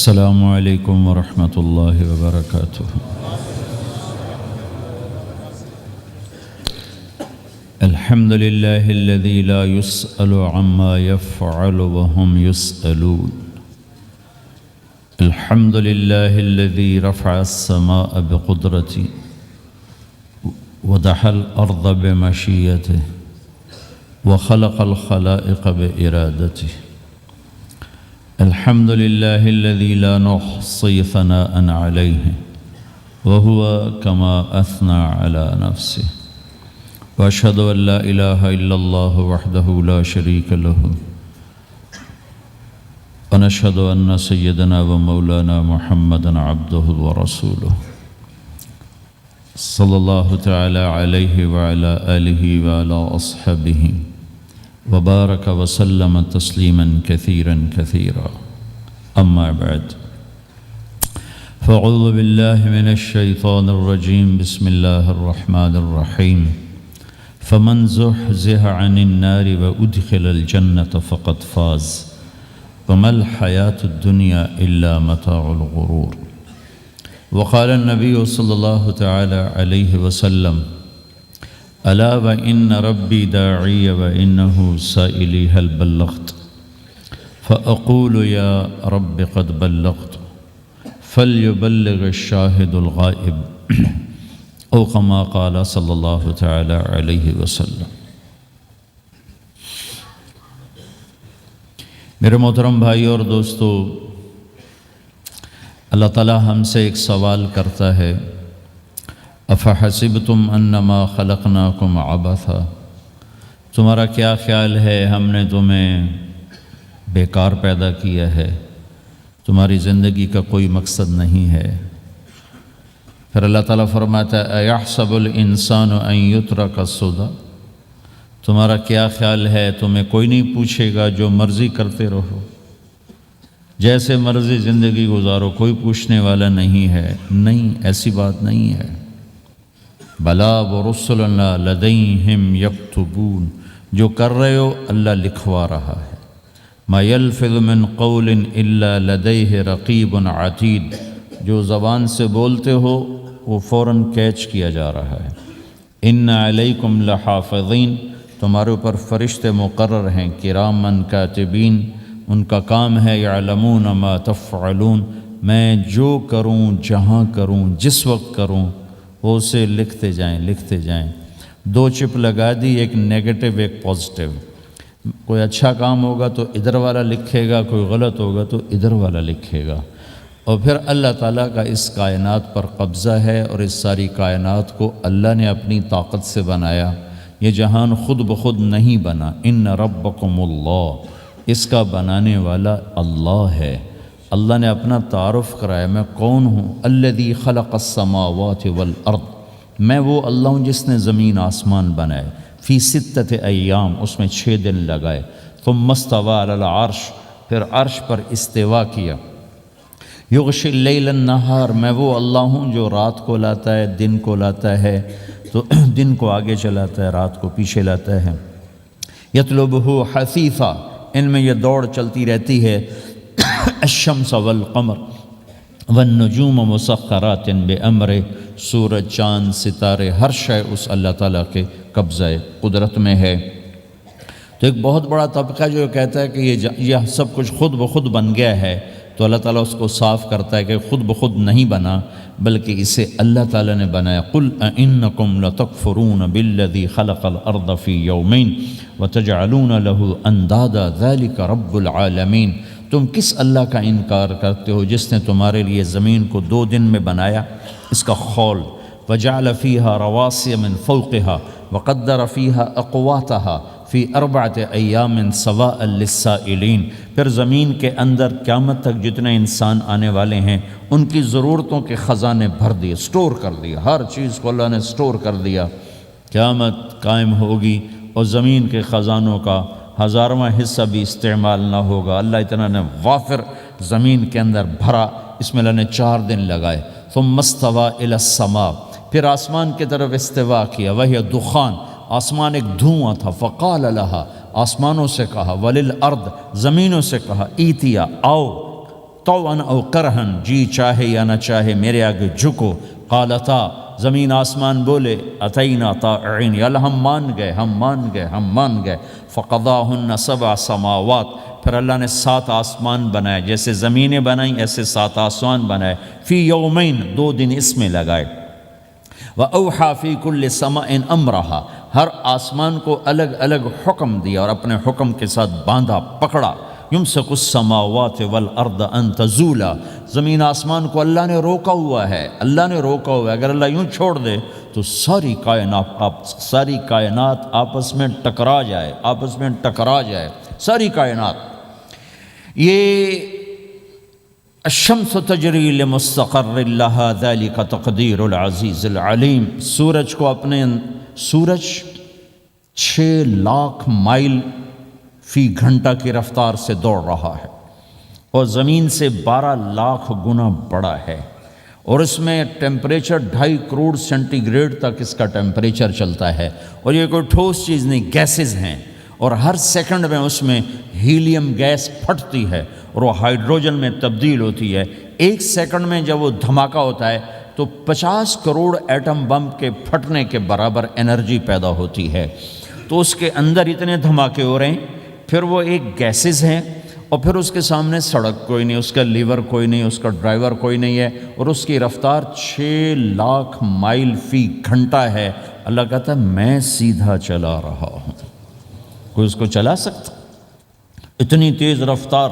السلام علیکم ورحمۃ اللہ وبرکاتہ۔ الحمد للہ الذی لا يسأل عما يفعل وهم يسألون۔ الحمد للہ الذی رفع السماء بقدرته ودحى الأرض بمشیته وخلق الخلائق بإرادته۔ الحمد للہ الذی لا نحصی ثناء علیہ وهو كما أثنى على نفسه۔ وأشهد أن لا إله إلا الله وحده لا شريك له، ونشهد أن سيدنا ومولانا محمدا عبده ورسوله صلى الله تعالى عليه وعلى آله وعلى أصحابه وبارك وسلم تسليما كثيرا كثيرا، أما بعد فأعوذ بالله من الشيطان الرجيم، بسم الله الرحمن الرحيم۔ فمن زحزح عن النار وأدخل الجنة فقد فاز وما الحياة الدنيا إلا متاع الغرور۔ وقال النبي صلى الله تعالى عليه وسلم: ألا وإن ربي داعي وإنه سائلي هل بلغت؟ فأقول يا رب قد بلغت، فليبلغ الشاهد الغائب، او كما قال صلی اللہ تعالی علیہ وسلم۔ میرے محترم بھائی اور دوستو، اللہ تعالیٰ ہم سے ایک سوال کرتا ہے، افحسبتم انما خلقناکم عبثا، تمہارا کیا خیال ہے ہم نے تمہیں بیکار پیدا کیا ہے، تمہاری زندگی کا کوئی مقصد نہیں ہے؟ پھر اللہ تعالیٰ فرماتا ہے ایحسب الانسان ان یترک سدی، تمہارا کیا خیال ہے تمہیں کوئی نہیں پوچھے گا، جو مرضی کرتے رہو، جیسے مرضی زندگی گزارو، کوئی پوچھنے والا نہیں ہے؟ نہیں، ایسی بات نہیں ہے۔ بلا ورسلنا لدیہم یکتبون، جو کر رہے ہو اللہ لکھوا رہا ہے۔ ما یلفظ من قول الا لدیہ رقیب عتید، جو زبان سے بولتے ہو وہ فوراً کیچ کیا جا رہا ہے۔ ان علیکم لحافظین، تمہارے اوپر فرشتے مقرر ہیں، کرامن کاتبین، ان کا کام ہے یعلمون ما تفعلون، میں جو کروں، جہاں کروں، جس وقت کروں، وہ اسے لکھتے جائیں۔ دو چپ لگا دی، ایک نیگیٹو ایک پازیٹیو۔ کوئی اچھا کام ہوگا تو ادھر والا لکھے گا، کوئی غلط ہوگا تو ادھر والا لکھے گا۔ اور پھر اللہ تعالیٰ کا اس کائنات پر قبضہ ہے، اور اس ساری کائنات کو اللہ نے اپنی طاقت سے بنایا، یہ جہان خود بخود نہیں بنا۔ ان ربکم اللہ، اس کا بنانے والا اللہ ہے۔ اللہ نے اپنا تعارف کرایا، میں کون ہوں؟ الذی خلق السماوات والارض، میں وہ اللہ ہوں جس نے زمین آسمان بنائے، فی ستۃ ایام، اس میں 6 دن لگائے، ثم استوی علی العرش، پھر عرش پر استوا کیا، یغشی اللیل النہار، میں وہ اللہ ہوں جو رات کو لاتا ہے، دن کو لاتا ہے، تو دن کو آگے چلاتا ہے، رات کو پیچھے لاتا ہے۔ یطلبہ حثیثا، ان میں یہ دوڑ چلتی رہتی ہے۔ الشمس والقمر والنجوم مسخرات بامرہ، سورج، چاند، ستارے، ہر شے اس اللہ تعالیٰ کے قبضہ قدرت میں ہے۔ تو ایک بہت بڑا طبقہ جو کہتا ہے کہ یہ سب کچھ خود بخود بن گیا ہے، تو اللہ تعالیٰ اس کو صاف کرتا ہے کہ خود بخود نہیں بنا، بلکہ اسے اللہ تعالیٰ نے بنایا۔ قل اَإِنَّكُمْ لَتَكْفُرُونَ بِالَّذِي خَلَقَ الْأَرْضَ فِي يَوْمَيْنِ وَتَجْعَلُونَ لَهُ أَنْدَادًا ذَلِكَ رَبُّ الْعَالَمِينَ، تم کس اللہ کا انکار کرتے ہو جس نے تمہارے لیے زمین کو 2 دن میں بنایا، اس کا خول، وَجَعَلَ فِيهَا رَوَاسِيَ مِنْ فَوْقِهَا وَقَدَّرَ فِيهَا أَقْوَاتَهَا فی 4 ایام سواء للسائلین، پھر زمین کے اندر قیامت تک جتنے انسان آنے والے ہیں ان کی ضرورتوں کے خزانے بھر دیے، سٹور کر دیا، ہر چیز کو اللہ نے سٹور کر دیا۔ قیامت قائم ہوگی اور زمین کے خزانوں کا 1000واں حصہ بھی استعمال نہ ہوگا۔ اللہ اتنا نے وافر زمین کے اندر بھرا، اس میں اللہ نے 4 دن لگائے۔ ثم استوى الى السماء، پھر آسمان کی طرف استوا کیا، وہی دخان، آسمان ایک دھواں تھا، فقال لها، آسمانوں سے کہا، وللارض، زمینوں سے کہا، ایتیا، آؤ، طوعا او کرہن، جی چاہے یا نہ چاہے میرے آگے جھکو. قالتا، زمین آسمان بولے اتینا طائعین، یا اللہ ہم مان گئے، ہم مان گئے، ہم مان گئے. فقضاہن 7 سماوات، پھر اللہ نے 7 آسمان بنائے، جیسے زمینیں بنائیں ایسے 7 آسمان بنائے. فی یومین، 2 دن اس میں لگائے. وَأَوْحَى فِي كُلِّ سَمَاءٍ أَمْرَهَا، ہر آسمان کو الگ الگ حکم دیا اور اپنے حکم کے ساتھ باندھا، پکڑا. يُمْسِكُ السَّمَاوَاتِ وَالْأَرْضَ أَن تَزُولَا، زمین آسمان کو اللہ نے روکا ہوا ہے، اللہ نے روکا ہوا ہے. اگر اللہ یوں چھوڑ دے تو ساری کائنات آپس میں ٹکرا جائے، آپس میں ٹکرا جائے ساری کائنات. یہ الشمس تجری لمستقر لها ذلك تقدیر العزیز العلیم. سورج کو اپنے سورج 6 لاکھ مائل فی گھنٹہ کی رفتار سے دوڑ رہا ہے اور زمین سے 12 لاکھ گنا بڑا ہے، اور اس میں ٹیمپریچر 2.5 کروڑ سینٹی گریڈ تک اس کا ٹیمپریچر چلتا ہے. اور یہ کوئی ٹھوس چیز نہیں، گیسز ہیں، اور ہر سیکنڈ میں اس میں ہیلیم گیس پھٹتی ہے اور وہ ہائیڈروجن میں تبدیل ہوتی ہے. 1 سیکنڈ میں جب وہ دھماکہ ہوتا ہے تو 50 کروڑ ایٹم بم کے پھٹنے کے برابر انرجی پیدا ہوتی ہے. تو اس کے اندر اتنے دھماکے ہو رہے ہیں، پھر وہ ایک گیسز ہیں، اور پھر اس کے سامنے سڑک کوئی نہیں، اس کا لیور کوئی نہیں، اس کا ڈرائیور کوئی نہیں ہے، اور اس کی رفتار 6 لاکھ مائل فی گھنٹہ ہے. اللہ کہتا ہے میں سیدھا چلا رہا ہوں، کوئی اس کو چلا سکتا؟ اتنی تیز رفتار.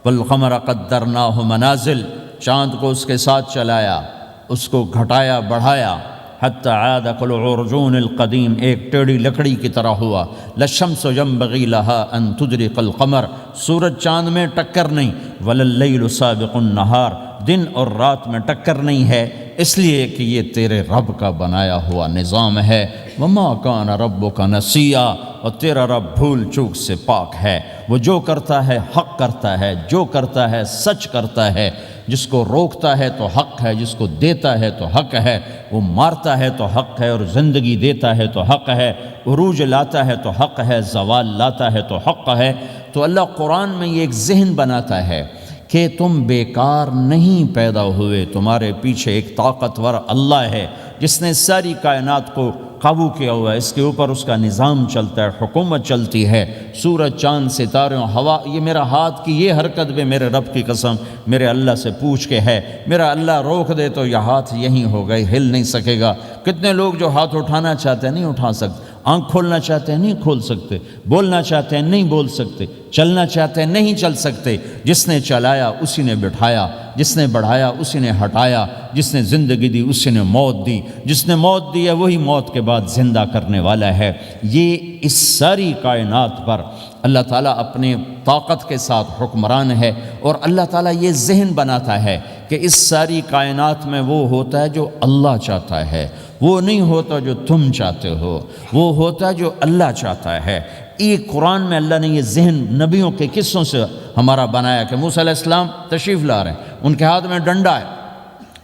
والقمر قدرناہ منازل، چاند کو اس کے ساتھ چلایا، اس کو گھٹایا بڑھایا. حتی عاد کالعرجون القدیم، ایک ٹیڑھی لکڑی کی طرح ہوا. للشمس ينبغي لها ان تدرك القمر، سورج چاند میں ٹکر نہیں. ولللیل سابق النہار، دن اور رات میں ٹکر نہیں ہے، اس لیے کہ یہ تیرے رب کا بنایا ہوا نظام ہے. وما کان ربک نسیا، اور تیرا رب بھول چوک سے پاک ہے. وہ جو کرتا ہے حق کرتا ہے، جو کرتا ہے سچ کرتا ہے. جس کو روکتا ہے تو حق ہے، جس کو دیتا ہے تو حق ہے. وہ مارتا ہے تو حق ہے، اور زندگی دیتا ہے تو حق ہے. عروج لاتا ہے تو حق ہے، زوال لاتا ہے تو حق ہے. تو اللہ قرآن میں یہ ایک ذہن بناتا ہے کہ تم بیکار نہیں پیدا ہوئے، تمہارے پیچھے ایک طاقتور اللہ ہے جس نے ساری کائنات کو قابو کیا ہوا ہے، اس کے اوپر اس کا نظام چلتا ہے، حکومت چلتی ہے. سورج چاند ستارے ہوا، یہ میرا ہاتھ کی یہ حرکت بھی میرے رب کی قسم میرے اللہ سے پوچھ کے ہے. میرا اللہ روک دے تو یہ ہاتھ یہیں ہو گئے، ہل نہیں سکے گا. کتنے لوگ جو ہاتھ اٹھانا چاہتے ہیں نہیں اٹھا سکتے، آنکھ کھولنا چاہتے ہیں نہیں کھول سکتے، بولنا چاہتے ہیں نہیں بول سکتے، چلنا چاہتے ہیں نہیں چل سکتے. جس نے چلایا اسی نے بٹھایا، جس نے بڑھایا اسی نے ہٹایا، جس نے زندگی دی اسی نے موت دی، جس نے موت دی ہے وہی موت کے بعد زندہ کرنے والا ہے. یہ اس ساری کائنات پر اللہ تعالیٰ اپنے طاقت کے ساتھ حکمران ہے. اور اللہ تعالیٰ یہ ذہن بناتا ہے کہ اس ساری کائنات میں وہ ہوتا ہے جو اللہ چاہتا ہے، وہ نہیں ہوتا جو تم چاہتے ہو، وہ ہوتا ہے جو اللہ چاہتا ہے. یہ قرآن میں اللہ نے یہ ذہن نبیوں کے قصوں سے ہمارا بنایا کہ موسیٰ علیہ السلام تشریف لا رہے ہیں، ان کے ہاتھ میں ڈنڈا ہے،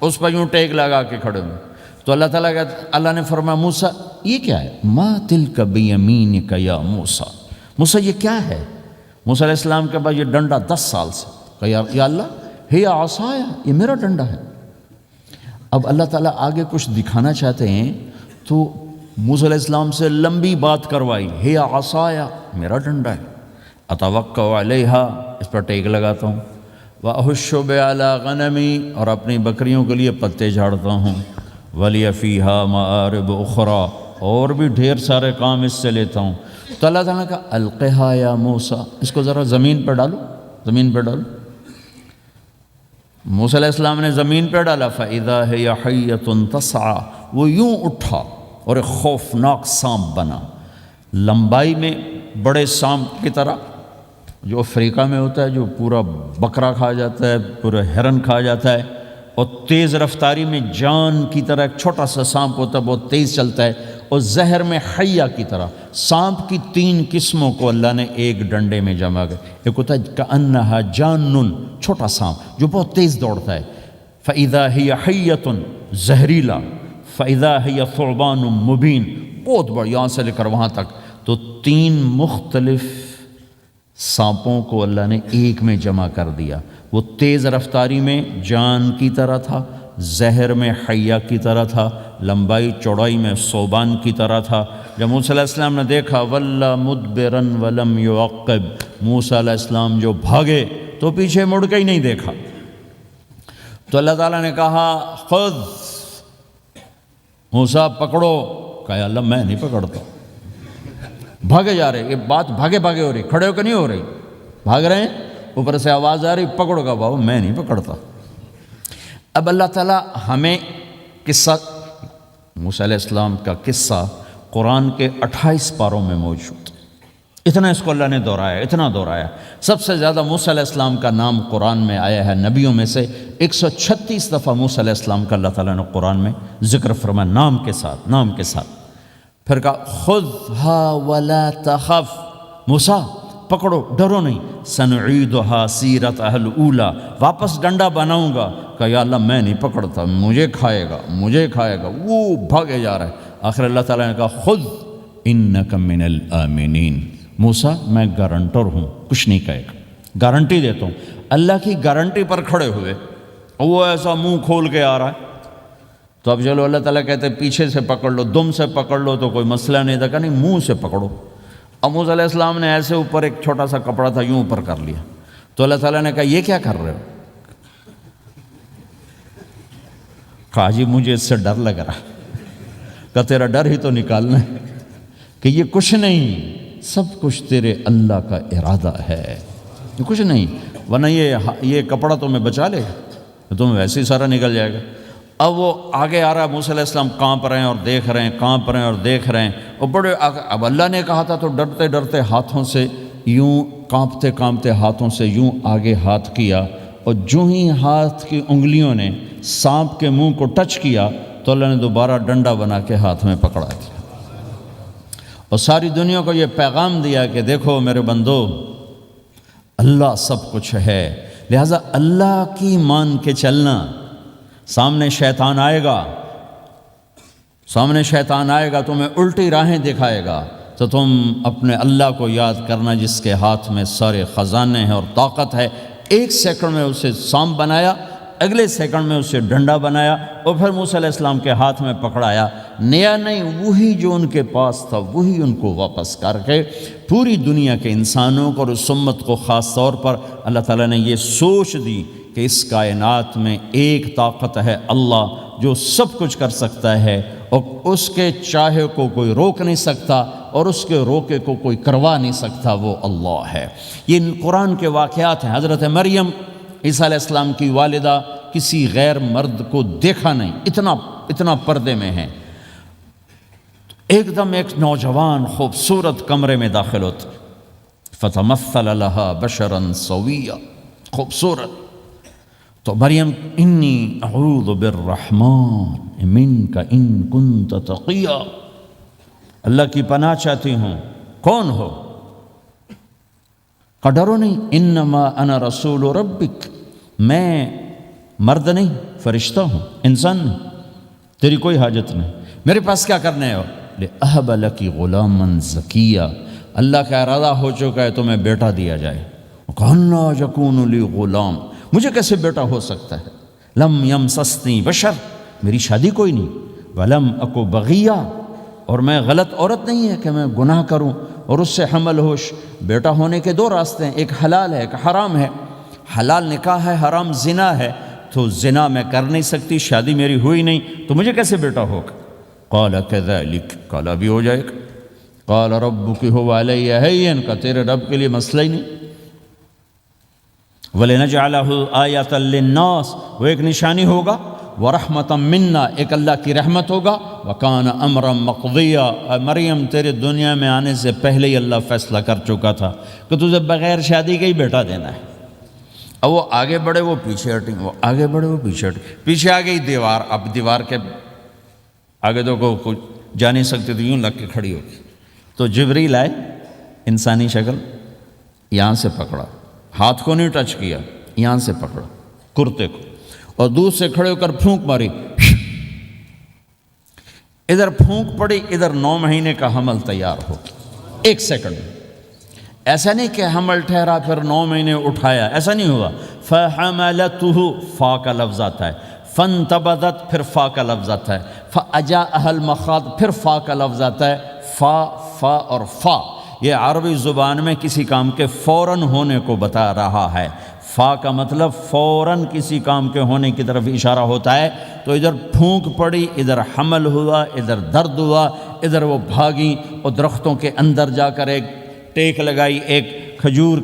اس پر یوں ٹیک لگا کے کھڑے ہوئے. تو اللہ نے فرمایا موسیٰ یہ کیا ہے؟ ما تلک بیمینک یا موسیٰ، موسیٰ یہ کیا ہے؟ موسیٰ علیہ السلام کے بعد یہ ڈنڈا 10 سال سے کہ یا اللہ ہی عصایا، یہ میرا ڈنڈا ہے. اب اللہ تعالیٰ آگے کچھ دکھانا چاہتے ہیں تو موسیٰ علیہ السلام سے لمبی بات کروائی، ہی عصایا میرا ڈنڈا ہے، اتوکا علیہا اس پر ٹیک لگاتا ہوں، واحش علی غنمی اور اپنی بکریوں کے لیے پتے جھاڑتا ہوں، ولی فیہا مآرب اخرى اور بھی ڈھیر سارے کام اس سے لیتا ہوں. تو اللہ تعالیٰ کا القہا یا موسیٰ، اس کو ذرا زمین پہ ڈالو، زمین پہ ڈالو. موسیٰ علیہ السلام نے زمین پہ ڈالا، فَإِذَا هِيَ حَيَّةٌ تَسْعَىٰ، وہ یوں اٹھا اور ایک خوفناک سانپ بنا، لمبائی میں بڑے سانپ کی طرح جو افریقہ میں ہوتا ہے، جو پورا بکرا کھا جاتا ہے، پورا ہرن کھا جاتا ہے، اور تیز رفتاری میں جان کی طرح ایک چھوٹا سا سانپ ہوتا ہے، بہت تیز چلتا ہے، اور زہر میں حیہ کی طرح. سانپ کی 3 قسموں کو اللہ نے ایک ڈنڈے میں جمع کر. ایک ہوتا ہے کأنہا جانن، چھوٹا سانپ جو بہت تیز دوڑتا ہے، فَإِذَا هِيَ حَيَّةٌ زہریلا، فَإِذَا هِيَ ثُعْبَانٌ مُبِينٌ بہت بڑا، یہاں سے لے کر وہاں تک. تو 3 مختلف سانپوں کو اللہ نے ایک میں جمع کر دیا۔ وہ تیز رفتاری میں جان کی طرح تھا، زہر میں حیہ کی طرح تھا، لمبائی چوڑائی میں ثعبان کی طرح تھا۔ جب موسیٰ علیہ السلام نے دیکھا وَلَّا مُدْبِرًا وَلَمْ يُعَقِّبْ، موسیٰ علیہ السلام جو بھاگے تو پیچھے مڑ کے ہی نہیں دیکھا۔ تو اللہ تعالیٰ نے کہا خذ موسیٰ پکڑو، کہا اللہ میں نہیں پکڑتا، بھاگے جا رہے، یہ بات بھاگے بھاگے ہو رہی، کھڑے ہو کے نہیں ہو رہی، بھاگ رہے ہیں، اوپر سے آواز آ رہی پکڑو گا، بابا میں نہیں پکڑتا۔ اب اللہ تعالیٰ ہمیں قصہ موسیٰ علیہ السلام کا قصہ قرآن کے 28 پاروں میں موجود، اتنا اس کو اللہ نے دہرایا، اتنا دہرایا۔ سب سے زیادہ موسیٰ علیہ السلام کا نام قرآن میں آیا ہے نبیوں میں سے، 136 دفعہ موسیٰ علیہ السلام کا اللہ تعالیٰ نے قرآن میں ذکر فرمایا، نام کے ساتھ، نام کے ساتھ۔ پھر کہا خذھا ولا تخف، موسیٰ پکڑو ڈرو نہیں، سنعیدھا سیرتھا الاولی، واپس ڈنڈا بناؤں گا، کہا یا اللہ میں نہیں پکڑتا، مجھے کھائے گا، مجھے کھائے گا، وہ بھاگے جا رہا ہے۔ آخر اللہ تعالیٰ نے کہا خذ انک من الآمنین، موسیٰ میں گارنٹر ہوں، کچھ نہیں کہے گا، گارنٹی دیتا ہوں۔ اللہ کی گارنٹی پر کھڑے ہوئے، وہ ایسا منہ کھول کے آ رہا ہے، تو اب چلو اللہ تعالیٰ کہتے ہیں پیچھے سے پکڑ لو، دم سے پکڑ لو تو کوئی مسئلہ نہیں تھا، کہ نہیں منہ سے پکڑو۔ اب موسیٰ علیہ السلام نے ایسے اوپر ایک چھوٹا سا کپڑا تھا یوں اوپر کر لیا، تو اللہ تعالیٰ نے کہا یہ کیا کر رہے ہو؟ کہا جی مجھے اس سے ڈر لگ رہا، کہ تیرا ڈر ہی تو نکالنا ہے، کہ یہ کچھ نہیں، سب کچھ تیرے اللہ کا ارادہ ہے، یہ کچھ نہیں، ورنہ یہ کپڑا تمہیں بچا لے گا، تمہیں ویسے ہی سارا نکل جائے گا۔ اب وہ آگے آ رہا ہے، موسیٰ علیہ السلام کانپ رہے ہیں اور دیکھ رہے ہیں، کانپ رہے ہیں اور دیکھ رہے ہیں، اور بڑے اب اللہ نے کہا تھا تو ڈرتے ڈرتے ہاتھوں سے یوں، کانپتے کانپتے ہاتھوں سے یوں آگے ہاتھ کیا، اور جو ہی ہاتھ کی انگلیوں نے سانپ کے منہ کو ٹچ کیا تو اللہ نے دوبارہ ڈنڈا بنا کے ہاتھ میں پکڑا دیا، اور ساری دنیا کو یہ پیغام دیا کہ دیکھو میرے بندو، اللہ سب کچھ ہے، لہٰذا اللہ کی مان کے چلنا۔ سامنے شیطان آئے گا، سامنے شیطان آئے گا، تمہیں الٹی راہیں دکھائے گا، تو تم اپنے اللہ کو یاد کرنا جس کے ہاتھ میں سارے خزانے ہیں اور طاقت ہے۔ ایک سیکنڈ میں اسے سانپ بنایا، اگلے سیکنڈ میں اسے ڈنڈا بنایا، اور پھر موسیٰ علیہ السلام کے ہاتھ میں پکڑایا، نیا نہیں، وہی جو ان کے پاس تھا وہی ان کو واپس کر کے پوری دنیا کے انسانوں کو اور اس امت کو خاص طور پر اللہ تعالیٰ نے یہ سوچ دی کہ اس کائنات میں ایک طاقت ہے اللہ جو سب کچھ کر سکتا ہے، اور اس کے چاہے کو کوئی روک نہیں سکتا اور اس کے روکے کو کوئی کروا نہیں سکتا، وہ اللہ ہے۔ یہ قرآن کے واقعات ہیں۔ حضرت مریم عیسیٰ علیہ السلام کی والدہ کسی غیر مرد کو دیکھا نہیں، اتنا پردے میں ہیں، ایک دم ایک نوجوان خوبصورت کمرے میں داخل ہوتا، فتمثل لها بشرا سویا، خوبصورت، تو مریم انی اعوذ بالرحمن منک ان کنت تقیا، اللہ کی پناہ چاہتی ہوں، کون ہو؟ کہ ڈرو نہیں، انما انا رسول ربک، میں مرد نہیں، فرشتہ ہوں، انسان نہیں، تیری کوئی حاجت نہیں، میرے پاس کیا کرنے ہو؟ لأہب لکی غلاما زکیا، اللہ کا ارادہ ہو چکا ہے تمہیں بیٹا دیا جائے۔ کہنا یکون لی غلام، مجھے کیسے بیٹا ہو سکتا ہے؟ لم یمسسنی بشر، میری شادی کوئی نہیں، ولم اکو بغیہ، اور میں غلط عورت نہیں ہے کہ میں گناہ کروں اور اس سے حمل ہوش۔ بیٹا ہونے کے دو راستے ہیں، ایک حلال ہے ایک حرام ہے، حلال نکاح ہے، حرام زنا ہے، تو زنا میں کر نہیں سکتی، شادی میری ہوئی نہیں، تو مجھے کیسے بیٹا ہوگا؟ قال کذالک، قال بھی ہو جائے گا، قال ربک هو علی ہین، کا تیرے رب کے لیے مسئلہ ہی نہیں۔ وَلِنَجْعَلَهُ آیَةً لِلنَّاسِ، وہ ایک نشانی ہوگا، وَرَحْمَةً مِنَّا، ایک اللہ کی رحمت ہوگا، وَكَانَ أَمْرًا مَقْضِيًّا، مریم تیرے دنیا میں آنے سے پہلے ہی اللہ فیصلہ کر چکا تھا کہ تجھے بغیر شادی کے ہی بیٹا دینا ہے۔ اب وہ آگے بڑھے وہ پیچھے ہٹیں، وہ آگے بڑھے وہ پیچھے ہٹیں، پیچھے آ گئی دیوار، اب دیوار کے آگے تو کوئی جا نہیں سکتے، تو یوں لگ کے کھڑی ہوگی، تو جبریل آئے، انسانی شکل، یہاں سے پکڑا، ہاتھ کو نہیں ٹچ کیا، یہاں سے پکڑا کرتے کو، اور دور سے کھڑے ہو کر پھونک ماری، ادھر پھونک پڑی، ادھر 9 مہینے کا حمل تیار ہو، ایک سیکنڈ میں، ایسا نہیں کہ حمل ٹھہرا پھر 9 مہینے اٹھایا، ایسا نہیں ہوا۔ فحملتہ فا کا لفظ آتا ہے، فانتبذت پھر فا کا لفظ آتا ہے، فاجاءها المخاض پھر فا کا لفظ آتا ہے۔ فا اور فا یہ عربی زبان میں کسی کام کے فوراً ہونے کو بتا رہا ہے۔ فا کا مطلب فوراً کسی کام کے ہونے کی طرف اشارہ ہوتا ہے۔ تو ادھر پھونک پڑی، ادھر حمل ہوا، ادھر درد ہوا، ادھر وہ بھاگیں اور درختوں کے اندر جا کر ایک ٹیک لگائی ایک کھجور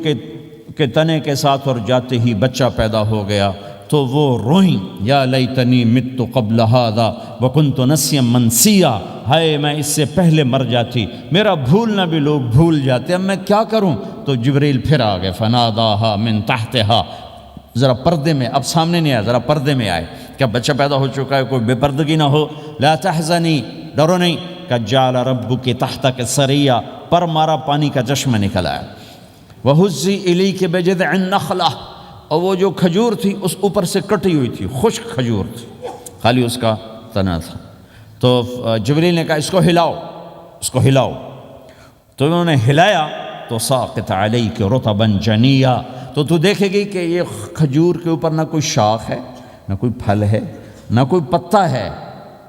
کے تنے کے ساتھ، اور جاتے ہی بچہ پیدا ہو گیا۔ تو وہ روئیں، یا لیتنی مت قبل ھذا وکنت نسیا منسیا، ہائے میں اس سے پہلے مر جاتی، میرا بھولنا بھی لوگ بھول جاتے، اب میں کیا کروں؟ تو جبریل پھر آ گئے، فناداھا من تحتھا، ذرا پردے میں، اب سامنے نہیں آیا، ذرا پردے میں آئے، کیا بچہ پیدا ہو چکا ہے، کوئی بے پردگی نہ ہو۔ لا تحزنی، ڈرو نہیں، قد جعل ربک تحتک سریا، پر مارا پانی کا چشمہ نکل آیا۔ وہزی الیک بجذع النخلہ، اور وہ جو کھجور تھی اس اوپر سے کٹی ہوئی تھی، خشک کھجور تھی، خالی اس کا تنا تھا۔ تو جبریل نے کہا اس کو ہلاؤ، اس کو ہلاؤ، تو انہوں نے ہلایا تو ساقط علیک رطبا جنیا، تو تو دیکھے گی کہ یہ کھجور کے اوپر نہ کوئی شاخ ہے، نہ کوئی پھل ہے، نہ کوئی پتا ہے،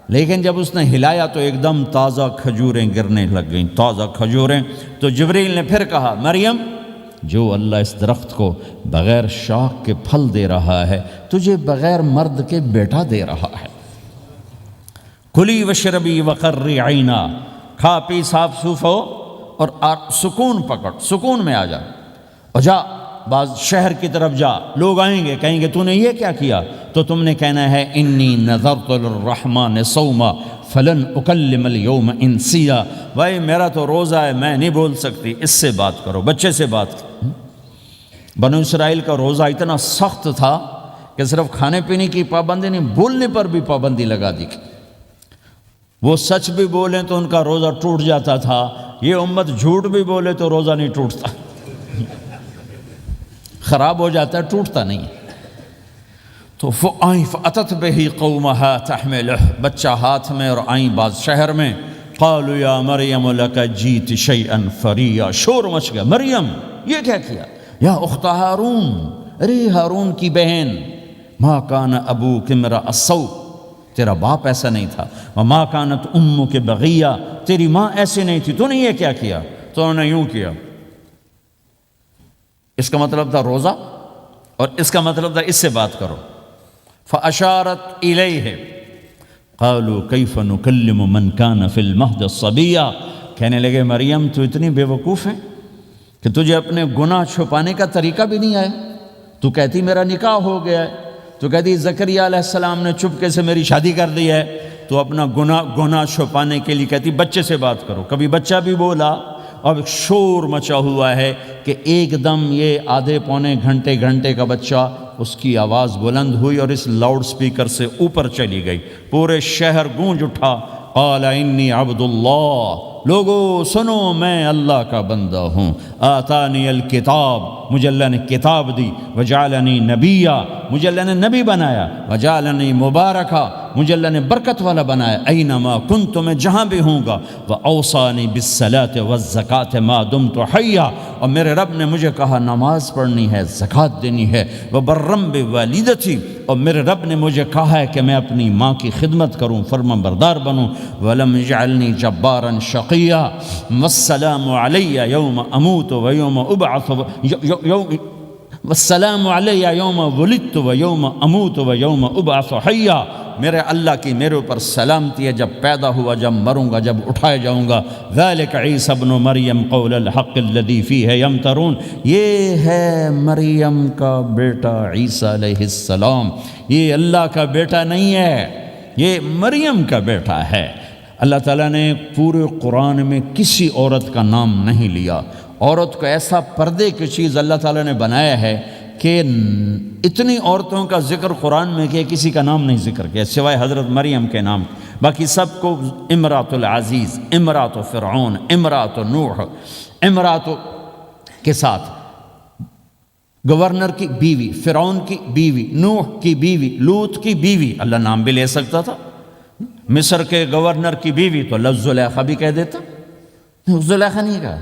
لیکن جب اس نے ہلایا تو ایک دم تازہ کھجوریں گرنے لگ گئیں، تازہ کھجوریں۔ تو جبریل نے پھر کہا مریم، جو اللہ اس درخت کو بغیر شاخ کے پھل دے رہا ہے، تجھے بغیر مرد کے بیٹا دے رہا ہے۔ کلی وشربی وقری عینا، کھا پی صاف صوف ہو اور سکون پکڑ، سکون میں آ جا، اور جا بعض شہر کی طرف جا، لوگ آئیں گے کہیں گے تو نے یہ کیا کیا، تو تم نے کہنا ہے انی نذرت للرحمن صوما فلن اکلم اليوم انسیا، بھائی میرا تو روزہ ہے، میں نہیں بول سکتی، اس سے بات کرو، بچے سے بات کرو۔ بنو اسرائیل کا روزہ اتنا سخت تھا کہ صرف کھانے پینے کی پابندی نہیں، بولنے پر بھی پابندی لگا دی، وہ سچ بھی بولیں تو ان کا روزہ ٹوٹ جاتا تھا، یہ امت جھوٹ بھی بولے تو روزہ نہیں ٹوٹتا، خراب ہو جاتا ہے، ٹوٹتا نہیں۔ تو آئیں فأتت بہ قومہا تحملہ، بچہ ہاتھ میں اور آئیں بعض شہر میں، قالوا یا مریم لک جیت شیئا فریا، شور مچ گیا، مریم یہ کیا کیا، یا اخت ہارون، ارے ہارون کی بہن، ما کان ابوک امرأ السوء، تیرا باپ ایسا نہیں تھا، وما کانت امک بغیہ، تیری ماں ایسی نہیں تھی، تو نے یہ کیا کیا؟ تو انہوں نے یوں کیا، اس کا مطلب تھا روزہ، اور اس کا مطلب تھا اس سے بات کرو۔ فاشارت الیہ قالوا کیف نکلم من کان فی المہد صبیا، کہنے لگے مریم تو اتنی بے وقوف ہے کہ تجھے اپنے گناہ چھپانے کا طریقہ بھی نہیں آیا، تو کہتی میرا نکاح ہو گیا ہے، تو کہتی زکریہ علیہ السلام نے چپکے سے میری شادی کر دی ہے، تو اپنا گناہ چھپانے کے لیے کہتی بچے سے بات کرو، کبھی بچہ بھی بولا، اب ایک شور مچا ہوا ہے کہ ایک دم یہ آدھے پونے گھنٹے کا بچہ، اس کی آواز بلند ہوئی اور اس لاؤڈ سپیکر سے اوپر چلی گئی، پورے شہر گونج اٹھا، قال انی عبد اللہ، لوگو سنو میں اللہ کا بندہ ہوں، آتانی الکتاب، مجھے اللہ نے کتاب دی، وجعلنی نبیہ، مجھے اللہ نے نبی بنایا، وجعلنی مبارکہ، مجھے اللہ نے برکت والا بنایا، اینما کنت، میں جہاں بھی ہوں گا، واوصانی بالصلاۃ والزکاۃ ما دمت حیا، اور میرے رب نے مجھے کہا نماز پڑھنی ہے، زکوٰۃ دینی ہے، وبرم بوالدتی، اور میرے رب نے مجھے کہا ہے کہ میں اپنی ماں کی خدمت کروں، فرما بردار بنوں، ولم یجعلنی جبارا شقیا، والسلام علی یوم اموت ویوم ابعث، والسلام علی یوم ولدت ویوم اموت ویوم ابعث حیا، میرے اللہ کی میرے اوپر سلامتی ہے، جب پیدا ہوا، جب مروں گا، جب اٹھایا جاؤں گا، ذالک عیسی ابن مریم قول الحق الذی فیہ یمترون، یہ ہے مریم کا بیٹا عیسیٰ علیہ السلام، یہ اللہ کا بیٹا نہیں ہے، یہ مریم کا بیٹا ہے۔ اللہ تعالیٰ نے پورے قرآن میں کسی عورت کا نام نہیں لیا، عورت کو ایسا پردے کی چیز اللہ تعالیٰ نے بنایا ہے کہ اتنی عورتوں کا ذکر قرآن میں کہ کسی کا نام نہیں ذکر کیا سوائے حضرت مریم کے نام، باقی سب کو امرات العزیز، امرات فرعون، امرات نوح، امرات کے ساتھ گورنر کی بیوی، فرعون کی بیوی، نوح کی بیوی، لوط کی بیوی، اللہ نام بھی لے سکتا تھا، مصر کے گورنر کی بیوی تو اللہ زلیخا بھی کہہ دیتا، زلیخا نہیں کہا،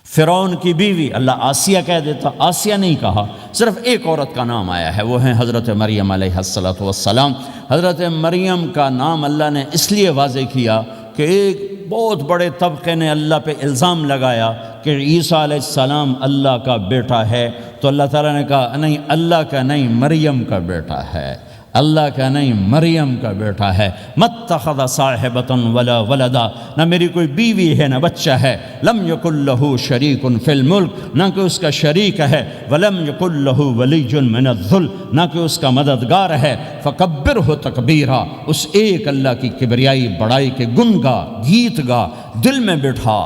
فرعون کی بیوی اللہ آسیہ کہہ دیتا، آسیہ نہیں کہا، صرف ایک عورت کا نام آیا ہے، وہ ہیں حضرت مریم علیہ السلام۔ حضرت مریم کا نام اللہ نے اس لیے واضح کیا کہ ایک بہت بڑے طبقے نے اللہ پہ الزام لگایا کہ عیسیٰ علیہ السلام اللہ کا بیٹا ہے، تو اللہ تعالیٰ نے کہا نہیں، اللہ کا نہیں، مریم کا بیٹا ہے، اللہ کا نہیں، مریم کا بیٹا ہے۔ مَتَّخَذَ صَاحِبَةً وَلَا وَلَدًا، نہ میری کوئی بیوی ہے نہ بچہ ہے۔ لَمْ يَكُنْ لَهُ شَرِيكٌ فِي الْمُلْكِ، نہ کہ اس کا شریک ہے۔ وَلَمْ يَكُنْ لَهُ وَلِيٌّ مِّنَ الذُّلِّ، نہ کہ اس کا مددگار ہے۔ فَكَبِّرْهُ تَكْبِيرًا، اس ایک اللہ کی کبریائی بڑائی کے گن گا، گیت گا، دل میں بٹھا،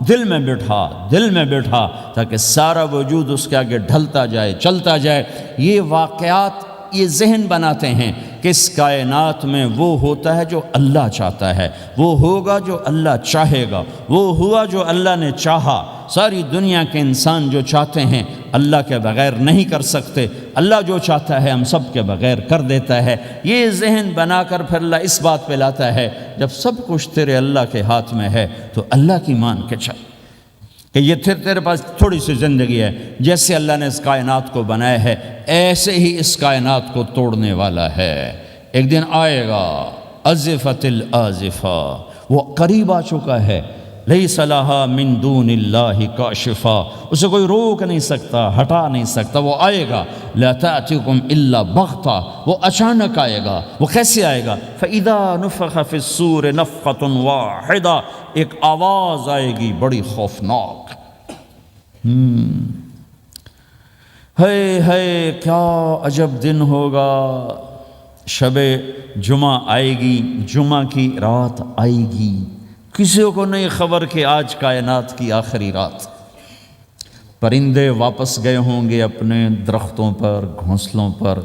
دل میں بٹھا، دل میں بٹھا، تاکہ سارا وجود اس کے آگے ڈھلتا جائے، چلتا جائے۔ یہ واقعات یہ ذہن بناتے ہیں کہ اس کائنات میں وہ ہوتا ہے جو اللہ چاہتا ہے، وہ ہوگا جو اللہ چاہے گا، وہ ہوا جو اللہ نے چاہا۔ ساری دنیا کے انسان جو چاہتے ہیں اللہ کے بغیر نہیں کر سکتے، اللہ جو چاہتا ہے ہم سب کے بغیر کر دیتا ہے۔ یہ ذہن بنا کر پھر اللہ اس بات پہ لاتا ہے جب سب کچھ تیرے اللہ کے ہاتھ میں ہے تو اللہ کی مان کے چل کہ یہ تیرے پاس تھوڑی سی زندگی ہے، جیسے اللہ نے اس کائنات کو بنایا ہے ایسے ہی اس کائنات کو توڑنے والا ہے۔ ایک دن آئے گا، ازفت الازفہ، وہ قریب آ چکا ہے۔ لیس لہا من دون اللہ کاشفہ، اسے کوئی روک نہیں سکتا، ہٹا نہیں سکتا، وہ آئے گا۔ لا تأتیکم الا بغتہ، وہ اچانک آئے گا۔ وہ کیسے آئے گا؟ فَإِذَا نُفِخَ فِي الصُّورِ نَفْخَةٌ وَاحِدَةٌ، ایک آواز آئے گی بڑی خوفناک۔ ہے کیا عجب دن ہوگا، شب جمعہ آئے گی، جمعہ کی رات آئے گی، کسی کو نہیں خبر کہ آج کائنات کی آخری رات۔ پرندے واپس گئے ہوں گے اپنے درختوں پر، گھونسلوں پر،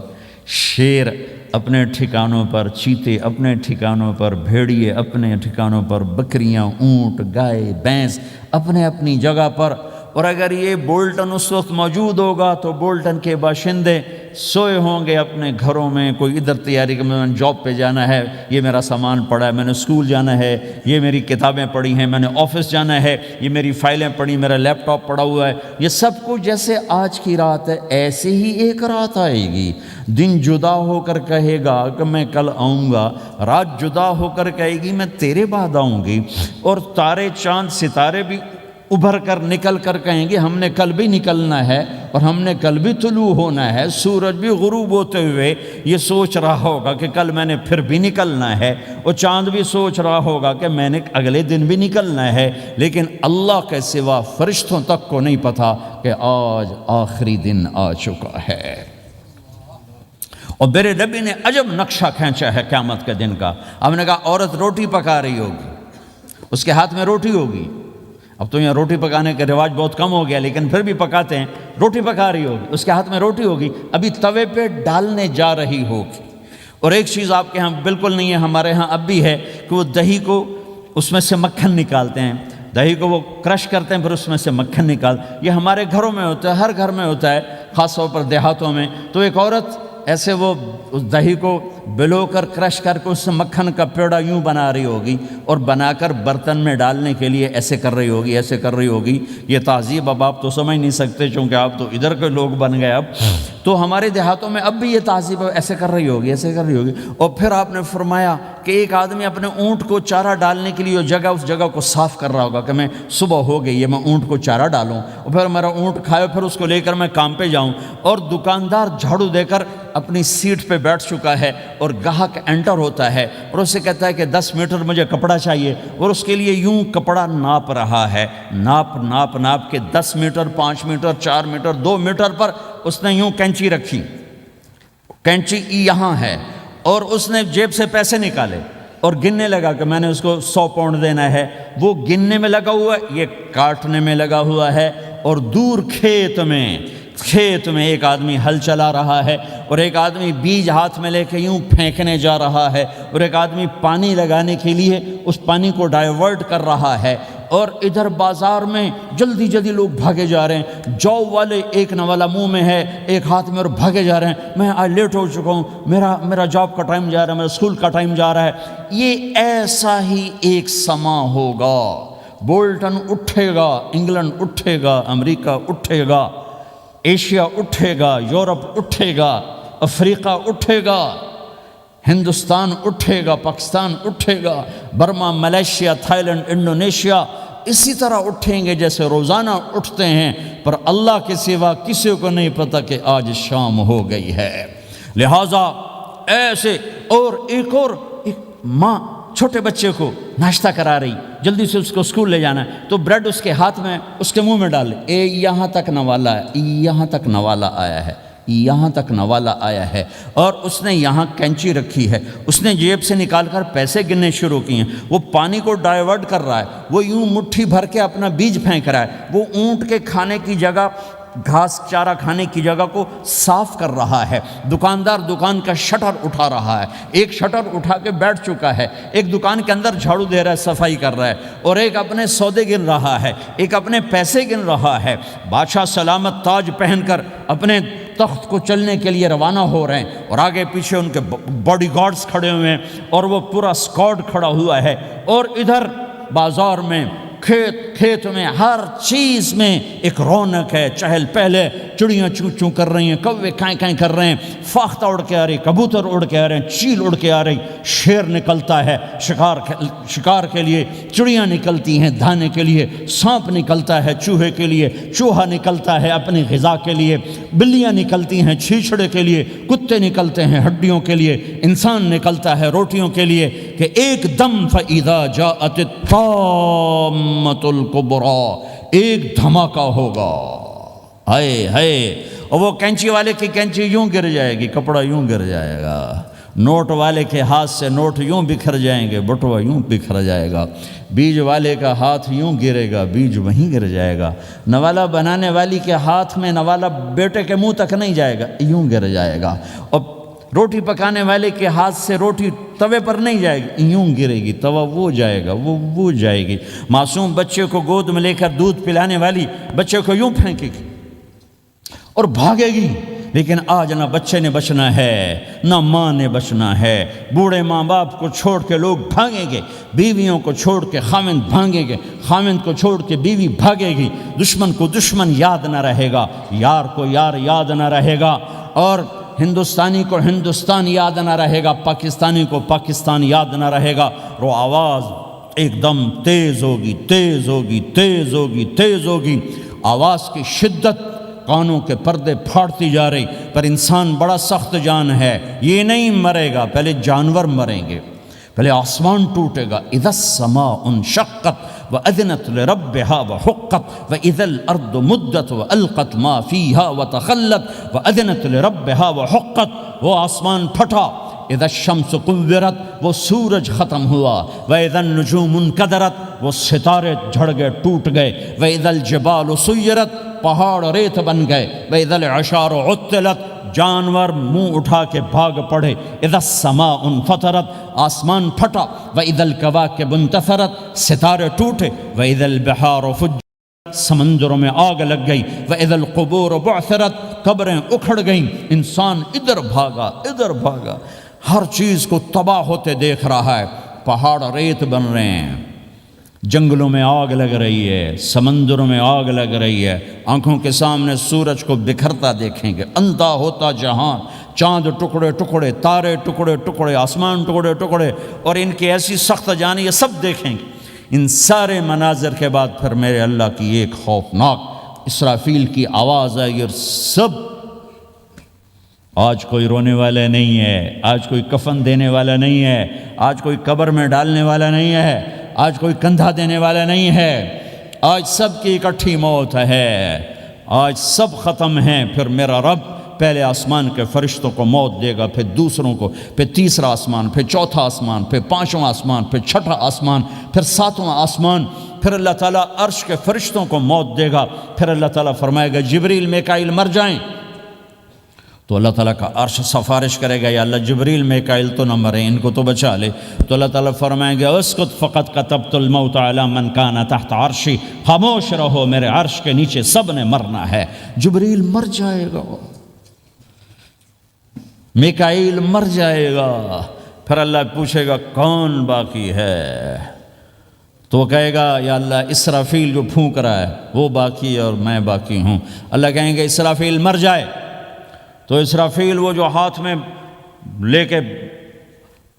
شیر اپنے ٹھکانوں پر، چیتے اپنے ٹھکانوں پر، بھیڑیے اپنے ٹھکانوں پر، بکریاں، اونٹ، گائے، بھینس اپنے اپنی جگہ پر۔ اور اگر یہ بولٹن اس وقت موجود ہوگا تو بولٹن کے باشندے سوئے ہوں گے اپنے گھروں میں، کوئی ادھر تیاری کہ میں نے جاب پہ جانا ہے، یہ میرا سامان پڑا ہے، میں نے اسکول جانا ہے، یہ میری کتابیں پڑھی ہیں، میں نے آفس جانا ہے، یہ میری فائلیں پڑھی، میرا لیپ ٹاپ پڑا ہوا ہے۔ یہ سب کچھ جیسے آج کی رات ہے ایسے ہی ایک رات آئے گی۔ دن جدا ہو کر کہے گا کہ میں کل آؤں گا، رات جدا ہو کر کہے گی میں تیرے بعد آؤں گی، اور تارے چاند ستارے بھی ابھر کر نکل کر کہیں گے ہم نے کل بھی نکلنا ہے اور ہم نے کل بھی طلوع ہونا ہے۔ سورج بھی غروب ہوتے ہوئے یہ سوچ رہا ہوگا کہ کل میں نے پھر بھی نکلنا ہے، اور چاند بھی سوچ رہا ہوگا کہ میں نے اگلے دن بھی نکلنا ہے۔ لیکن اللہ کے سوا فرشتوں تک کو نہیں پتا کہ آج آخری دن آ چکا ہے۔ اور میرے نبی نے عجب نقشہ کھینچا ہے قیامت کے دن کا۔ ہم نے کہا عورت روٹی پکا رہی ہوگی، اس کے ہاتھ میں روٹی ہوگی۔ اب تو یہاں روٹی پکانے کا رواج بہت کم ہو گیا، لیکن پھر بھی پکاتے ہیں۔ روٹی پکا رہی ہوگی، اس کے ہاتھ میں روٹی ہوگی، ابھی توے پہ ڈالنے جا رہی ہوگی۔ اور ایک چیز آپ کے ہاں بالکل نہیں ہے، ہمارے ہاں اب بھی ہے کہ وہ دہی کو اس میں سے مکھن نکالتے ہیں، دہی کو وہ کرش کرتے ہیں، پھر اس میں سے مکھن نکال۔ یہ ہمارے گھروں میں ہوتا ہے، ہر گھر میں ہوتا ہے، خاص طور پر دیہاتوں میں۔ تو ایک عورت ایسے وہ اس دہی کو بلو کر کرش کر کے اس سے مکھن کا پیڑا یوں بنا رہی ہوگی، اور بنا کر برتن میں ڈالنے کے لیے ایسے کر رہی ہوگی، ایسے کر رہی ہوگی۔ یہ تہذیب اب آپ تو سمجھ نہیں سکتے چونکہ آپ تو ادھر کے لوگ بن گئے اب، تو ہمارے دیہاتوں میں اب بھی یہ تہذیب ایسے کر رہی ہوگی، ایسے کر رہی ہوگی۔ اور پھر آپ نے فرمایا کہ ایک آدمی اپنے اونٹ کو چارہ ڈالنے کے لیے اس جگہ کو صاف کر رہا ہوگا کہ میں صبح ہو گئی ہے، میں اونٹ کو چارہ ڈالوں، اور پھر میرا اونٹ کھائے، پھر اس کو لے کر میں کام پہ جاؤں۔ اور دکاندار جھاڑو دے کر اپنی سیٹ پہ بیٹھ چکا ہے، اور گاہک انٹر ہوتا ہے اور اسے کہتا ہے کہ 10 میٹر مجھے کپڑا چاہیے، اور اس کے لیے یوں کپڑا ناپ رہا ہے، ناپ کے 10 میٹر، 5 میٹر، 4 میٹر، 2 میٹر پر اس نے یوں کینچی رکھی، کینچی یہاں ہے، اور اس نے جیب سے پیسے نکالے اور گننے لگا کہ میں نے اس کو 100 پاؤنڈ دینا ہے۔ وہ گننے میں لگا ہوا ہے، یہ کاٹنے میں لگا ہوا ہے، اور دور کھیت میں ایک آدمی ہل چلا رہا ہے، اور ایک آدمی بیج ہاتھ میں لے کے یوں پھینکنے جا رہا ہے، اور ایک آدمی پانی لگانے کے لیے اس پانی کو ڈائیورٹ کر رہا ہے۔ اور ادھر بازار میں جلدی لوگ بھاگے جا رہے ہیں، جاب والے ایک نوالا منہ میں ہے، ایک ہاتھ میں، اور بھاگے جا رہے ہیں۔ میں آج لیٹ ہو چکا ہوں، میرا جاب کا ٹائم جا رہا ہے، میرا اسکول کا ٹائم جا رہا ہے۔ یہ ایسا ہی ایک سما ہوگا، بولٹن اٹھے گا، انگلینڈ اٹھے گا، امریکہ اٹھے گا، ایشیا اٹھے گا، یورپ اٹھے گا، افریقہ اٹھے گا، ہندوستان اٹھے گا، پاکستان اٹھے گا، Burma, Malaysia, Thailand, Indonesia اسی طرح اٹھیں گے جیسے روزانہ اٹھتے ہیں، پر اللہ کے سوا کسی کو نہیں پتہ کہ آج شام ہو گئی ہے۔ لہٰذا ایسے ایک ماں چھوٹے بچے کو ناشتہ کرا رہی، جلدی سے اس کو اسکول لے جانا ہے، تو بریڈ اس کے ہاتھ میں اس کے منہ میں ڈال لے، یہاں تک نوالا ہے، یہاں تک نوالا آیا ہے، یہاں تک نوالا آیا ہے، اور اس نے یہاں کینچی رکھی ہے، اس نے جیب سے نکال کر پیسے گننے شروع کیے ہیں، وہ پانی کو ڈائیورٹ کر رہا ہے، وہ یوں مٹھی بھر کے اپنا بیج پھینک رہا ہے، وہ اونٹ کے کھانے کی جگہ، گھاس چارہ کھانے کی جگہ کو صاف کر رہا ہے، دکاندار دکان کا شٹر اٹھا رہا ہے، ایک شٹر اٹھا کے بیٹھ چکا ہے، ایک دکان کے اندر جھاڑو دے رہا ہے، صفائی کر رہا ہے، اور ایک اپنے سودے گن رہا ہے، ایک اپنے پیسے گن رہا ہے۔ بادشاہ سلامت تاج پہن کر اپنے تخت کو چلنے کے لیے روانہ ہو رہے ہیں، اور آگے پیچھے ان کے باڈی گارڈز کھڑے ہوئے ہیں، اور وہ پورا اسکواڈ کھڑا ہوا ہے، اور ادھر بازار میں، کھیت میں، ہر چیز میں ایک رونق ہے، چہل پہلے، چڑیاں چوں چوں کر رہی ہیں، کوے کائیں کائیں کر رہے ہیں، فاختہ اڑ کے آ رہی، کبوتر اڑ کے آ رہے ہیں، چیل اڑ کے آ رہی، شیر نکلتا ہے شکار کے لیے، چڑیاں نکلتی ہیں دھانے کے لیے، سانپ نکلتا ہے چوہے کے لیے، چوہا نکلتا ہے اپنی غذا کے لیے، بلیاں نکلتی ہیں چھیچڑے کے لیے، کتے نکلتے ہیں ہڈیوں کے لیے، انسان نکلتا ہے روٹیوں کے لیے، کہ ایک دم فَإِذَا جَاءَتِ الطَّامَّةُ الْكُبْرَىٰ، ایک دھماکہ ہوگا، ہائے ہائے، اور وہ کینچی والے کی کینچی یوں گر جائے گی، کپڑا یوں گر جائے گا، نوٹ والے کے ہاتھ سے نوٹ یوں بکھر جائیں گے، بٹوا یوں بکھر جائے گا، بیج والے کا ہاتھ یوں گرے گا، بیج وہیں گر جائے گا، نوالا بنانے والی کے ہاتھ میں نوالا بیٹے کے منہ تک نہیں جائے گا، یوں گر جائے گا، اور روٹی پکانے والے کے ہاتھ سے روٹی توے پر نہیں جائے گی، یوں گرے گی، توا وہ جائے گا، وہ جائے گی، معصوم بچے کو گود میں لے کر دودھ پلانے والی بچے کو یوں پھینکے گی اور بھاگے گی، لیکن آج نہ بچے نے بچنا ہے، نہ ماں نے بچنا ہے، بوڑھے ماں باپ کو چھوڑ کے لوگ بھاگیں گے، بیویوں کو چھوڑ کے خامند بھاگیں گے، خامند کو چھوڑ کے بیوی بھاگے گی، دشمن کو دشمن یاد نہ رہے گا، یار کو یار یاد نہ رہے گا، اور ہندوستانی کو ہندوستان یاد نہ رہے گا، پاکستانی کو پاکستان یاد نہ رہے گا، وہ آواز ایک دم تیز ہوگی، تیز ہوگی، تیز ہوگی، تیز ہوگی، آواز کی شدت کانوں کے پردے پھاڑتی جا رہی، پر انسان بڑا سخت جان ہے، یہ نہیں مرے گا، پہلے جانور مریں گے، پہلے آسمان ٹوٹے گا، اذا السماء انشقت وَأَذِنَتْ لِرَبِّهَا وَحُقَّتْ وَإِذَا الْأَرْضُ مُدَّتْ وَأَلْقَتْ مَا فِيهَا وَتَخَلَّتْ وَأَذِنَتْ لِرَبِّهَا وَحُقَّتْ، وہ آسمان پھٹا، اذا الشمس قُوِّرَتْ، وہ سورج ختم ہوا، وَإِذَا النُّجُومُ انْكَدَرَتْ، وہ ستارے جھڑ گئے، ٹوٹ گئے، وَإِذَا الْجِبَالُ سُيِّرَتْ، پہاڑ ریت بن گئے، وَإِذَا الْعِشَارُ عُطِّلَتْ، جانور منہ اٹھا کے بھاگ پڑے، اذا السماء انفطرت، آسمان پھٹا، وَإِذَا الْكَوَاكِبُ انتثرت، ستارے ٹوٹے، وَإِذَا الْبِحَارُ فُجِّرَتْ، سمندروں میں آگ لگ گئی، وَإِذَا الْقُبُورُ بُعْثِرَتْ، قبریں اکھڑ گئیں، انسان ادھر بھاگا ادھر بھاگا، ہر چیز کو تباہ ہوتے دیکھ رہا ہے، پہاڑ ریت بن رہے ہیں، جنگلوں میں آگ لگ رہی ہے، سمندروں میں آگ لگ رہی ہے، آنکھوں کے سامنے سورج کو بکھرتا دیکھیں گے، اندھا ہوتا جہاں، چاند ٹکڑے ٹکڑے، تارے ٹکڑے ٹکڑے، آسمان ٹکڑے ٹکڑے، اور ان کی ایسی سخت جانی، یہ سب دیکھیں گے۔ ان سارے مناظر کے بعد پھر میرے اللہ کی ایک خوفناک اسرافیل کی آواز آئی، اور سب، آج کوئی رونے والا نہیں ہے، آج کوئی کفن دینے والا نہیں ہے، آج کوئی قبر میں ڈالنے والا نہیں ہے، آج کوئی کندھا دینے والا نہیں ہے، آج سب کی اکٹھی موت ہے، آج سب ختم ہیں، پھر میرا رب پہلے آسمان کے فرشتوں کو موت دے گا، پھر دوسروں کو، پھر تیسرا آسمان، پھر چوتھا آسمان، پھر پانچواں آسمان، پھر چھٹا آسمان، پھر ساتواں آسمان، پھر اللہ تعالیٰ عرش کے فرشتوں کو موت دے گا، پھر اللہ تعالیٰ فرمائے گا جبریل میکائیل مر جائیں، تو اللہ تعالیٰ کا عرش سفارش کرے گا، یا اللہ جبریل میکائیل تو نہ مریں، ان کو تو بچا لے، تو اللہ تعالیٰ فرمائیں گے اسکت فقط کتبت الموت علی من کان تحت عرشی، خاموش رہو، میرے عرش کے نیچے سب نے مرنا ہے، جبریل مر جائے گا، میکائیل مر جائے گا، پھر اللہ پوچھے گا کون باقی ہے، تو وہ کہے گا یا اللہ اسرافیل جو پھونک رہا ہے وہ باقی ہے اور میں باقی ہوں۔ اللہ کہیں گے اسرافیل مر جائے، تو اسرافیل وہ جو ہاتھ میں لے کے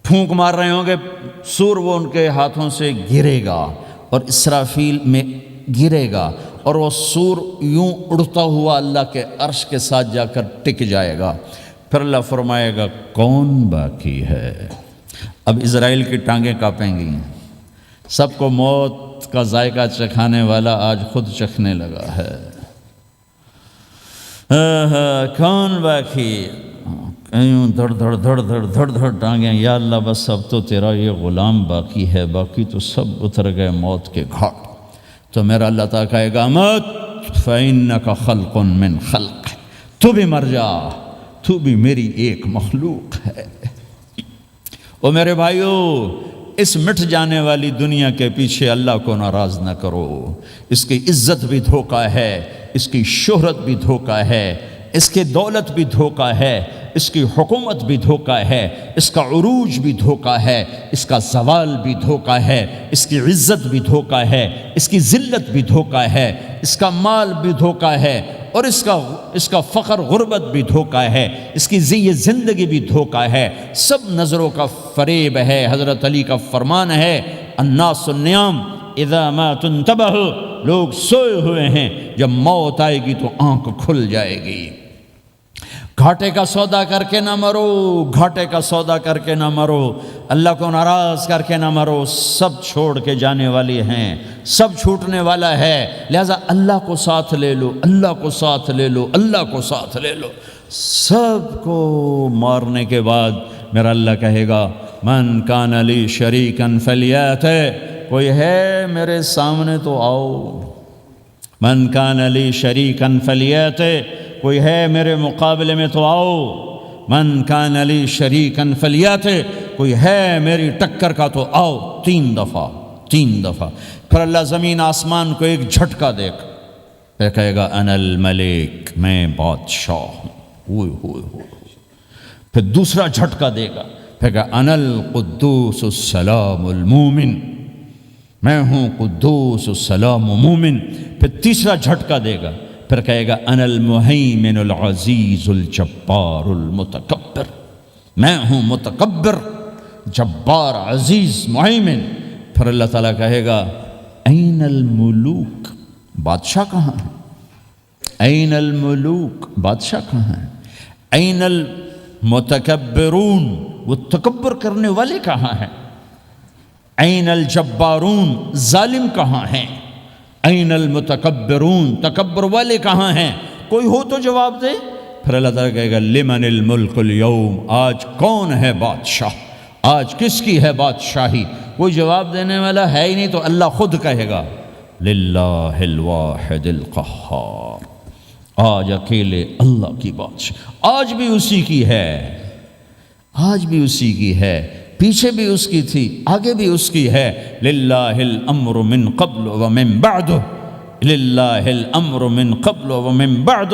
پھونک مار رہے ہوں گے سور، وہ ان کے ہاتھوں سے گرے گا اور اسرافیل میں گرے گا، اور وہ سور یوں اڑتا ہوا اللہ کے عرش کے ساتھ جا کر ٹک جائے گا۔ پھر اللہ فرمائے گا کون باقی ہے؟ اب اسرائیل کی ٹانگیں کانپیں گی، سب کو موت کا ذائقہ چکھانے والا آج خود چکھنے لگا ہے۔ کون باقی؟ یوں دھڑ دھڑ دھڑ دھڑ دھڑ دھڑ ٹانگیں، یا اللہ بس اب تو تیرا یہ غلام باقی ہے، باقی تو سب اتر گئے موت کے گھاٹ۔ تو میرا اللہ تعالیٰ کہے گا مت فَإِنَّكَ خَلْقٌ مِّن خَلْقِ، تو بھی مر جا، تو بھی میری ایک مخلوق ہے۔ او میرے بھائیو، اس مٹ جانے والی دنیا کے پیچھے اللہ کو ناراض نہ کرو۔ اس کی عزت بھی دھوکہ ہے، اس کی شہرت بھی دھوکہ ہے، اس کی دولت بھی دھوکہ ہے، اس کی حکومت بھی دھوکہ ہے، اس کا عروج بھی دھوکہ ہے، اس کا زوال بھی دھوکہ ہے، اس کی عزت بھی دھوکہ ہے، اس کی ذلت بھی دھوکہ ہے، اس کا مال بھی دھوکہ ہے، اور اس کا فخر غربت بھی دھوکہ ہے، اس کی زندگی بھی دھوکہ ہے، سب نظروں کا فریب ہے۔ حضرت علی کا فرمان ہے الناس النیام اذا ما تنتبہ، لوگ سوئے ہوئے ہیں، جب موت آئے گی تو آنکھ کھل جائے گی۔ گھاٹے کا سودا کر کے نہ مرو، گھاٹے کا سودا کر کے نہ مرو، اللہ کو ناراض کر کے نہ مرو، سب چھوڑ کے جانے والی ہیں، سب چھوٹنے والا ہے، لہذا اللہ کو ساتھ لے لو، اللہ کو ساتھ لے لو، اللہ کو ساتھ لے لو۔ سب کو مارنے کے بعد میرا اللہ کہے گا من کان لی شریکن فلیات، کوئی ہے میرے سامنے تو آؤ، من کان لی شریکن فلیات، کوئی ہے میرے مقابلے میں تو آؤ، من کان لی شریکن فلیات، کوئی ہے میری ٹکر کا تو آؤ، تین دفعہ۔ پھر اللہ زمین آسمان کو ایک جھٹکا دے گا، پھر کہے گا انا الملک، میں بادشاہ ہوں، پھر دوسرا جھٹکا دے گا، پھر کہا انا القدوس السلام المومن، میں ہوں قدوس السلام مومن، پھر تیسرا جھٹکا دے گا، پھر کہے گا انا المہیمن العزیز الجبار المتکبر، میں ہوں متکبر، جبار، عزیز، مہیمن۔ پھر اللہ تعالیٰ کہے گا این الملوک، بادشاہ کہاں ہے؟ این الملوک، بادشاہ کہاں ہے؟ این المتکبرون، وہ تکبر کرنے والے کہاں ہیں؟ این الجبارون، ظالم کہاں ہیں؟ این المتکبرون، تکبر والے کہاں ہیں؟ کوئی ہو تو جواب دے۔ پھر اللہ تعالیٰ کہے گا لمن الملک اليوم، آج کون ہے بادشاہ، آج کس کی ہے بادشاہی؟ کوئی جواب دینے والا ہے ہی نہیں، تو اللہ خود کہے گا للہ الواحد القہار، آج اکیلے اللہ کی بادشاہ، آج بھی اسی کی ہے، آج بھی اسی کی ہے، پیچھے بھی اس کی تھی، آگے بھی اس کی ہے۔ للہ الامر من قبل ومن بعد، للہ الامر من قبل ومن بعد،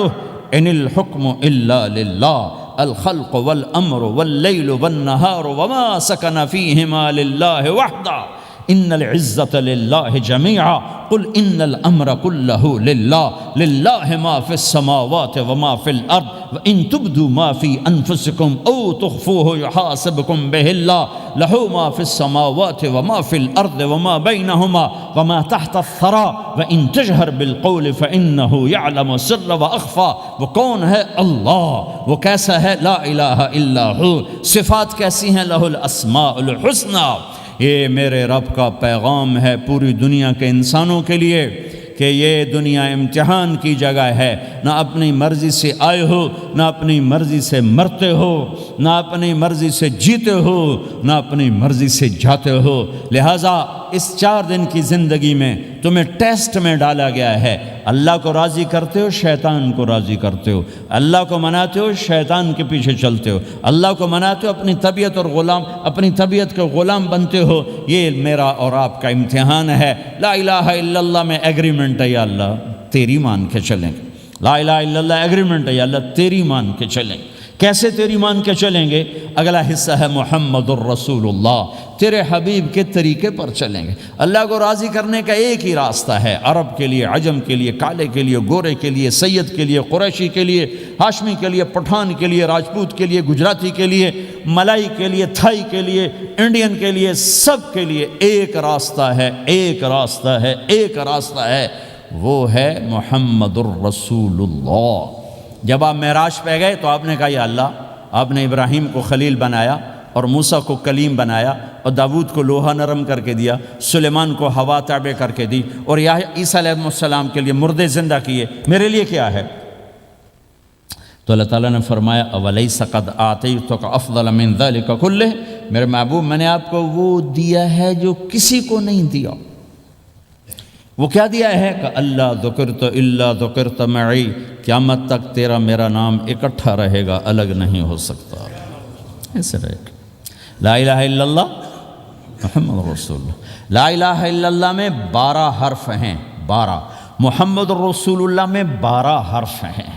ان الحکم الا للہ، الخلق والامر واللیل والنہار وما سکن فیہما للہ وحدہ، ان العزت للہ جميعا، قل ان الامر كله للہ، للہ ما فی السماوات وما فی الارض، وان تبدوا ما فی انفسکم او تخفوه یحاسبکم بہ اللہ، لہ ما فی السماوات وما فی الارض وما بینہما وما تحت الثرى، وان تجہر بالقول فانہ یعلم السر واخفى۔ وہ کون ہے؟ اللہ۔ وہ کیسا ہے؟ لا الہ الا ہو۔ صفات کیسی ہیں؟ لہ الاسماء الحسنى۔ یہ میرے رب کا پیغام ہے پوری دنیا کے انسانوں کے لیے کہ یہ دنیا امتحان کی جگہ ہے، نہ اپنی مرضی سے آئے ہو، نہ اپنی مرضی سے مرتے ہو، نہ اپنی مرضی سے جیتے ہو، نہ اپنی مرضی سے جاتے ہو۔ لہٰذا اس 4 دن کی زندگی میں تمہیں ٹیسٹ میں ڈالا گیا ہے، اللہ کو راضی کرتے ہو، شیطان کو راضی کرتے ہو، اللہ کو مناتے ہو، شیطان کے پیچھے چلتے ہو، اللہ کو مناتے ہو، اپنی طبیعت اور اپنی طبیعت کے غلام بنتے ہو۔ یہ میرا اور آپ کا امتحان ہے۔ لا الہ الا اللہ میں ایگریمنٹ ہے، یا اللہ تیری مان کے چلیں، لا الہ الا اللہ ایگریمنٹ ہے، یا اللہ تیری مان کے چلیں، کیسے تیری مان کے چلیں گے؟ اگلا حصہ ہے محمد الرسول اللہ، تیرے حبیب کے طریقے پر چلیں گے۔ اللہ کو راضی کرنے کا ایک ہی راستہ ہے، عرب کے لیے، عجم کے لیے، کالے کے لیے، گورے کے لیے، سید کے لیے، قریشی کے لیے، ہاشمی کے لیے، پٹھان کے لیے، راجپوت کے لیے، گجراتی کے لیے، ملائی کے لیے، تھائی کے لیے، انڈین کے لیے، سب کے لیے ایک راستہ ہے، ایک راستہ ہے، ایک راستہ ہے، وہ ہے محمد الرسول اللہ۔ جب آپ معراج پہ گئے تو آپ نے کہا یا اللہ، آپ نے ابراہیم کو خلیل بنایا اور موسیٰ کو کلیم بنایا اور داود کو لوہا نرم کر کے دیا، سلیمان کو ہوا تابع کر کے دی، اور عیسیٰ علیہ السلام کے لیے مردے زندہ کیے، میرے لیے کیا ہے؟ تو اللہ تعالیٰ نے فرمایا اولیس قد آتیتک افضل من ذلک کلہ، میرے محبوب میں نے آپ کو وہ دیا ہے جو کسی کو نہیں دیا۔ وہ کیا دیا ہے کہ اللہ ذکرت الا ذکرت معی، قیامت تک تیرا میرا نام اکٹھا رہے گا، الگ نہیں ہو سکتا، ایسے رہے گا۔ لا الہ الا اللہ محمد رسول اللہ، لا الہ الا اللہ میں 12 حرف ہیں، 12، محمد رسول اللہ میں 12 حرف ہیں۔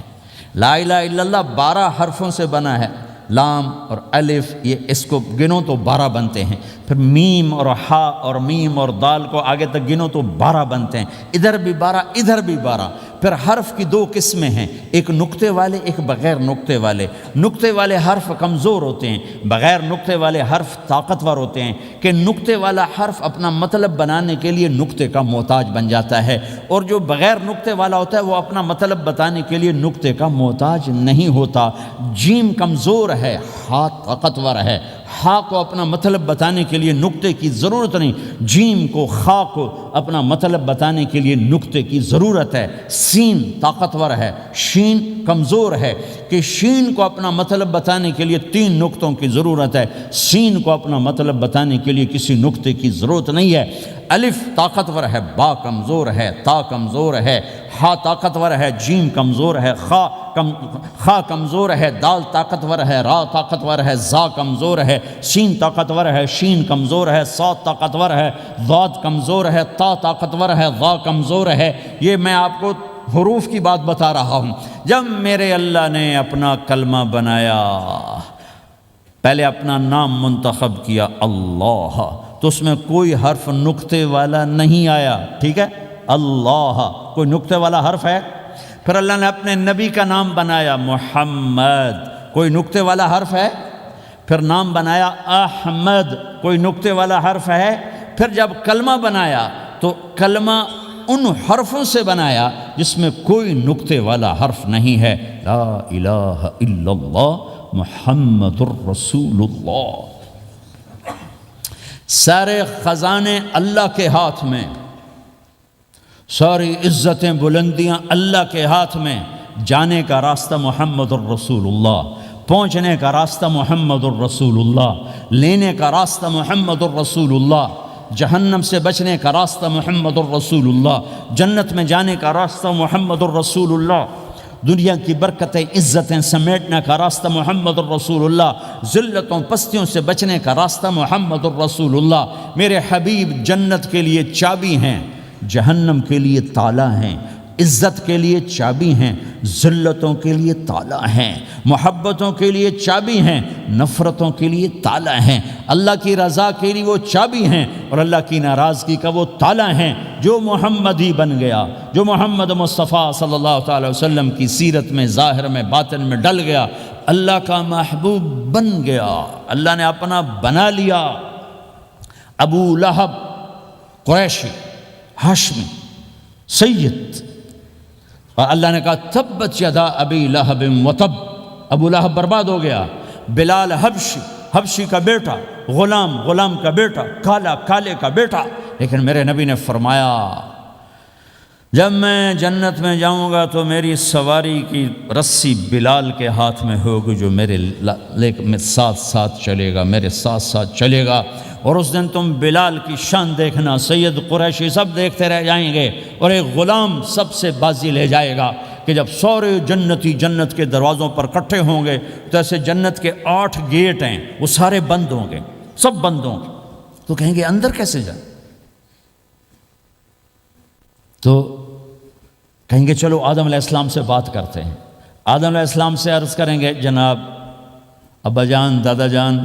لا الہ الا اللہ 12 حرفوں سے بنا ہے، لام اور الف، یہ اس کو گنو تو 12 بنتے ہیں، پھر میم اور ہا اور میم اور دال کو آگے تک گنو تو 12 بنتے ہیں، ادھر بھی 12 ادھر بھی 12۔ پھر حرف کی 2 قسمیں ہیں، ایک نقطے والے، ایک بغیر نقطے والے۔ نقطے والے حرف کمزور ہوتے ہیں، بغیر نقطے والے حرف طاقتور ہوتے ہیں، کہ نقطے والا حرف اپنا مطلب بنانے کے لیے نقطے کا محتاج بن جاتا ہے، اور جو بغیر نقطے والا ہوتا ہے وہ اپنا مطلب بتانے کے لیے نقطے کا محتاج نہیں ہوتا۔ جیم کمزور ہے، ہا طاقتور ہے، ہا کو اپنا مطلب بتانے کے لیے نقطے کی ضرورت نہیں، جیم کو، خا کو اپنا مطلب بتانے کے لیے نقطے کی ضرورت ہے۔ سین طاقتور ہے، شین کمزور ہے، کہ شین کو اپنا مطلب بتانے کے لیے 3 نقطوں کی ضرورت ہے، سین کو اپنا مطلب بتانے کے لیے کسی نقطے کی ضرورت نہیں ہے۔ الف طاقتور ہے، با کمزور ہے، تا کمزور ہے، ہا طاقتور ہے، جیم کمزور ہے، خا کمزور ہے، دال طاقتور ہے، را طاقتور ہے، زا کمزور ہے، سین طاقتور ہے، شین کمزور ہے، صاد طاقتور ہے، ضاد کمزور ہے، تا طاقتور ہے، ضا کمزور ہے۔ یہ میں آپ کو حروف کی بات بتا رہا ہوں۔ جب میرے اللہ نے اپنا کلمہ بنایا، پہلے اپنا نام منتخب کیا اللہ، تو اس میں کوئی حرف نقطے والا نہیں آیا، ٹھیک ہے؟ اللہ کوئی نقطے والا حرف ہے؟ پھر اللہ نے اپنے نبی کا نام بنایا محمد، کوئی نقطے والا حرف ہے؟ پھر نام بنایا احمد، کوئی نقطے والا حرف ہے؟ پھر جب کلمہ بنایا تو کلمہ ان حرفوں سے بنایا جس میں کوئی نقطے والا حرف نہیں ہے، لا الہ الا اللہ محمد الرسول اللہ۔ سارے خزانے اللہ کے ہاتھ میں، ساری عزتیں بلندیاں اللہ کے ہاتھ میں، جانے کا راستہ محمد الرسول اللہ، پہنچنے کا راستہ محمد الرسول اللہ، لینے کا راستہ محمد الرسول اللہ، جہنم سے بچنے کا راستہ محمد الرسول اللہ، جنت میں جانے کا راستہ محمد الرسول اللہ، دنیا کی برکتیں عزتیں سمیٹنے کا راستہ محمد الرسول اللہ، ذلتوں پستیوں سے بچنے کا راستہ محمد الرسول اللہ۔ میرے حبیب جنت کے لیے چابی ہیں، جہنم کے لیے تالا ہیں، عزت کے لیے چابی ہیں، ذلتوں کے لیے تالا ہیں، محبتوں کے لیے چابی ہیں، نفرتوں کے لیے تالا ہیں، اللہ کی رضا کے لیے وہ چابی ہیں، اور اللہ کی ناراضگی کا وہ تالا ہیں۔ جو محمدی بن گیا، جو محمد مصطفیٰ صلی اللہ تعالی وسلم کی سیرت میں، ظاہر میں، باطن میں ڈل گیا، اللہ کا محبوب بن گیا، اللہ نے اپنا بنا لیا۔ ابو لہب قریشی، ہاشمی، سید، اور اللہ نے کہا تبت یدا ابی لہب وتب، ابو لہب برباد ہو گیا۔ بلال حبشی، حبشی کا بیٹا، غلام، غلام کا بیٹا، کالا، کالے کا بیٹا، لیکن میرے نبی نے فرمایا جب میں جنت میں جاؤں گا تو میری سواری کی رسی بلال کے ہاتھ میں ہوگی، جو میرے ساتھ ساتھ چلے گا، میرے ساتھ ساتھ چلے گا، اور اس دن تم بلال کی شان دیکھنا، سید قریشی سب دیکھتے رہ جائیں گے، اور ایک غلام سب سے بازی لے جائے گا، کہ جب سارے جنتی جنت کے دروازوں پر کٹھے ہوں گے تو ایسے جنت کے 8 گیٹ ہیں، وہ سارے بند ہوں گے، سب بند ہوں گے، تو کہیں گے اندر کیسے جائیں؟ تو کہیں گے چلو آدم علیہ السلام سے بات کرتے ہیں۔ آدم علیہ السلام سے عرض کریں گے جناب ابا جان دادا جان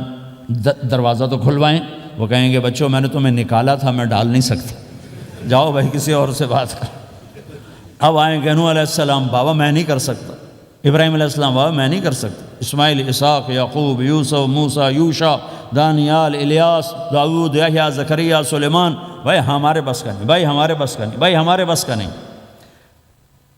دروازہ تو کھلوائیں. وہ کہیں گے بچوں میں نے تمہیں نکالا تھا، میں ڈال نہیں سکتا، جاؤ بھائی کسی اور سے بات کر. اب آئیں گے نوح علیہ السلام، بابا میں نہیں کر سکتا. ابراہیم علیہ السلام، بابا میں نہیں کر سکتا. اسماعیل، اسحاق، یعقوب، یوسف، موسیٰ، یوشع، دانیال، الیاس، داؤد، یحییٰ، زکریا، سلیمان، بھائی ہمارے بس کا نہیں، بھائی ہمارے بس کا نہیں، بھائی ہمارے بس کا نہیں.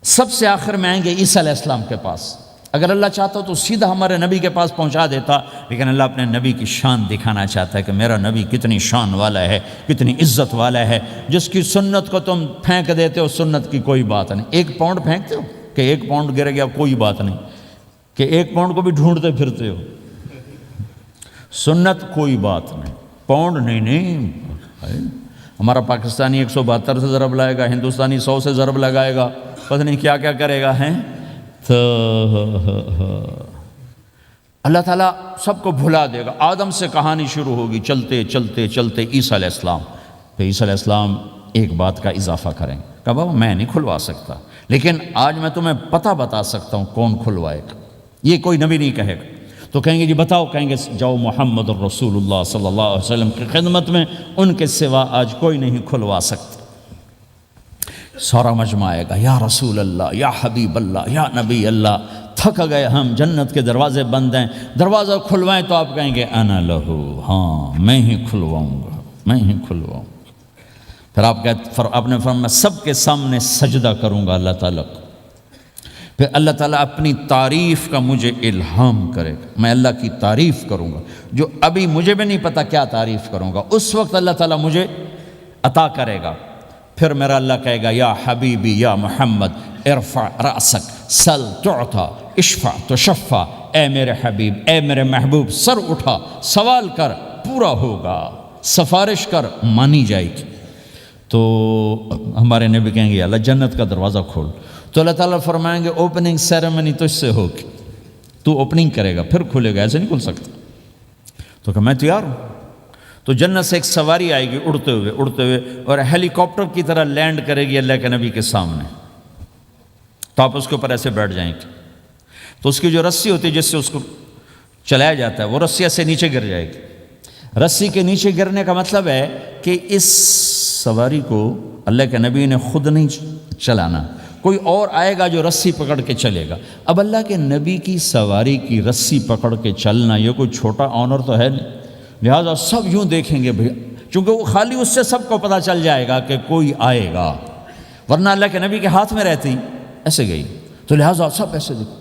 سب سے آخر میں آئیں گے عیسیٰ علیہ السلام کے پاس. اگر اللہ چاہتا تو سیدھا ہمارے نبی کے پاس پہنچا دیتا، لیکن اللہ اپنے نبی کی شان دکھانا چاہتا ہے کہ میرا نبی کتنی شان والا ہے، کتنی عزت والا ہے. جس کی سنت کو تم پھینک دیتے ہو، سنت کی کوئی بات نہیں. 1 پاؤنڈ پھینکتے ہو کہ 1 پاؤنڈ گر گیا، کوئی بات نہیں. کہ 1 پاؤنڈ کو بھی ڈھونڈتے پھرتے ہو. سنت کوئی بات نہیں، پاؤنڈ نہیں. ہمارا پاکستانی 172 سے ضرب لائے گا، ہندوستانی 100 سے ضرب لگائے گا، پتہ نہیں کیا کیا کرے گا. تو اللہ تعالیٰ سب کو بھلا دے گا. آدم سے کہانی شروع ہوگی، چلتے چلتے چلتے عیسیٰ علیہ السلام. پھر عیسیٰ علیہ السلام ایک بات کا اضافہ کریں، کہ بابا میں نہیں کھلوا سکتا، لیکن آج میں تمہیں پتہ بتا سکتا ہوں کون کھلوائے گا. یہ کوئی نبی نہیں کہے گا. تو کہیں گے جی بتاؤ، کہیں گے جاؤ محمد الرسول اللہ صلی اللہ علیہ وسلم کی خدمت میں، ان کے سوا آج کوئی نہیں کھلوا سکتا. سارا مجمع آئے گا، یا رسول اللہ، یا حبیب اللہ، یا نبی اللہ، تھک گئے ہم، جنت کے دروازے بند ہیں، دروازہ کھلوائیں. تو آپ کہیں گے انا لہو، ہاں میں ہی کھلواؤں گا، میں ہی کھلواؤں گا. پھر آپ نے فرمایا سب کے سامنے سجدہ کروں گا اللہ تعالیٰ کو. پھر اللہ تعالیٰ اپنی تعریف کا مجھے الہام کرے گا، میں اللہ کی تعریف کروں گا جو ابھی مجھے بھی نہیں پتا کیا تعریف کروں گا، اس وقت اللہ تعالیٰ مجھے عطا کرے گا. پھر میرا اللہ کہے گا یا حبیبی یا محمد ارفع رأسک سل تعطا اشفع تشفع. اے میرے حبیب، اے میرے محبوب، سر اٹھا، سوال کر، پورا ہوگا، سفارش کر، مانی جائے گی. تو ہمارے نبی کہیں گے اللہ جنت کا دروازہ کھول. تو اللہ تعالیٰ فرمائیں گے اوپننگ سیریمنی تجھ سے ہوگی، تو اوپننگ کرے گا پھر کھلے گا، ایسے نہیں کھل سکتا. تو کہ میں تیار ہوں. تو جنت سے ایک سواری آئے گی اڑتے ہوئے اور ہیلی کاپٹر کی طرح لینڈ کرے گی اللہ کے نبی کے سامنے. تو آپ اس کے اوپر ایسے بیٹھ جائیں گے. تو اس کی جو رسی ہوتی ہے جس سے اس کو چلایا جاتا ہے، وہ رسی سے نیچے گر جائے گی. رسی کے نیچے گرنے کا مطلب ہے کہ اس سواری کو اللہ کے نبی نے خود نہیں چلانا، کوئی اور آئے گا جو رسی پکڑ کے چلے گا. اب اللہ کے نبی کی سواری کی رسی پکڑ کے چلنا یہ کوئی چھوٹا آنر تو ہے نہیں. لہٰذا سب یوں دیکھیں گے بھیا، چونکہ وہ خالی اس سے سب کو پتہ چل جائے گا کہ کوئی آئے گا، ورنہ اللہ کے نبی کے ہاتھ میں رہتی ایسے گئی. تو لہٰذا سب ایسے دیکھیں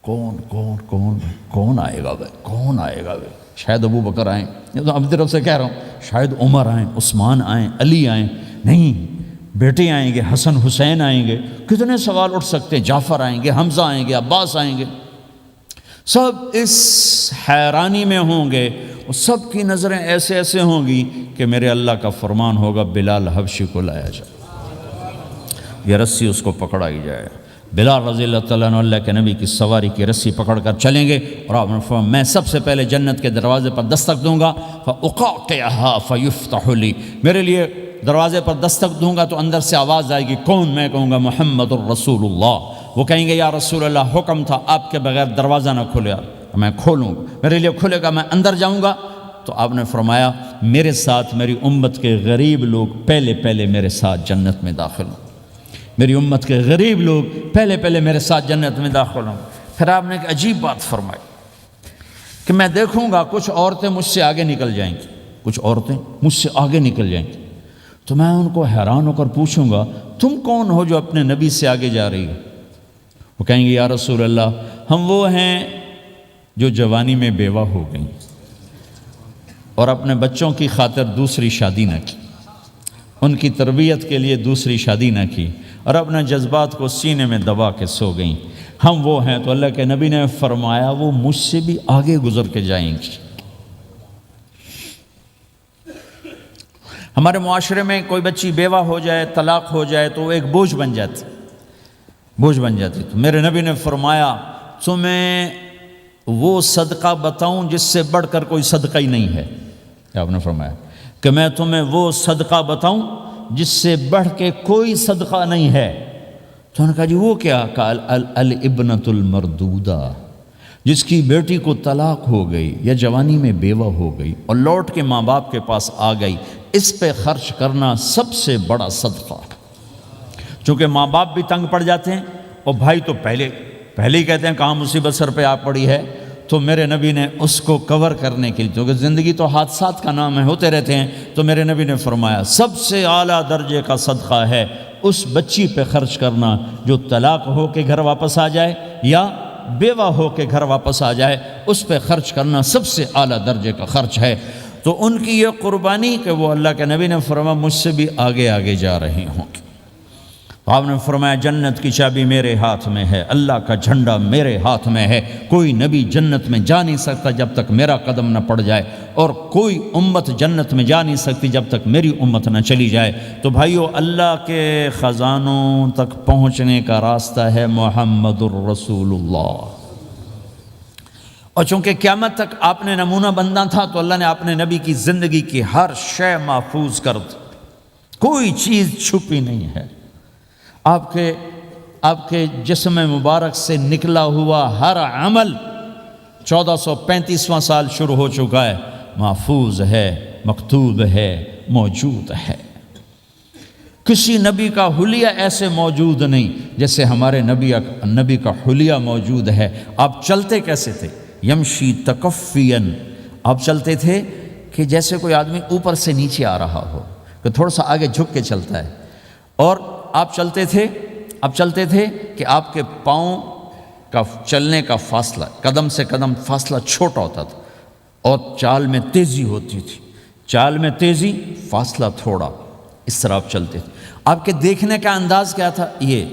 کون کون کون کون آئے گا بھائی، کون آئے گا بھائی. شاید ابو بکر آئیں، یہ تو اپنی طرف سے کہہ رہا ہوں، شاید عمر آئیں، عثمان آئیں، علی آئیں. نہیں، بیٹے آئیں گے، حسن حسین آئیں گے. کتنے سوال اٹھ سکتے ہیں. جعفر آئیں گے، حمزہ آئیں گے، عباس آئیں گے. سب اس حیرانی میں ہوں گے، اور سب کی نظریں ایسے ایسے ہوں گی کہ میرے اللہ کا فرمان ہوگا بلال حبشی کو لایا جائے، یہ رسی اس کو پکڑائی جائے. بلال رضی اللہ تعالیٰ عنہ اللہ کے نبی کی سواری کی رسی پکڑ کر چلیں گے، اور آپ نے فرمایا میں سب سے پہلے جنت کے دروازے پر دستک دوں گا، فَأُقَعْقِعَهَا فَيُفْتَحُ لِي، میرے لیے دروازے پر دستک دوں گا تو اندر سے آواز آئے گی. کون؟ میں کہوں گا محمد الرسول اللہ. وہ کہیں گے یا رسول اللہ حکم تھا آپ کے بغیر دروازہ نہ کھلے. میں کھولوں گا، میرے لیے کھلے گا، میں اندر جاؤں گا. تو آپ نے فرمایا میرے ساتھ میری امت کے غریب لوگ پہلے میرے ساتھ جنت میں داخل ہوں، میری امت کے غریب لوگ پہلے میرے ساتھ جنت میں داخل ہوں. پھر آپ نے ایک عجیب بات فرمائی کہ میں دیکھوں گا کچھ عورتیں مجھ سے آگے نکل جائیں گی، کچھ عورتیں مجھ سے آگے نکل جائیں گی. تو میں ان کو حیران ہو کر پوچھوں گا تم کون ہو جو اپنے نبی سے آگے جا رہی ہو؟ وہ کہیں گے یا رسول اللہ ہم وہ ہیں جو جوانی میں بیوہ ہو گئیں اور اپنے بچوں کی خاطر دوسری شادی نہ کی، ان کی تربیت کے لیے دوسری شادی نہ کی، اور اپنے جذبات کو سینے میں دبا کے سو گئیں. ہم وہ ہیں. تو اللہ کے نبی نے فرمایا وہ مجھ سے بھی آگے گزر کے جائیں گی. ہمارے معاشرے میں کوئی بچی بیوہ ہو جائے، طلاق ہو جائے تو وہ ایک بوجھ بن جاتی، تو میرے نبی نے فرمایا تمہیں وہ صدقہ بتاؤں جس سے بڑھ کر کوئی صدقہ ہی نہیں ہے. آپ نے فرمایا کہ میں تمہیں وہ صدقہ بتاؤں جس سے بڑھ کے کوئی صدقہ نہیں ہے. تو انہوں نے کہا جی وہ کیا؟ کہا الابنۃ المردودہ، جس کی بیٹی کو طلاق ہو گئی یا جوانی میں بیوہ ہو گئی اور لوٹ کے ماں باپ کے پاس آ گئی، اس پہ خرچ کرنا سب سے بڑا صدقہ۔ چونکہ ماں باپ بھی تنگ پڑ جاتے ہیں اور بھائی تو پہلے ہی کہتے ہیں کہاں مصیبت سر پہ آ پڑی ہے، تو میرے نبی نے اس کو کور کرنے کے لیے، کیونکہ زندگی تو حادثات کا نام ہے، ہوتے رہتے ہیں، تو میرے نبی نے فرمایا سب سے اعلیٰ درجے کا صدقہ ہے اس بچی پہ خرچ کرنا جو طلاق ہو کے گھر واپس آ جائے یا بیوہ ہو کے گھر واپس آ جائے، اس پہ خرچ کرنا سب سے اعلیٰ درجے کا خرچ ہے۔ تو ان کی یہ قربانی کہ وہ اللہ کے نبی نے فرمایا مجھ سے بھی آگے آگے جا رہی ہوں۔ آپ نے فرمایا جنت کی چابی میرے ہاتھ میں ہے، اللہ کا جھنڈا میرے ہاتھ میں ہے، کوئی نبی جنت میں جا نہیں سکتا جب تک میرا قدم نہ پڑ جائے، اور کوئی امت جنت میں جا نہیں سکتی جب تک میری امت نہ چلی جائے۔ تو بھائیو، اللہ کے خزانوں تک پہنچنے کا راستہ ہے محمد الرسول اللہ، اور چونکہ قیامت تک آپ نے نمونہ بننا تھا تو اللہ نے اپنے نبی کی زندگی کی ہر شے محفوظ کر دی، کوئی چیز چھپی نہیں ہے۔ آپ کے جسم مبارک سے نکلا ہوا ہر عمل 1435واں سال شروع ہو چکا ہے، محفوظ ہے، مکتوب ہے، موجود ہے۔ کسی نبی کا حلیہ ایسے موجود نہیں جیسے ہمارے نبی کا حلیہ موجود ہے۔ آپ چلتے کیسے تھے؟ یمشی تکفین، آپ چلتے تھے کہ جیسے کوئی آدمی اوپر سے نیچے آ رہا ہو، کہ تھوڑا سا آگے جھک کے چلتا ہے، اور آپ چلتے تھے کہ آپ کے پاؤں کا چلنے کا فاصلہ، قدم سے قدم فاصلہ چھوٹا ہوتا تھا، اور چال میں تیزی ہوتی تھی، چال میں تیزی، فاصلہ تھوڑا، اس طرح آپ چلتے تھے۔ آپ کے دیکھنے کا انداز کیا تھا؟ یہ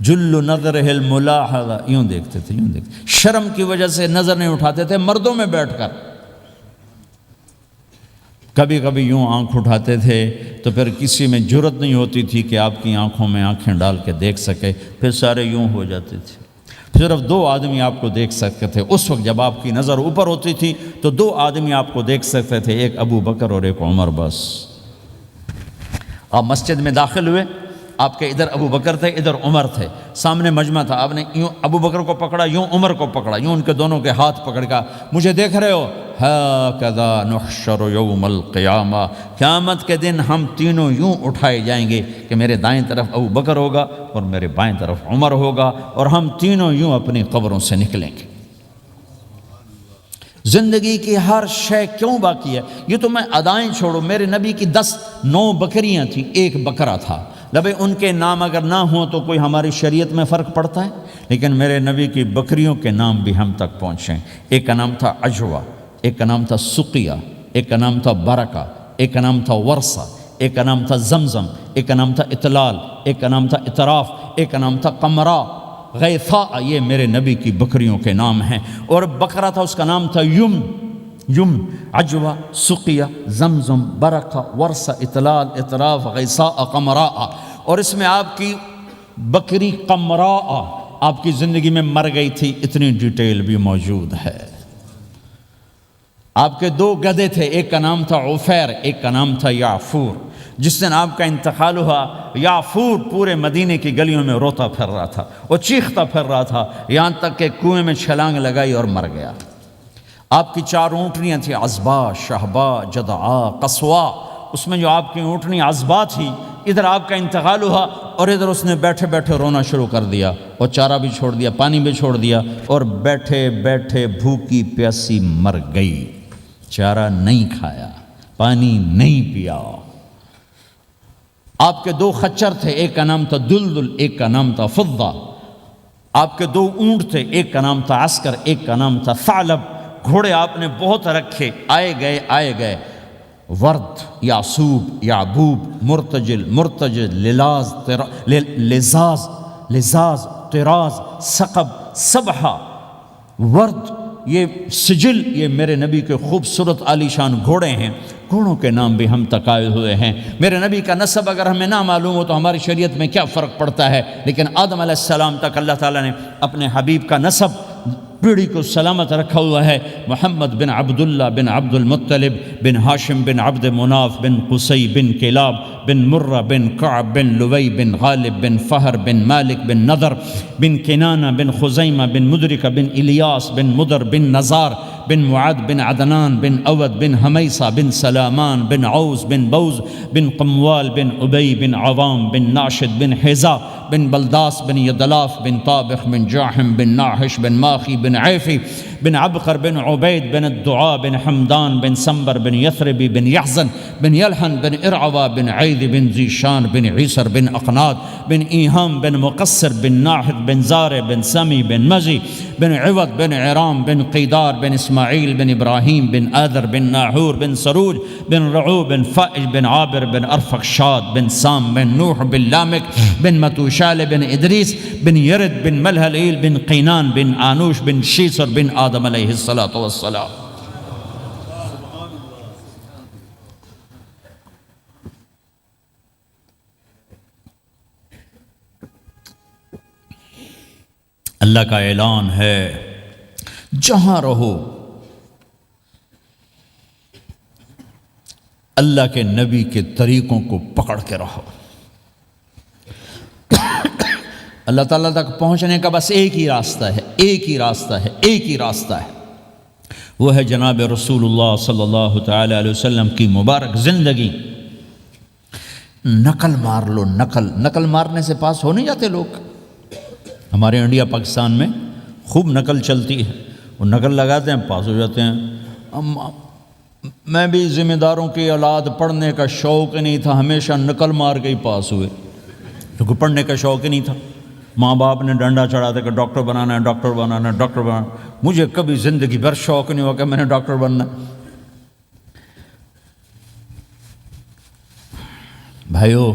جل نظرہ الملاحظہ، یوں دیکھتے تھے، شرم کی وجہ سے نظر نہیں اٹھاتے تھے مردوں میں بیٹھ کر، کبھی کبھی یوں آنکھ اٹھاتے تھے تو پھر کسی میں جرت نہیں ہوتی تھی کہ آپ کی آنکھوں میں آنکھیں ڈال کے دیکھ سکے، پھر سارے یوں ہو جاتے تھے، صرف 2 آدمی آپ کو دیکھ سکتے تھے۔ اس وقت جب آپ کی نظر اوپر ہوتی تھی تو 2 آدمی آپ کو دیکھ سکتے تھے، ایک ابو بکر اور ایک عمر، بس۔ آپ مسجد میں داخل ہوئے، آپ کے ادھر ابو بکر تھے، ادھر عمر تھے، سامنے مجمع تھا، آپ نے یوں ابو بکر کو پکڑا، یوں عمر کو پکڑا، یوں ان کے دونوں کے ہاتھ پکڑ کا، مجھے دیکھ رہے ہو؟ ہاکذا نحشر یوم القیامہ، قیامت کے دن ہم تینوں یوں اٹھائے جائیں گے کہ میرے دائیں طرف ابو بکر ہوگا اور میرے بائیں طرف عمر ہوگا، اور ہم تینوں یوں اپنی قبروں سے نکلیں گے۔ زندگی کی ہر شے کیوں باقی ہے؟ یہ تو میں ادائیں چھوڑو، میرے نبی کی 9 بکریاں تھیں، 1 بکرا تھا، لبے ان کے نام اگر نہ ہوں تو کوئی ہماری شریعت میں فرق پڑتا ہے، لیکن میرے نبی کی بکریوں کے نام بھی ہم تک پہنچے۔ ایک کا نام تھا عجوہ، ایک کا نام تھا سقیہ، ایک کا نام تھا برکہ، ایک کا نام تھا ورثہ، ایک کا نام تھا زمزم، ایک کا نام تھا اطلال، ایک کا نام تھا اطراف، ایک کا نام تھا قمرا، غیثاء، یہ میرے نبی کی بکریوں کے نام ہیں۔ اور بکرا تھا، اس کا نام تھا یم، عجوہ، سقیہ، زمزم، برکہ، ورثہ، اطلال، اطراف، غیثاء، قمراء۔ اور اس میں آپ کی بکری قمراء آپ کی زندگی میں مر گئی تھی، اتنی ڈیٹیل بھی موجود ہے۔ آپ کے 2 گدھے تھے، ایک کا نام تھا عفیر، ایک کا نام تھا یعفور۔ جس دن آپ کا انتقال ہوا، یعفور پورے مدینے کی گلیوں میں روتا پھر رہا تھا اور چیختا پھر رہا تھا، یہاں تک کہ کنویں میں چھلانگ لگائی اور مر گیا۔ آپ کی 4 اونٹنیاں تھیں، عزبا، شہبا، جدعا، قصوا۔ اس میں جو آپ کی اونٹنی عزبا تھی، ادھر آپ کا انتقال ہوا اور ادھر اس نے بیٹھے بیٹھے رونا شروع کر دیا، اور چارہ بھی چھوڑ دیا، پانی بھی چھوڑ دیا، اور بیٹھے بیٹھے بھوکی پیاسی مر گئی، چارہ نہیں کھایا، پانی نہیں پیا۔ آپ کے 2 خچر تھے، ایک کا نام تھا دلدل، ایک کا نام تھا فضہ۔ آپ کے 2 اونٹ تھے، ایک کا نام تھا عسکر، ایک کا نام تھا ثعلب۔ گھوڑے آپ نے بہت رکھے، آئے گئے، ورد، یعصوب، یعبوب، مرتجل، لزاز، طراز، ثقب، سبحہ، ورد، یہ سجل، یہ میرے نبی کے خوبصورت عالی شان گھوڑے ہیں۔ گھوڑوں کے نام بھی ہم تک آئے ہوئے ہیں۔ میرے نبی کا نسب اگر ہمیں نہ معلوم ہو تو ہماری شریعت میں کیا فرق پڑتا ہے، لیکن آدم علیہ السلام تک اللہ تعالیٰ نے اپنے حبیب کا نسب پیڑھی کو سلامت رکھا ہوا ہے۔ محمد بن عبداللہ بن عبد المطلب بن ہاشم بن عبد مناف بن قصی بن کلاب بن مرہ بن کعب بن لوی بن غالب بن فہر بن مالک بن نضر بن کنانہ بن خزیمہ بن مدرکہ بن الیاس بن مدر بن نزار بن معد بن عدنان بن اود بن حمیصہ بن سلامان بن عوز بن بوز بن قموال بن ابی بن عوام بن ناشد بن حزا بن بلداس بن یدلاف بن طابخ بن جاحم بن ناحش بن ماخی بن عیفی بن عبقر بن عبید بن الدعاء بن حمدان بن سنبر بن یثربی بن یحزن بن یلحن بن ارعوا بن عید بن ذیشان بن عیسر بن اقناد بن ایہام بن مقصر بن ناحد بن زار بن سمی بن مزی بن عوض بن عرام بن قیدار بن اسماعیل بن ابراہیم بن آدر بن ناحور بن سروج بن رعو بن فائج بن عابر بن ارفقشاد بن سام بن نوح بن لامک بن متوشال بن ادریس بن یرد بن ملہلیل بن قینان بن آنوش بن شیسر بن آدم علیہ السلام۔ اللہ کا اعلان ہے جہاں رہو اللہ کے نبی کے طریقوں کو پکڑ کے رہو۔ اللہ تعالیٰ تک پہنچنے کا بس ایک ہی راستہ ہے، ایک ہی راستہ ہے، ایک ہی راستہ ہے، وہ ہے جناب رسول اللہ صلی اللہ تعالی علیہ وسلم کی مبارک زندگی۔ نقل مار لو، نقل مارنے سے پاس ہو نہیں جاتے لوگ۔ ہمارے انڈیا پاکستان میں خوب نقل چلتی ہے، وہ نقل لگاتے ہیں پاس ہو جاتے ہیں۔ میں بھی ذمہ داروں کی اولاد، پڑھنے کا شوق نہیں تھا، ہمیشہ نقل مار کے ہی پاس ہوئے، کیونکہ پڑھنے کا شوق ہی نہیں تھا۔ ماں باپ نے ڈنڈا چڑھا دیا کہ ڈاکٹر بنانا ہے، ڈاکٹر بنانا ہے، ڈاکٹر بنانا ہے۔ مجھے کبھی زندگی بھر شوق نہیں ہوا کہ میں نے ڈاکٹر بننا ہے۔ بھائیو،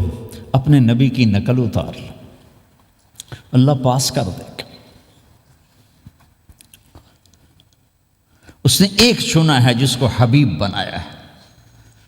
اپنے نبی کی نقل اتار لو، اللہ پاس کر دے گا۔ اس نے ایک چنا ہے جس کو حبیب بنایا ہے۔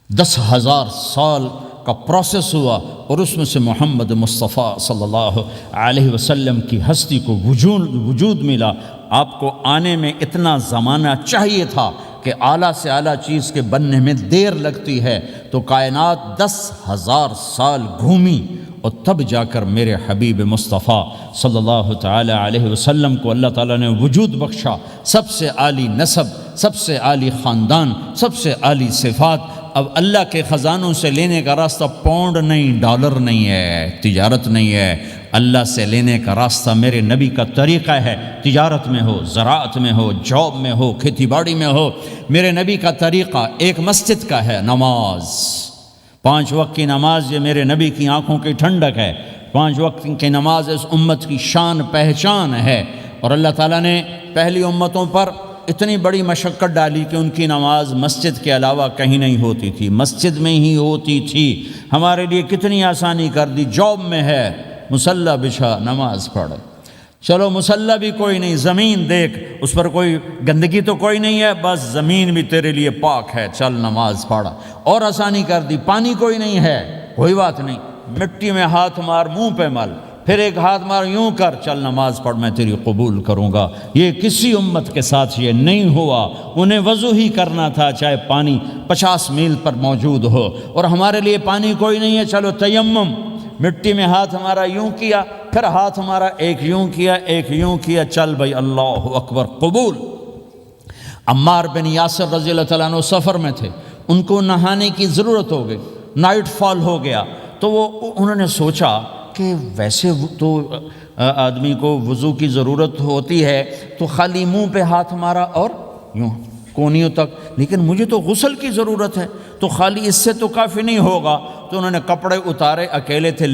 10,000 سال کا پروسیس ہوا اور اس میں سے محمد مصطفیٰ صلی اللہ علیہ وسلم کی ہستی کو وجود ملا۔ آپ کو آنے میں اتنا زمانہ چاہیے تھا کہ اعلیٰ سے اعلیٰ چیز کے بننے میں دیر لگتی ہے، تو کائنات 10,000 سال گھومی اور تب جا کر میرے حبیب مصطفیٰ صلی اللہ تعالی علیہ وسلم کو اللہ تعالیٰ نے وجود بخشا۔ سب سے عالی نسب، سب سے عالی خاندان، سب سے عالی صفات۔ اب اللہ کے خزانوں سے لینے کا راستہ پاؤنڈ نہیں، ڈالر نہیں ہے، تجارت نہیں ہے۔ اللہ سے لینے کا راستہ میرے نبی کا طریقہ ہے۔ تجارت میں ہو، زراعت میں ہو، جاب میں ہو، کھیتی باڑی میں ہو، میرے نبی کا طریقہ ایک مسجد کا ہے، نماز۔ 5 وقت کی نماز یہ میرے نبی کی آنکھوں کی ٹھنڈک ہے۔ 5 وقت کی نماز اس امت کی شان پہچان ہے۔ اور اللہ تعالیٰ نے پہلی امتوں پر اتنی بڑی مشقت ڈالی کہ ان کی نماز مسجد کے علاوہ کہیں نہیں ہوتی تھی، مسجد میں ہی ہوتی تھی۔ ہمارے لیے کتنی آسانی کر دی، جاب میں ہے، مصلی بچھا، نماز پڑھ۔ چلو مصلی بھی کوئی نہیں، زمین دیکھ، اس پر کوئی گندگی تو کوئی نہیں ہے، بس زمین بھی تیرے لیے پاک ہے، چل نماز پڑھ۔ اور آسانی کر دی، پانی کوئی نہیں ہے، کوئی بات نہیں، مٹی میں ہاتھ مار، منہ پہ مل، پھر ایک ہاتھ مار، یوں کر، چل نماز پڑھ، میں تیری قبول کروں گا۔ یہ کسی امت کے ساتھ یہ نہیں ہوا، انہیں وضو ہی کرنا تھا چاہے پانی 50 میل پر موجود ہو۔ اور ہمارے لیے پانی کوئی نہیں ہے، چلو تیمم، مٹی میں ہاتھ ہمارا یوں کیا، پھر ہاتھ ہمارا ایک یوں کیا، ایک یوں کیا، چل بھائی اللہ اکبر، قبول۔ عمار بن یاسر رضی اللہ تعالیٰ عنہ سفر میں تھے، ان کو نہانے کی ضرورت ہو گئی، نائٹ فال ہو گیا، تو انہوں نے سوچا کہ ویسے تو آدمی کو وضو کی ضرورت ہوتی ہے تو خالی منہ پہ ہاتھ مارا اور یوں کونیوں تک، لیکن مجھے تو غسل کی ضرورت ہے، تو خالی اس سے تو کافی نہیں ہوگا۔ تو انہوں نے کپڑے اتارے، اکیلے تھے،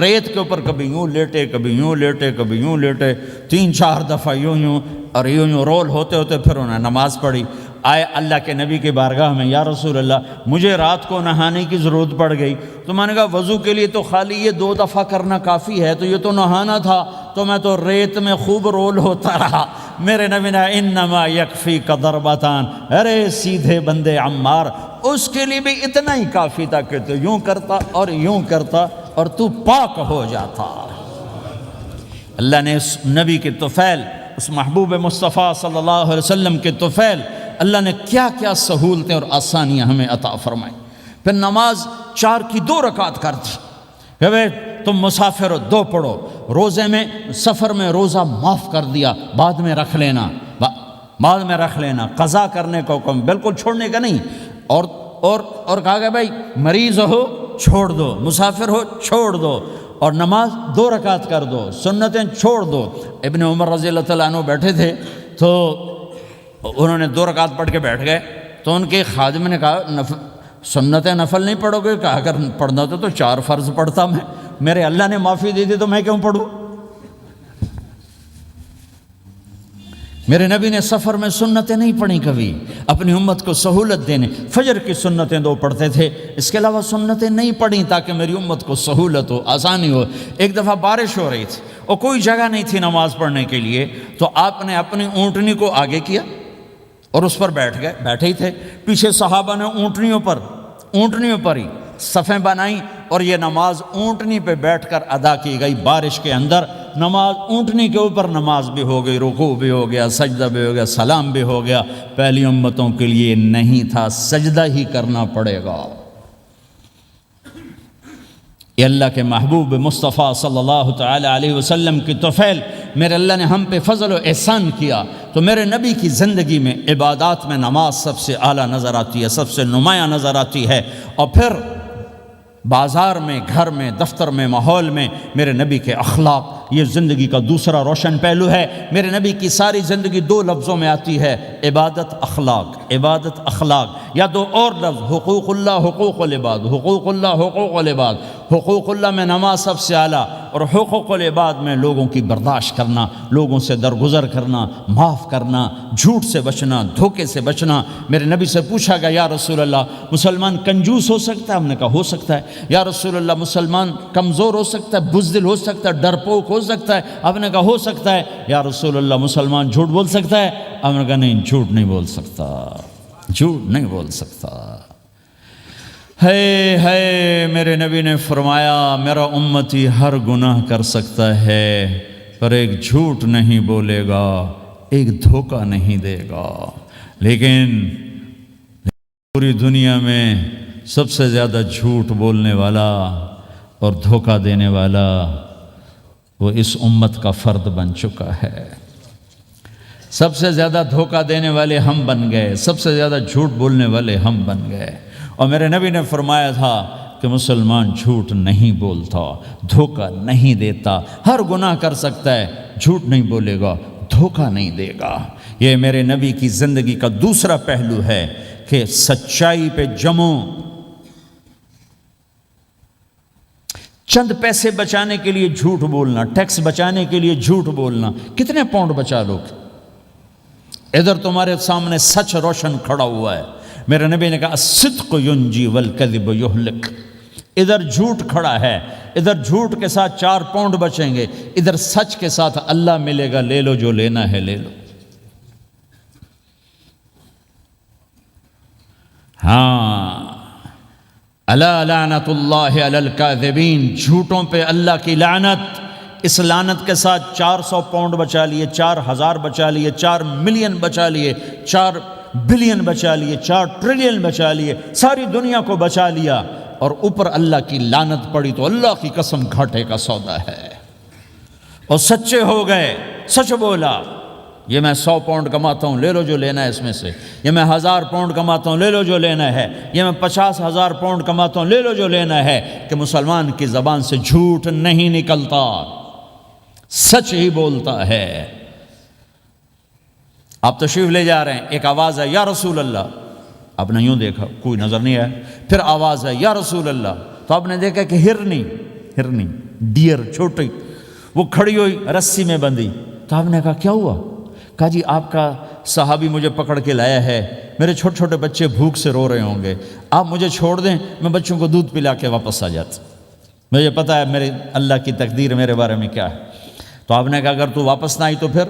ریت کے اوپر کبھی یوں لیٹے، کبھی یوں لیٹے، کبھی یوں لیٹے، 3-4 دفعہ یوں اور یوں رول ہوتے ہوتے پھر انہوں نے نماز پڑھی۔ آئے اللہ کے نبی کی بارگاہ میں، یا رسول اللہ مجھے رات کو نہانے کی ضرورت پڑ گئی۔ تو میں نے کہا وضو کے لیے تو خالی یہ 2 دفعہ کرنا کافی ہے، تو یہ تو نہانا تھا، تو میں تو ریت میں خوب رول ہوتا رہا۔ میرے نبی نے انما یکفیک ضربتان، ارے سیدھے بندے عمار، اس کے لیے بھی اتنا ہی کافی تھا کہ تو یوں کرتا اور یوں کرتا اور تو پاک ہو جاتا۔ اللہ نے اس نبی کے طفیل اس محبوب مصطفیٰ صلی اللہ علیہ وسلم کے طفیل اللہ نے کیا کیا سہولتیں اور آسانیاں ہمیں عطا فرمائیں۔ پھر نماز 4 کی 2 رکعت کر دی کہ بھئی تم مسافر ہو 2 پڑھو، روزے میں سفر میں روزہ معاف کر دیا، بعد میں رکھ لینا، بعد میں رکھ لینا، قضا کرنے کو حکم، بالکل چھوڑنے کا نہیں۔ اور کہا کہ بھائی مریض ہو چھوڑ دو، مسافر ہو چھوڑ دو، اور نماز 2 رکعت کر دو، سنتیں چھوڑ دو۔ ابن عمر رضی اللہ تعالیٰ عنہ بیٹھے تھے تو انہوں نے 2 رکعت پڑھ کے بیٹھ گئے، تو ان کے خادم نے کہا سنتیں نفل نہیں پڑھو گے؟ کہا اگر پڑھنا تو 4 فرض پڑھتا میں، میرے اللہ نے معافی دی تھی تو میں کیوں پڑھوں؟ میرے نبی نے سفر میں سنتیں نہیں پڑھی کبھی، اپنی امت کو سہولت دینے، فجر کی سنتیں 2 پڑھتے تھے، اس کے علاوہ سنتیں نہیں پڑھیں تاکہ میری امت کو سہولت ہو، آسانی ہو۔ ایک دفعہ بارش ہو رہی تھی اور کوئی جگہ نہیں تھی نماز پڑھنے کے لیے، تو آپ نے اپنی اونٹنی کو آگے کیا اور اس پر بیٹھ گئے، بیٹھے ہی تھے، پیچھے صحابہ نے اونٹنیوں پر ہی صفیں بنائیں، اور یہ نماز اونٹنی پہ بیٹھ کر ادا کی گئی۔ بارش کے اندر نماز اونٹنی کے اوپر نماز بھی ہو گئی، رکوع بھی ہو گیا، سجدہ بھی ہو گیا، سلام بھی ہو گیا۔ پہلی امتوں کے لیے نہیں تھا، سجدہ ہی کرنا پڑے گا۔ یہ اللہ کے محبوب مصطفیٰ صلی اللہ تعالی علیہ وسلم کی طفیل، میرے اللہ نے ہم پہ فضل و احسان کیا، تو میرے نبی کی زندگی میں عبادات میں نماز سب سے اعلیٰ نظر آتی ہے، سب سے نمایاں نظر آتی ہے۔ اور پھر بازار میں، گھر میں، دفتر میں، ماحول میں میرے نبی کے اخلاق، یہ زندگی کا دوسرا روشن پہلو ہے۔ میرے نبی کی ساری زندگی 2 لفظوں میں آتی ہے، عبادت اخلاق، عبادت اخلاق، یا 2 اور لفظ، حقوق اللہ، حقوق العباد، حقوق اللہ، حقوق العباد۔ حقوق اللہ میں نماز سب سے اعلیٰ، اور حقوق العباد میں لوگوں کی برداشت کرنا، لوگوں سے درگزر کرنا، معاف کرنا، جھوٹ سے بچنا، دھوکے سے بچنا۔ میرے نبی سے پوچھا گیا یا رسول اللہ مسلمان کنجوس ہو سکتا ہے؟ ہم نے کہا ہو سکتا ہے۔ یا رسول اللہ مسلمان کمزور ہو سکتا ہے، بزدل ہو سکتا ہے، ڈرپوک ہو سکتا ہے؟ آپ نے کہا ہو سکتا ہے۔ یا رسول اللہ مسلمان جھوٹ بول سکتا ہے؟ آپ نے کہا نہیں، جھوٹ نہیں بول سکتا، جھوٹ نہیں بول سکتا۔ ہے میرے نبی نے فرمایا میرا امتی ہر گناہ کر سکتا ہے، پر ایک جھوٹ نہیں بولے گا، ایک دھوکہ نہیں دے گا۔ لیکن پوری دنیا میں سب سے زیادہ جھوٹ بولنے والا اور دھوکہ دینے والا وہ اس امت کا فرد بن چکا ہے۔ سب سے زیادہ دھوکہ دینے والے ہم بن گئے، سب سے زیادہ جھوٹ بولنے والے ہم بن گئے۔ اور میرے نبی نے فرمایا تھا کہ مسلمان جھوٹ نہیں بولتا، دھوکہ نہیں دیتا، ہر گناہ کر سکتا ہے، جھوٹ نہیں بولے گا، دھوکہ نہیں دے گا۔ یہ میرے نبی کی زندگی کا دوسرا پہلو ہے کہ سچائی پہ جمو۔ چند پیسے بچانے کے لیے جھوٹ بولنا، ٹیکس بچانے کے لیے جھوٹ بولنا، کتنے پاؤنڈ بچا لو گے؟ ادھر تمہارے سامنے سچ روشن کھڑا ہوا ہے۔ میرے نبی نے کہا الصدق ینجی والکذب یہلک۔ ادھر جھوٹ کھڑا ہے، ادھر جھوٹ کے ساتھ 4 پاؤنڈ بچیں گے، ادھر سچ کے ساتھ اللہ ملے گا، لے لو جو لینا ہے لے لو۔ ہاں، الا لعنت اللہ علی الکاذبین، جھوٹوں پہ اللہ کی لعنت۔ اس لعنت کے ساتھ 400 پاؤنڈ بچا لیے، 4000 بچا لیے، 4 ملین بچا لیے، 4 بلین بچا لیے، 4 ٹریلین بچا لیے، ساری دنیا کو بچا لیا، اور اوپر اللہ کی لعنت پڑی تو اللہ کی قسم گھاٹے کا سودا ہے۔ اور سچے ہو گئے، سچ بولا، یہ میں 100 پاؤنڈ کماتا ہوں، لے لو جو لینا ہے اس میں سے، یہ میں 1000 پاؤنڈ کماتا ہوں، لے لو جو لینا ہے، یہ میں 50,000 پاؤنڈ کماتا ہوں، لے لو جو لینا ہے۔ کہ مسلمان کی زبان سے جھوٹ نہیں نکلتا، سچ ہی بولتا ہے۔ آپ تشریف لے جا رہے ہیں، ایک آواز ہے یا رسول اللہ، آپ نے یوں دیکھا کوئی نظر نہیں آیا، پھر آواز ہے یا رسول اللہ، تو آپ نے دیکھا کہ ہرنی ڈیئر چھوٹی وہ کھڑی ہوئی، رسی میں بندھی، تو آپ نے کہا کیا ہوا؟ کہا جی آپ کا صحابی مجھے پکڑ کے لایا ہے، میرے چھوٹے چھوٹے بچے بھوک سے رو رہے ہوں گے، آپ مجھے چھوڑ دیں، میں بچوں کو دودھ پلا کے واپس آ جاتا، مجھے پتہ ہے میرے اللہ کی تقدیر میرے بارے میں کیا ہے۔ تو آپ نے کہا اگر تو واپس نہ آئی تو پھر؟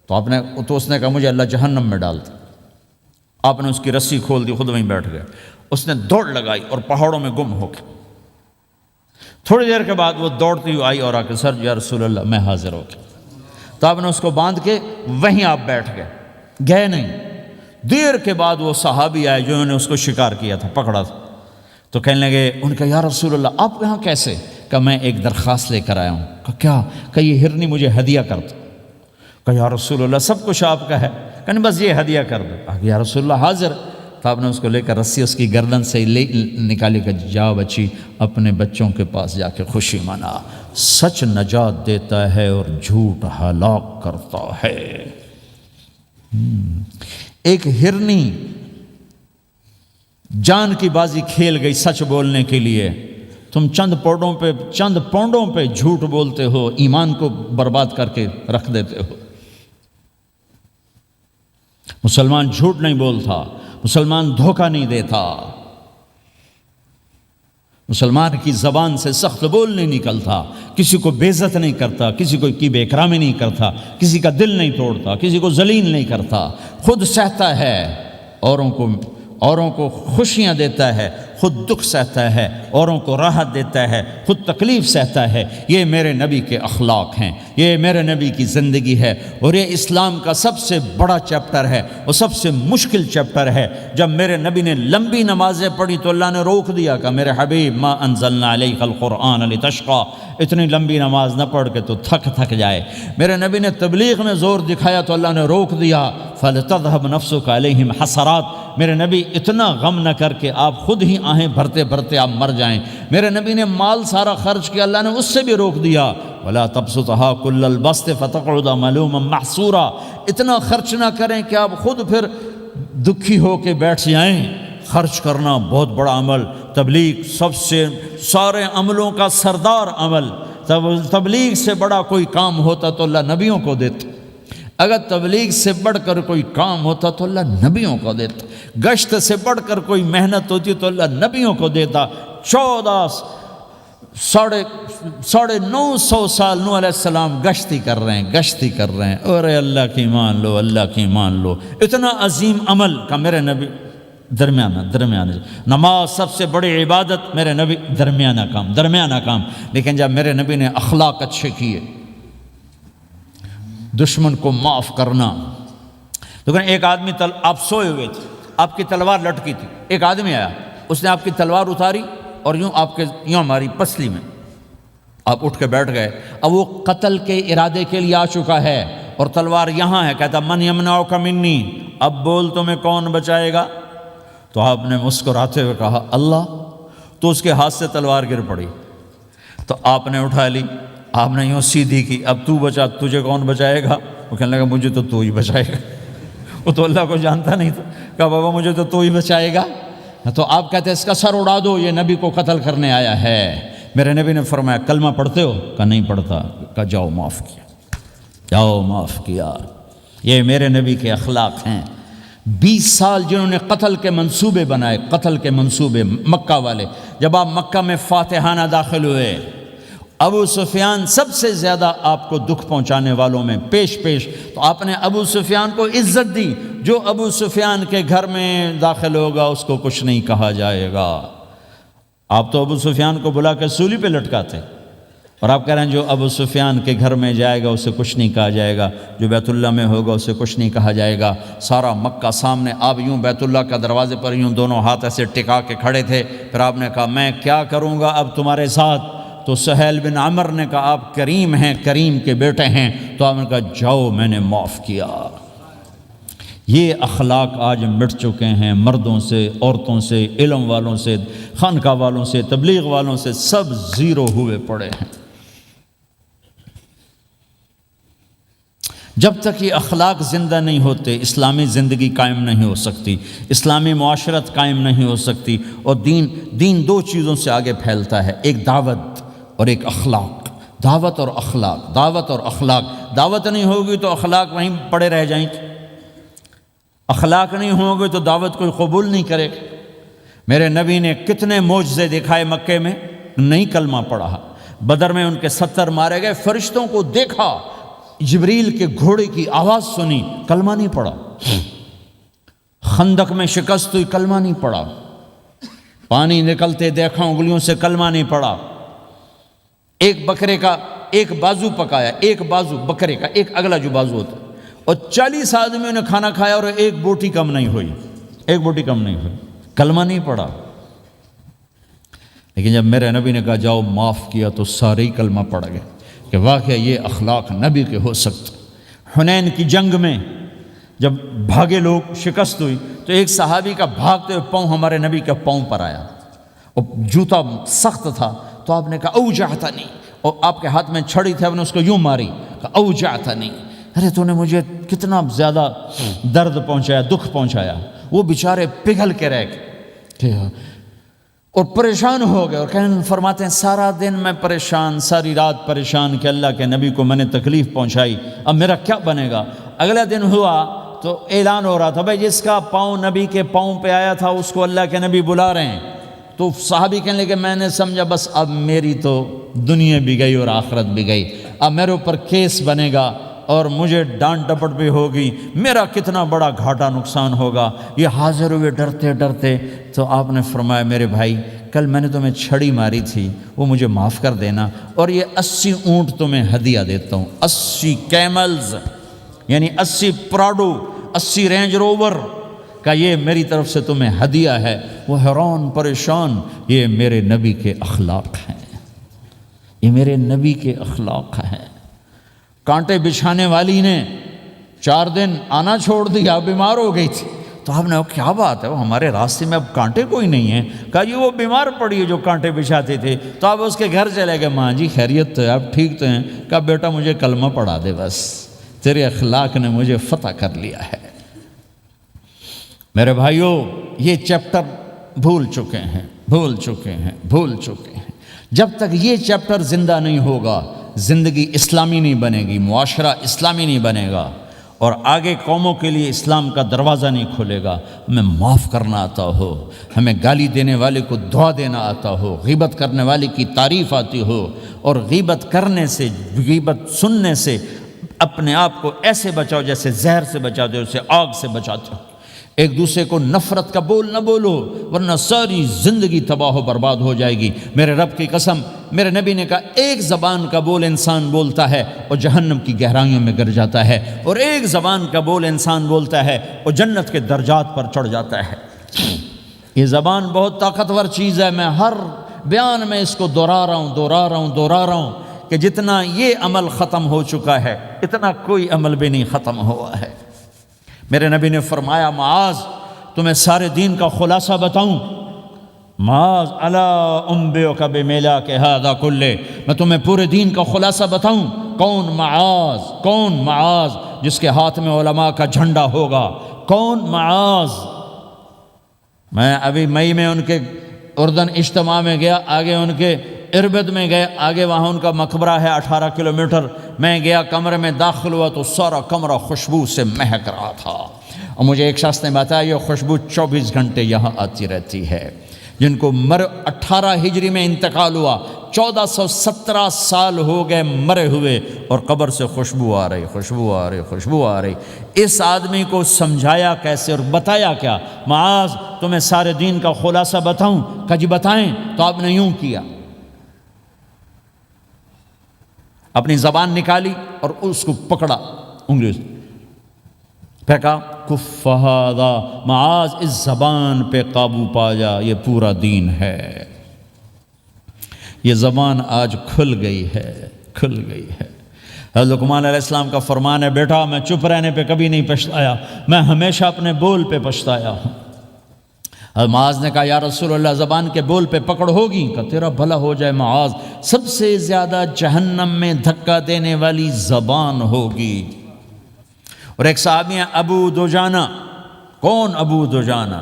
تو اس نے کہا مجھے اللہ جہنم میں ڈال دے۔ آپ نے اس کی رسی کھول دی، خود وہیں بیٹھ گئے۔ اس نے دوڑ لگائی اور پہاڑوں میں گم ہو گیا۔ تھوڑی دیر کے بعد وہ دوڑتی ہوئی آئی اور آ کے سر یا رسول اللہ میں حاضر ہو گیا۔ تو آپ نے اس کو باندھ کے وہیں آپ بیٹھ گئے نہیں۔ دیر کے بعد وہ صحابی آئے جنہوں نے اس کو شکار کیا تھا، پکڑا تھا، تو کہنے لگے، ان کا یا رسول اللہ آپ یہاں کیسے؟ کہ میں ایک درخواست لے کر آیا ہوں۔ کہ کیا؟ کہ یہ ہرنی مجھے ہدیہ کر دو۔ کہ یا رسول اللہ سب کچھ آپ کا ہے، کہ نہیں بس یہ ہدیہ کر دو۔ کہ یا رسول اللہ حاضر۔ تو آپ نے اس کو لے کر رسی اس کی گردن سے نکالی کہ جاؤ بچی اپنے بچوں کے پاس جا کے خوشی منا، سچ نجات دیتا ہے اور جھوٹ ہلاک کرتا ہے۔ ایک ہرنی جان کی بازی کھیل گئی سچ بولنے کے لیے، تم چند پونڈوں پہ جھوٹ بولتے ہو، ایمان کو برباد کر کے رکھ دیتے ہو۔ مسلمان جھوٹ نہیں بولتا، مسلمان دھوکہ نہیں دیتا، مسلمان کی زبان سے سخت بول نہیں نکلتا، کسی کو بے عزت نہیں کرتا، کسی کو کی بے اکرامی نہیں کرتا، کسی کا دل نہیں توڑتا، کسی کو ذلیل نہیں کرتا، خود سہتا ہے، اوروں کو خوشیاں دیتا ہے، خود دکھ سہتا ہے، اوروں کو راحت دیتا ہے، خود تکلیف سہتا ہے۔ یہ میرے نبی کے اخلاق ہیں، یہ میرے نبی کی زندگی ہے، اور یہ اسلام کا سب سے بڑا چیپٹر ہے اور سب سے مشکل چیپٹر ہے۔ جب میرے نبی نے لمبی نمازیں پڑھی تو اللہ نے روک دیا کہ میرے حبیب ما انزلنا علیک القرآن لتشقى، اتنی لمبی نماز نہ پڑھ کے تو تھک جائے۔ میرے نبی نے تبلیغ میں زور دکھایا تو اللہ نے روک دیا، فَلْتَذْهَبْ نَفْسُكَ عَلَيْهِمْ حَسَرَاتٍ، میرے نبی اتنا غم نہ کر کے آپ خود ہی آہیں بھرتے بھرتے آپ مر جائیں۔ میرے نبی نے مال سارا خرچ کیا، اللہ نے اس سے بھی روک دیا، وَلَا تَبْسُطْهَا كُلَّ الْبَسْطِ فَتَقْعُدَ مَلُومًا مَحْسُورًا، اتنا خرچ نہ کریں کہ آپ خود پھر دکھی ہو کے بیٹھ جائیں۔ خرچ کرنا بہت بڑا عمل، تبلیغ سب سے سارے عملوں کا سردار عمل، تبلیغ سے بڑا کوئی کام ہوتا تو اللہ نبیوں کو دیتا، اگر تبلیغ سے بڑھ کر کوئی کام ہوتا تو اللہ نبیوں کو دیتا، گشت سے بڑھ کر کوئی محنت ہوتی تو اللہ نبیوں کو دیتا۔ 950 سال نوح علیہ السلام گشتی کر رہے ہیں، اور اللہ کی مان لو، اللہ کی مان لو، اتنا عظیم عمل کا میرے نبی درمیانہ نماز سب سے بڑی عبادت، میرے نبی درمیانہ کام، لیکن جب میرے نبی نے اخلاق اچھے کیے، دشمن کو معاف کرنا۔ لیکن ایک آدمی آپ سوئے ہوئے تھے، آپ کی تلوار لٹکی تھی، ایک آدمی آیا، اس نے آپ کی تلوار اتاری اور یوں ہماری پسلی میں، آپ اٹھ کے بیٹھ گئے۔ اب وہ قتل کے ارادے کے لیے آ چکا ہے اور تلوار یہاں ہے، کہتا من یمنعک منی، اب بول تمہیں کون بچائے گا؟ تو آپ نے مسکراتے ہوئے کہا اللہ، تو اس کے ہاتھ سے تلوار گر پڑی، تو آپ نے اٹھا لی، آپ نے یوں سیدھی کی، اب تو بچا، تجھے کون بچائے گا؟ وہ کہنے لگا مجھے تو ہی بچائے گا، وہ تو اللہ کو جانتا نہیں تھا، کہا بابا مجھے تو ہی بچائے گا۔ تو آپ کہتے ہیں اس کا سر اڑا دو، یہ نبی کو قتل کرنے آیا ہے۔ میرے نبی نے فرمایا کلمہ پڑھتے ہو؟ کہا نہیں پڑھتا۔ کہا جاؤ معاف کیا۔ یہ میرے نبی کے اخلاق ہیں۔ 20 سال جنہوں نے قتل کے منصوبے بنائے، مکہ والے، جب آپ مکہ میں فاتحانہ داخل ہوئے، ابو سفیان سب سے زیادہ آپ کو دکھ پہنچانے والوں میں پیش تو آپ نے ابو سفیان کو عزت دی۔ جو ابو سفیان کے گھر میں داخل ہوگا اس کو کچھ نہیں کہا جائے گا۔ آپ تو ابو سفیان کو بلا کے سولی پہ لٹکاتے، اور آپ کہہ رہے ہیں جو ابو سفیان کے گھر میں جائے گا اسے کچھ نہیں کہا جائے گا، جو بیت اللہ میں ہوگا اسے کچھ نہیں کہا جائے گا۔ سارا مکہ سامنے، آپ یوں بیت اللہ کا دروازے پر یوں دونوں ہاتھ ایسے ٹکا کے کھڑے تھے۔ پھر آپ نے کہا میں کیا کروں گا اب تمہارے ساتھ؟ تو سہیل بن عمر نے کہا آپ کریم ہیں، کریم کے بیٹے ہیں۔ تو آپ نے کہا جاؤ میں نے معاف کیا۔ یہ اخلاق آج مٹ چکے ہیں، مردوں سے، عورتوں سے، علم والوں سے، خانقاہ والوں سے، تبلیغ والوں سے، سب زیرو ہوئے پڑے ہیں۔ جب تک یہ اخلاق زندہ نہیں ہوتے اسلامی زندگی قائم نہیں ہو سکتی، اسلامی معاشرت قائم نہیں ہو سکتی، اور دین دو چیزوں سے آگے پھیلتا ہے، ایک دعوت اور ایک اخلاق۔ دعوت اور اخلاق، دعوت نہیں ہوگی تو اخلاق وہیں پڑے رہ جائیں گے، اخلاق نہیں ہوں گے تو دعوت کوئی قبول نہیں کرے۔ میرے نبی نے کتنے معجزے دکھائے مکے میں، نہیں کلمہ پڑھا۔ بدر میں ان کے 70 مارے گئے، فرشتوں کو دیکھا، جبریل کے گھوڑے کی آواز سنی، کلمہ نہیں پڑھا۔ خندق میں شکست ہوئی، کلمہ نہیں پڑھا۔ پانی نکلتے دیکھا انگلیوں سے، کلمہ نہیں پڑھا۔ ایک بکرے کا ایک بازو پکایا، ایک بازو بکرے کا، ایک اگلا جو بازو ہوتا، اور 40 آدمیوں نے کھانا کھایا اور ایک بوٹی کم نہیں ہوئی، ایک بوٹی کم نہیں ہوئی، کلمہ نہیں پڑا۔ لیکن جب میرے نبی نے کہا جاؤ معاف کیا تو سارے ہی کلمہ پڑ گئے کہ واقعہ یہ اخلاق نبی کے ہو سکتے۔ حنین کی جنگ میں جب بھاگے لوگ، شکست ہوئی، تو ایک صحابی کا بھاگتے ہوئے پاؤں ہمارے نبی کے پاؤں پر آیا، اور جوتا سخت تھا، تو آپ نے کہا اوجعتنی، اور آپ کے ہاتھ میں چھڑی تھی، آپ نے اس کو یوں ماری، کہا اوجعتنی، ارے تو نے مجھے کتنا زیادہ درد پہنچایا، دکھ پہنچایا۔ وہ بیچارے پگھل کے رہ گئے اور پریشان ہو گئے، اور فرماتے ہیں سارا دن میں پریشان، ساری رات پریشان کہ اللہ کے نبی کو میں نے تکلیف پہنچائی، اب میرا کیا بنے گا۔ اگلا دن ہوا تو اعلان ہو رہا تھا بھائی جس کا پاؤں نبی کے پاؤں پہ آیا تھا اس کو اللہ کے نبی بلا رہے ہیں۔ تو صحابی کہنے لگے میں نے سمجھا بس اب میری تو دنیا بھی گئی اور آخرت بھی گئی، اب میرے اوپر کیس بنے گا اور مجھے ڈانٹ ڈپٹ بھی ہوگی، میرا کتنا بڑا گھاٹا نقصان ہوگا۔ یہ حاضر ہوئے ڈرتے ڈرتے، تو آپ نے فرمایا میرے بھائی کل میں نے تمہیں چھڑی ماری تھی، وہ مجھے معاف کر دینا، اور یہ 80 اونٹ تمہیں ہدیہ دیتا ہوں، 80 کیملز یعنی 80 پراڈو، 80 رینج روور کا یہ میری طرف سے تمہیں ہدیہ ہے۔ وہ حیران پریشان، یہ میرے نبی کے اخلاق ہیں، یہ میرے نبی کے اخلاق ہیں۔ کانٹے بچھانے والی نے 4 دن آنا چھوڑ دیا، بیمار ہو گئی تھی، تو آپ نے کہا کیا بات ہے، وہ ہمارے راستے میں اب کانٹے کوئی نہیں ہیں؟ کہا جی وہ بیمار پڑی ہے جو کانٹے بچھاتے تھے، تو آپ اس کے گھر چلے گئے، ماں جی خیریت تو ہے، آپ ٹھیک تو ہیں؟ کہا بیٹا مجھے کلمہ پڑھا دے، بس تیرے اخلاق نے مجھے فتح کر لیا ہے۔ میرے بھائیوں یہ چیپٹر بھول چکے ہیں، بھول چکے ہیں، بھول چکے ہیں۔ جب تک یہ چیپٹر زندہ نہیں ہوگا زندگی اسلامی نہیں بنے گی، معاشرہ اسلامی نہیں بنے گا، اور آگے قوموں کے لیے اسلام کا دروازہ نہیں کھلے گا۔ ہمیں معاف کرنا آتا ہو، ہمیں گالی دینے والے کو دعا دینا آتا ہو، غیبت کرنے والے کی تعریف آتی ہو، اور غیبت کرنے سے، غیبت سننے سے اپنے آپ کو ایسے بچاؤ جیسے زہر سے بچاتے ہو، اسے آگ سے بچاتے ہو۔ ایک دوسرے کو نفرت کا بول نہ بولو ورنہ ساری زندگی تباہ و برباد ہو جائے گی۔ میرے رب کی قسم، میرے نبی نے کہا ایک زبان کا بول انسان بولتا ہے اور جہنم کی گہرائیوں میں گر جاتا ہے، اور ایک زبان کا بول انسان بولتا ہے اور جنت کے درجات پر چڑھ جاتا ہے۔ یہ زبان بہت طاقتور چیز ہے، میں ہر بیان میں اس کو دہرا رہا ہوں کہ جتنا یہ عمل ختم ہو چکا ہے اتنا کوئی عمل بھی نہیں ختم ہوا ہے۔ میرے نبی نے فرمایا معاذ تمہیں سارے دین کا خلاصہ بتاؤں؟ معاذ الا انبئک بملاک ھذا کلہ، میں تمہیں پورے دین کا خلاصہ بتاؤں؟ کون معاذ؟ کون معاذ جس کے ہاتھ میں علماء کا جھنڈا ہوگا؟ کون معاذ؟ میں ابھی مئی میں ان کے اردن اجتماع میں گیا، آگے ان کے اربد میں گئے، آگے وہاں ان کا مقبرہ ہے 18 کلومیٹر، میں گیا کمرے میں داخل ہوا تو سارا کمرہ خوشبو سے مہک رہا تھا، اور مجھے ایک شخص نے بتایا یہ خوشبو 24 گھنٹے یہاں آتی رہتی ہے۔ جن کو 18 ہجری میں انتقال ہوا، 1417 سال ہو گئے مرے ہوئے، اور قبر سے خوشبو آ رہی، خوشبو آ رہی، خوشبو آ رہی۔ اس آدمی کو سمجھایا کیسے اور بتایا کیا؟ معاذ تمہیں سارے دین کا خلاصہ بتاؤں؟ کہا جی بتائیں۔ تو آپ نے یوں کیا، اپنی زبان نکالی اور اس کو پکڑا انگلی سے، پھر کہا کف ھذا، معاذ اس زبان پہ قابو پا جا، یہ پورا دین ہے۔ یہ زبان آج کھل گئی ہے، کھل گئی ہے۔ حضرت لقمان علیہ السلام کا فرمان ہے بیٹا میں چپ رہنے پہ کبھی نہیں پچھتایا، میں ہمیشہ اپنے بول پہ پچھتایا ہوں۔ معاذ نے کہا یا رسول اللہ زبان کے بول پہ پکڑ ہوگی؟ کہ تیرا بھلا ہو جائے معاذ، سب سے زیادہ جہنم میں دھکا دینے والی زبان ہوگی۔ اور ایک صحابی ہیں ابو دجانہ۔ کون ابو دجانہ؟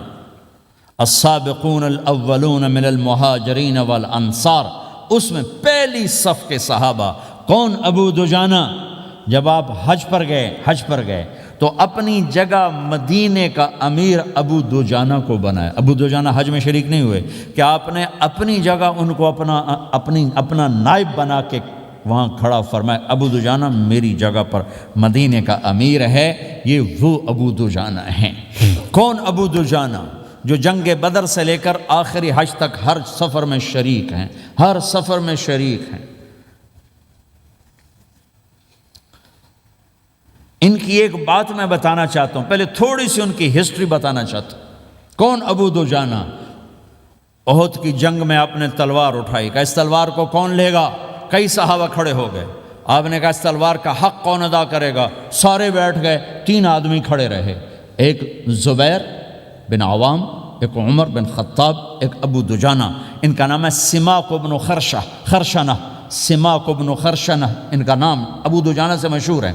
السابقون الاولون من المہاجرین والانصار، اس میں پہلی صف کے صحابہ۔ کون ابو دجانہ؟ جب آپ حج پر گئے تو اپنی جگہ مدینے کا امیر ابو دجانہ کو بنایا۔ ابو دجانہ حج میں شریک نہیں ہوئے کہ آپ نے اپنی جگہ ان کو اپنا نائب بنا کے وہاں کھڑا فرمایا ابو دجانہ میری جگہ پر مدینے کا امیر ہے، یہ وہ ابو دجانہ ہیں۔ کون ابو دجانہ؟ جو جنگ بدر سے لے کر آخری حج تک ہر سفر میں شریک ہیں، ہر سفر میں شریک ہیں۔ ان کی ایک بات میں بتانا چاہتا ہوں، پہلے تھوڑی سی ان کی ہسٹری بتانا چاہتا ہوں۔ کون ابو دجانہ؟ احد کی جنگ میں آپ نے تلوار اٹھائی، کہ اس تلوار کو کون لے گا؟ کئی صحابہ کھڑے ہو گئے۔ آپ نے کہا اس تلوار کا حق کون ادا کرے گا؟ سارے بیٹھ گئے، 3 آدمی کھڑے رہے، ایک زبیر بن عوام، ایک عمر بن خطاب، ایک ابو دجانہ۔ ان کا نام ہے سماک بن خرشنہ، سماک بن خرشنہ ان کا نام ابو دجانہ سے مشہور ہے۔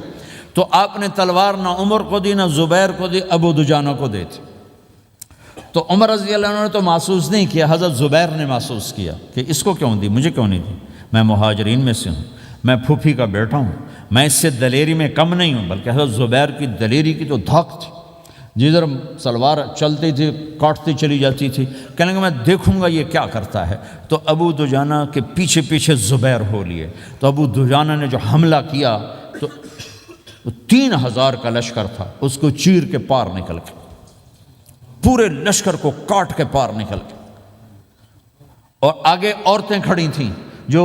تو آپ نے تلوار نہ عمر کو دی، نہ زبیر کو دی، ابو دجانہ کو دی تھی۔ تو عمر رضی اللہ عنہ نے تو محسوس نہیں کیا، حضرت زبیر نے محسوس کیا کہ اس کو کیوں دی، مجھے کیوں نہیں دی؟ میں مہاجرین میں سے ہوں، میں پھوپھی کا بیٹا ہوں، میں اس سے دلیری میں کم نہیں ہوں۔ بلکہ حضرت زبیر کی دلیری کی تو دھاک تھی، جدھر سلوار چلتی تھی کاٹتی چلی جاتی تھی، کہنے کہ میں دیکھوں گا یہ کیا کرتا ہے۔ تو ابو دجانہ کے پیچھے پیچھے زبیر ہو لیے۔ تو ابو دجانہ نے جو حملہ کیا تو 3000 کا لشکر تھا، اس کو چیر کے پار نکل گئے، پورے لشکر کو کاٹ کے پار نکل گئے۔ اور آگے عورتیں کھڑی تھیں جو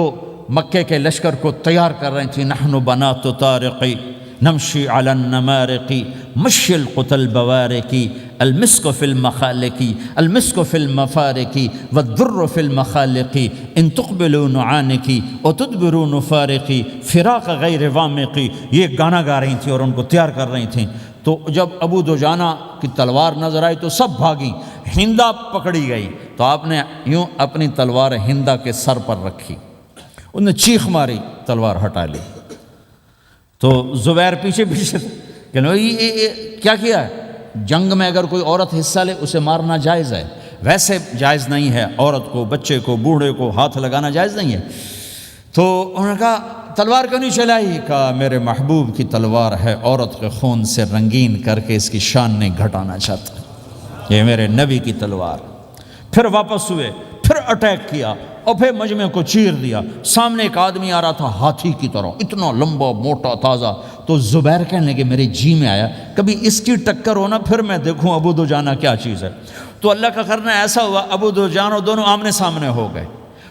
مکے کے لشکر کو تیار کر رہی تھیں، نحن بنات طارقی نمشی علی النمارقی مشی القتل بوارقی المسک فی المخالقی المسک فی المفارقی والدر فی المخالقی ان تقبلوا نعانقی وتدبروا نفارقی فراق غیر وامقی۔ یہ گانا گا رہی تھیں اور ان کو تیار کر رہی تھیں۔ تو جب ابو دجانہ کی تلوار نظر آئی تو سب بھاگیں، ہندا پکڑی گئی۔ تو آپ نے یوں اپنی تلوار ہندا کے سر پر رکھی، انہوں نے چیخ ماری، تلوار ہٹا لی۔ تو زبیر پیچھے پیچھے کہ یہ کیا کیا ہے؟ جنگ میں اگر کوئی عورت حصہ لے اسے مارنا جائز ہے، ویسے جائز نہیں ہے، عورت کو، بچے کو، بوڑھے کو ہاتھ لگانا جائز نہیں ہے۔ تو انہوں نے کہا تلوار کیوں نہیں چلائی؟ کہا میرے محبوب کی تلوار ہے، عورت کے خون سے رنگین کر کے اس کی شان نہیں گھٹانا چاہتا، یہ میرے نبی کی تلوار۔ پھر واپس ہوئے، پھر اٹیک کیا اور پھر مجمع کو چیر دیا۔ سامنے ایک آدمی آ رہا تھا ہاتھی کی طرح، اتنا لمبا موٹا تازہ۔ تو زبیر کہنے لگے میرے جی میں آیا کبھی اس کی ٹکر ہونا، پھر میں دیکھوں ابو دجانہ کیا چیز ہے۔ تو اللہ کا کرنا ایسا ہوا، ابو دجانہ دونوں آمنے سامنے ہو گئے۔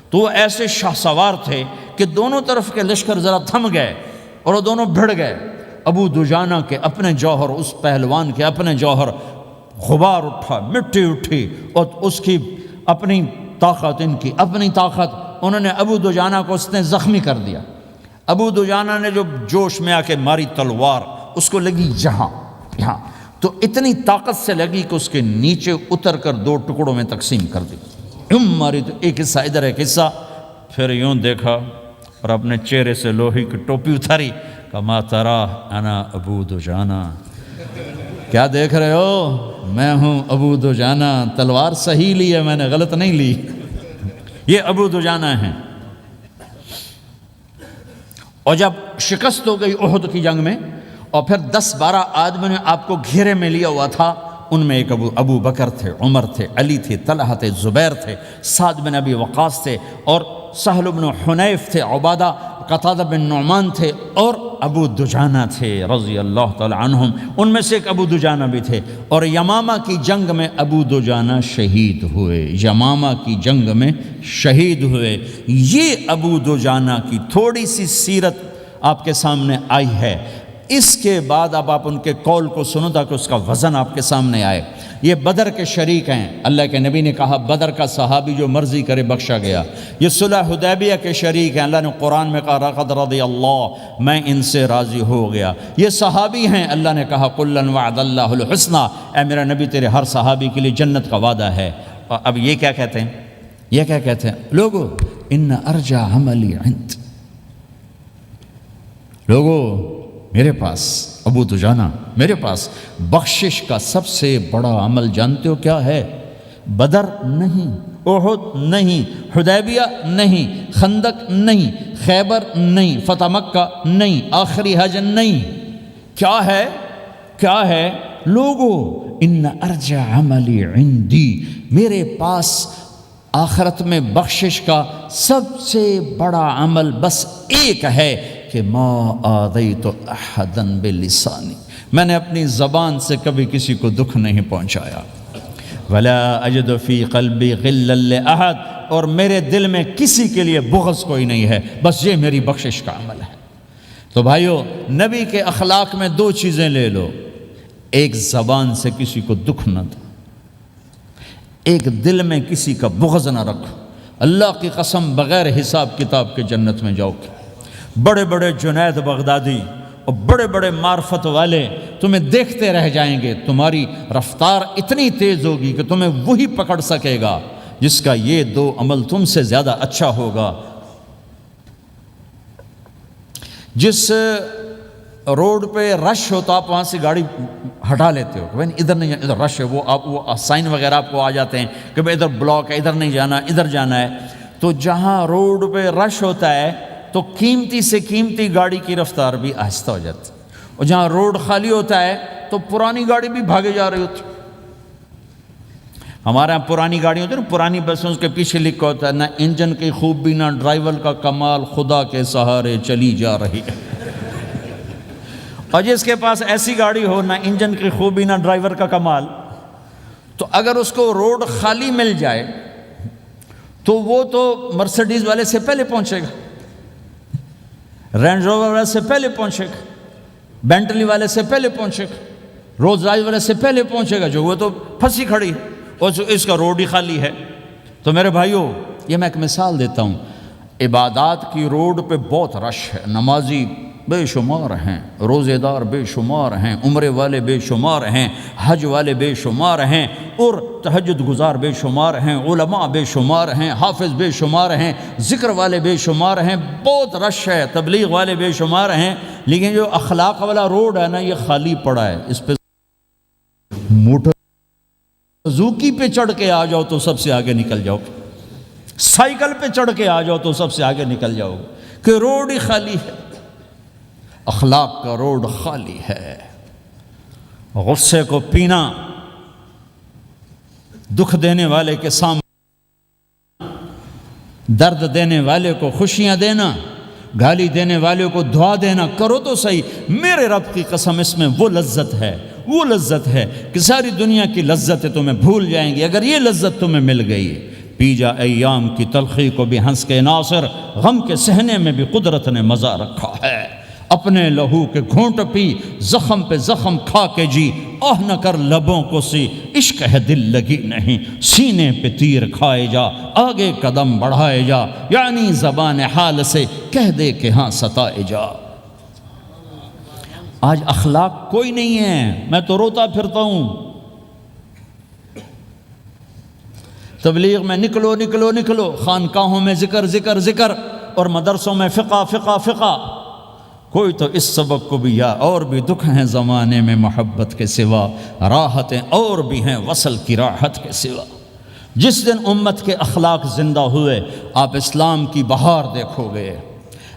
تو وہ ایسے شاہ سوار تھے کہ دونوں طرف کے لشکر ذرا تھم گئے اور وہ دونوں بھڑ گئے۔ ابو دجانہ کے اپنے جوہر، اس پہلوان کے اپنے جوہر، غبار اٹھا، مٹی اٹھی، اور اس کی اپنی طاقت، ان کی اپنی طاقت، انہوں نے ابو دجانہ کو اس نے زخمی کر دیا۔ ابو دجانہ نے جو جوش میں آ کے ماری تلوار، اس کو لگی یہاں، تو اتنی طاقت سے لگی کہ اس کے نیچے اتر کر 2 ٹکڑوں میں تقسیم کر دی۔ ماری تو ایک حصہ ادھر، ایک حصہ، پھر یوں دیکھا اور اپنے چہرے سے لوہی کی ٹوپی اتاری، کما ترا انا ابو دجانہ، کیا دیکھ رہے ہو؟ میں ہوں ابو دجانہ، تلوار صحیح لی ہے میں نے، غلط نہیں لی۔ یہ ابو دجانہ ہیں۔ اور جب شکست ہو گئی احد کی جنگ میں، اور پھر 10-12 آدمی نے آپ کو گھیرے میں لیا ہوا تھا، ان میں ایک ابو بکر تھے، عمر تھے، علی تھے، طلحہ تھے، زبیر تھے، سعد بن ابی وقاص تھے، اور سہل بن حنیف تھے، عبادہ قتادہ بن نعمان تھے، اور ابو دجانہ تھے رضی اللہ تعالی عنہم۔ ان میں سے ایک ابو دجانہ بھی تھے، اور یمامہ کی جنگ میں ابو دجانہ شہید ہوئے، یمامہ کی جنگ میں شہید ہوئے۔ یہ ابو دجانہ کی تھوڑی سی سیرت آپ کے سامنے آئی ہے۔ اس کے بعد اب آپ ان کے قول کو سنو تاکہ اس کا وزن آپ کے سامنے آئے۔ یہ بدر کے شریک ہیں، اللہ کے نبی نے کہا بدر کا صحابی جو مرضی کرے بخشا گیا۔ یہ صلح حدیبیہ کے شریک ہیں، اللہ نے قرآن میں کہا لقد رضی اللہ، میں ان سے راضی ہو گیا۔ یہ صحابی ہیں، اللہ نے کہا کلا وعد اللہ الحسنی، اے میرا نبی تیرے ہر صحابی کے لیے جنت کا وعدہ ہے۔ اور اب یہ کیا کہتے ہیں؟ یہ کیا کہتے ہیں لوگو؟ ان ارجع عملی عند، لوگو میرے پاس، ابو دجانہ میرے پاس بخشش کا سب سے بڑا عمل جانتے ہو کیا ہے؟ بدر نہیں، احد نہیں، حدیبیہ نہیں، خندق نہیں، خیبر نہیں، فتح مکہ نہیں، آخری حج نہیں۔ کیا ہے؟ کیا ہے لوگو؟ ان ارجع عملی عندی، میرے پاس آخرت میں بخشش کا سب سے بڑا عمل بس ایک ہے کہ ما آذیت احدا بلسانی، میں نے اپنی زبان سے کبھی کسی کو دکھ نہیں پہنچایا۔ ولا اجد فی قلبی غلا لاحد، اور میرے دل میں کسی کے لیے بغض کوئی نہیں ہے، بس یہ میری بخشش کا عمل ہے۔ تو بھائیو، نبی کے اخلاق میں دو چیزیں لے لو، ایک زبان سے کسی کو دکھ نہ دو، ایک دل میں کسی کا بغض نہ رکھو۔ اللہ کی قسم بغیر حساب کتاب کے جنت میں جاؤ گے۔ بڑے بڑے جنید بغدادی اور بڑے بڑے معرفت والے تمہیں دیکھتے رہ جائیں گے، تمہاری رفتار اتنی تیز ہوگی کہ تمہیں وہی پکڑ سکے گا جس کا یہ دو عمل تم سے زیادہ اچھا ہوگا۔ جس روڈ پہ رش ہوتا آپ وہاں سے گاڑی ہٹا لیتے ہو کہ بھائی ادھر نہیں جانا، ادھر رش ہے، وہ سائن وغیرہ آپ کو آ جاتے ہیں کہ بھائی ادھر بلاک ہے، ادھر نہیں جانا، ادھر جانا ہے۔ تو جہاں روڈ پہ رش ہوتا ہے تو قیمتی سے قیمتی گاڑی کی رفتار بھی آہستہ ہو جاتی ہے، اور جہاں روڈ خالی ہوتا ہے تو پرانی گاڑی بھی بھاگے جا رہی ہوتی ہے۔ ہمارے یہاں پرانی گاڑی ہوتی ہے نا، پرانی بسوں کے پیچھے لکھا ہوتا ہے نہ انجن کی خوبی نہ ڈرائیور کا کمال، خدا کے سہارے چلی جا رہی ہے۔ اور جس کے پاس ایسی گاڑی ہو، نہ انجن کی خوبی نہ ڈرائیور کا کمال، تو اگر اس کو روڈ خالی مل جائے تو وہ تو مرسیڈیز والے سے پہلے پہنچے گا، رینج روور والے سے پہلے پہنچے گا، بینٹلی والے سے پہلے پہنچے گا، رولز رائس والے سے پہلے پہنچے گا، جو وہ تو پھنسی کھڑی ہے اور اس کا روڈ ہی خالی ہے۔ تو میرے بھائیوں، یہ میں ایک مثال دیتا ہوں، عبادات کی روڈ پہ بہت رش ہے، نمازی بے شمار ہیں، روزے دار بے شمار ہیں، عمرے والے بے شمار ہیں، حج والے بے شمار ہیں، اور تہجد گزار بے شمار ہیں، علماء بے شمار ہیں، حافظ بے شمار ہیں، ذکر والے بے شمار ہیں، بہت رش ہے، تبلیغ والے بے شمار ہیں، لیکن جو اخلاق والا روڈ ہے نا، یہ خالی پڑا ہے۔ اس پہ موٹر سوزوکی پہ چڑھ کے آ جاؤ تو سب سے آگے نکل جاؤ، سائیکل پہ چڑھ کے آ جاؤ تو سب سے آگے نکل جاؤ، کہ روڈ ہی خالی ہے۔ اخلاق کا روڈ خالی ہے۔ غصے کو پینا، دکھ دینے والے کے سامنے، درد دینے والے کو خوشیاں دینا، گالی دینے والے کو دعا دینا، کرو تو صحیح۔ میرے رب کی قسم، اس میں وہ لذت ہے کہ ساری دنیا کی لذتیں تمہیں بھول جائیں گی اگر یہ لذت تمہیں مل گئی۔ پی جا ایام کی تلخی کو بھی ہنس کے ناصر، غم کے سہنے میں بھی قدرت نے مزہ رکھا ہے۔ اپنے لہو کے گھونٹ پی، زخم پہ زخم کھا کے جی، آہ نہ کر لبوں کو سی، عشق ہے دل لگی نہیں، سینے پہ تیر کھائے جا، آگے قدم بڑھائے جا، یعنی زبان حال سے کہہ دے کہ ہاں ستائے جا۔ آج اخلاق کوئی نہیں ہے، میں تو روتا پھرتا ہوں۔ تبلیغ میں نکلو نکلو نکلو، خانقاہوں میں ذکر ذکر ذکر، اور مدرسوں میں فقہ فقہ فقہ۔ کوئی تو اس سبق کو بھی، یا اور بھی دکھ ہیں زمانے میں محبت کے سوا، راحتیں اور بھی ہیں وصل کی راحت کے سوا۔ جس دن امت کے اخلاق زندہ ہوئے، آپ اسلام کی بہار دیکھو گے۔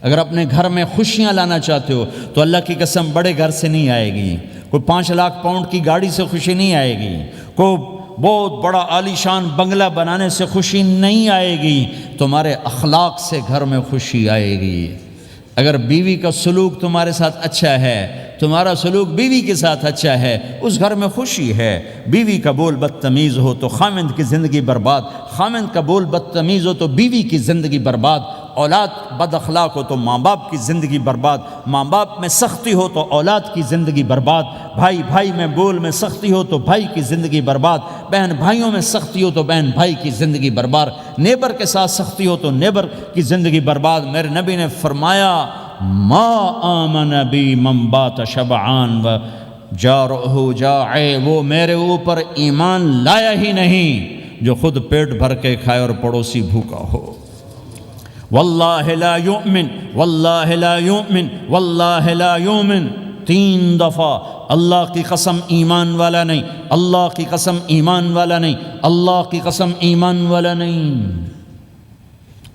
اگر اپنے گھر میں خوشیاں لانا چاہتے ہو تو اللہ کی قسم بڑے گھر سے نہیں آئے گی، کوئی 5 لاکھ پاؤنڈ کی گاڑی سے خوشی نہیں آئے گی، کوئی بہت بڑا عالی شان بنگلہ بنانے سے خوشی نہیں آئے گی، تمہارے اخلاق سے گھر میں خوشی آئے گی۔ اگر بیوی کا سلوک تمہارے ساتھ اچھا ہے، تمہارا سلوک بیوی کے ساتھ اچھا ہے، اس گھر میں خوشی ہے۔ بیوی کا بول بدتمیز ہو تو خامند کی زندگی برباد، خامند کا بول بدتمیز ہو تو بیوی کی زندگی برباد، اولاد بد اخلاق ہو تو ماں باپ کی زندگی برباد، ماں باپ میں سختی ہو تو اولاد کی زندگی برباد، بھائی بھائی میں بول میں سختی ہو تو بھائی کی زندگی برباد، بہن بھائیوں میں سختی ہو تو بہن بھائی کی زندگی برباد، نیبر کے ساتھ سختی ہو تو نیبر کی زندگی برباد۔ میرے نبی نے فرمایا، ما آمن بی من بات شبعان و جارہ جائع، وہ میرے اوپر ایمان لایا ہی نہیں جو خود پیٹ بھر کے کھائے اور پڑوسی بھوکا ہو۔ واللہ لا یؤمن، واللہ لا یؤمن، واللہ لا یؤمن، 3 دفعہ اللہ کی قسم ایمان والا نہیں، اللہ کی قسم ایمان والا نہیں، اللہ کی قسم ایمان والا نہیں۔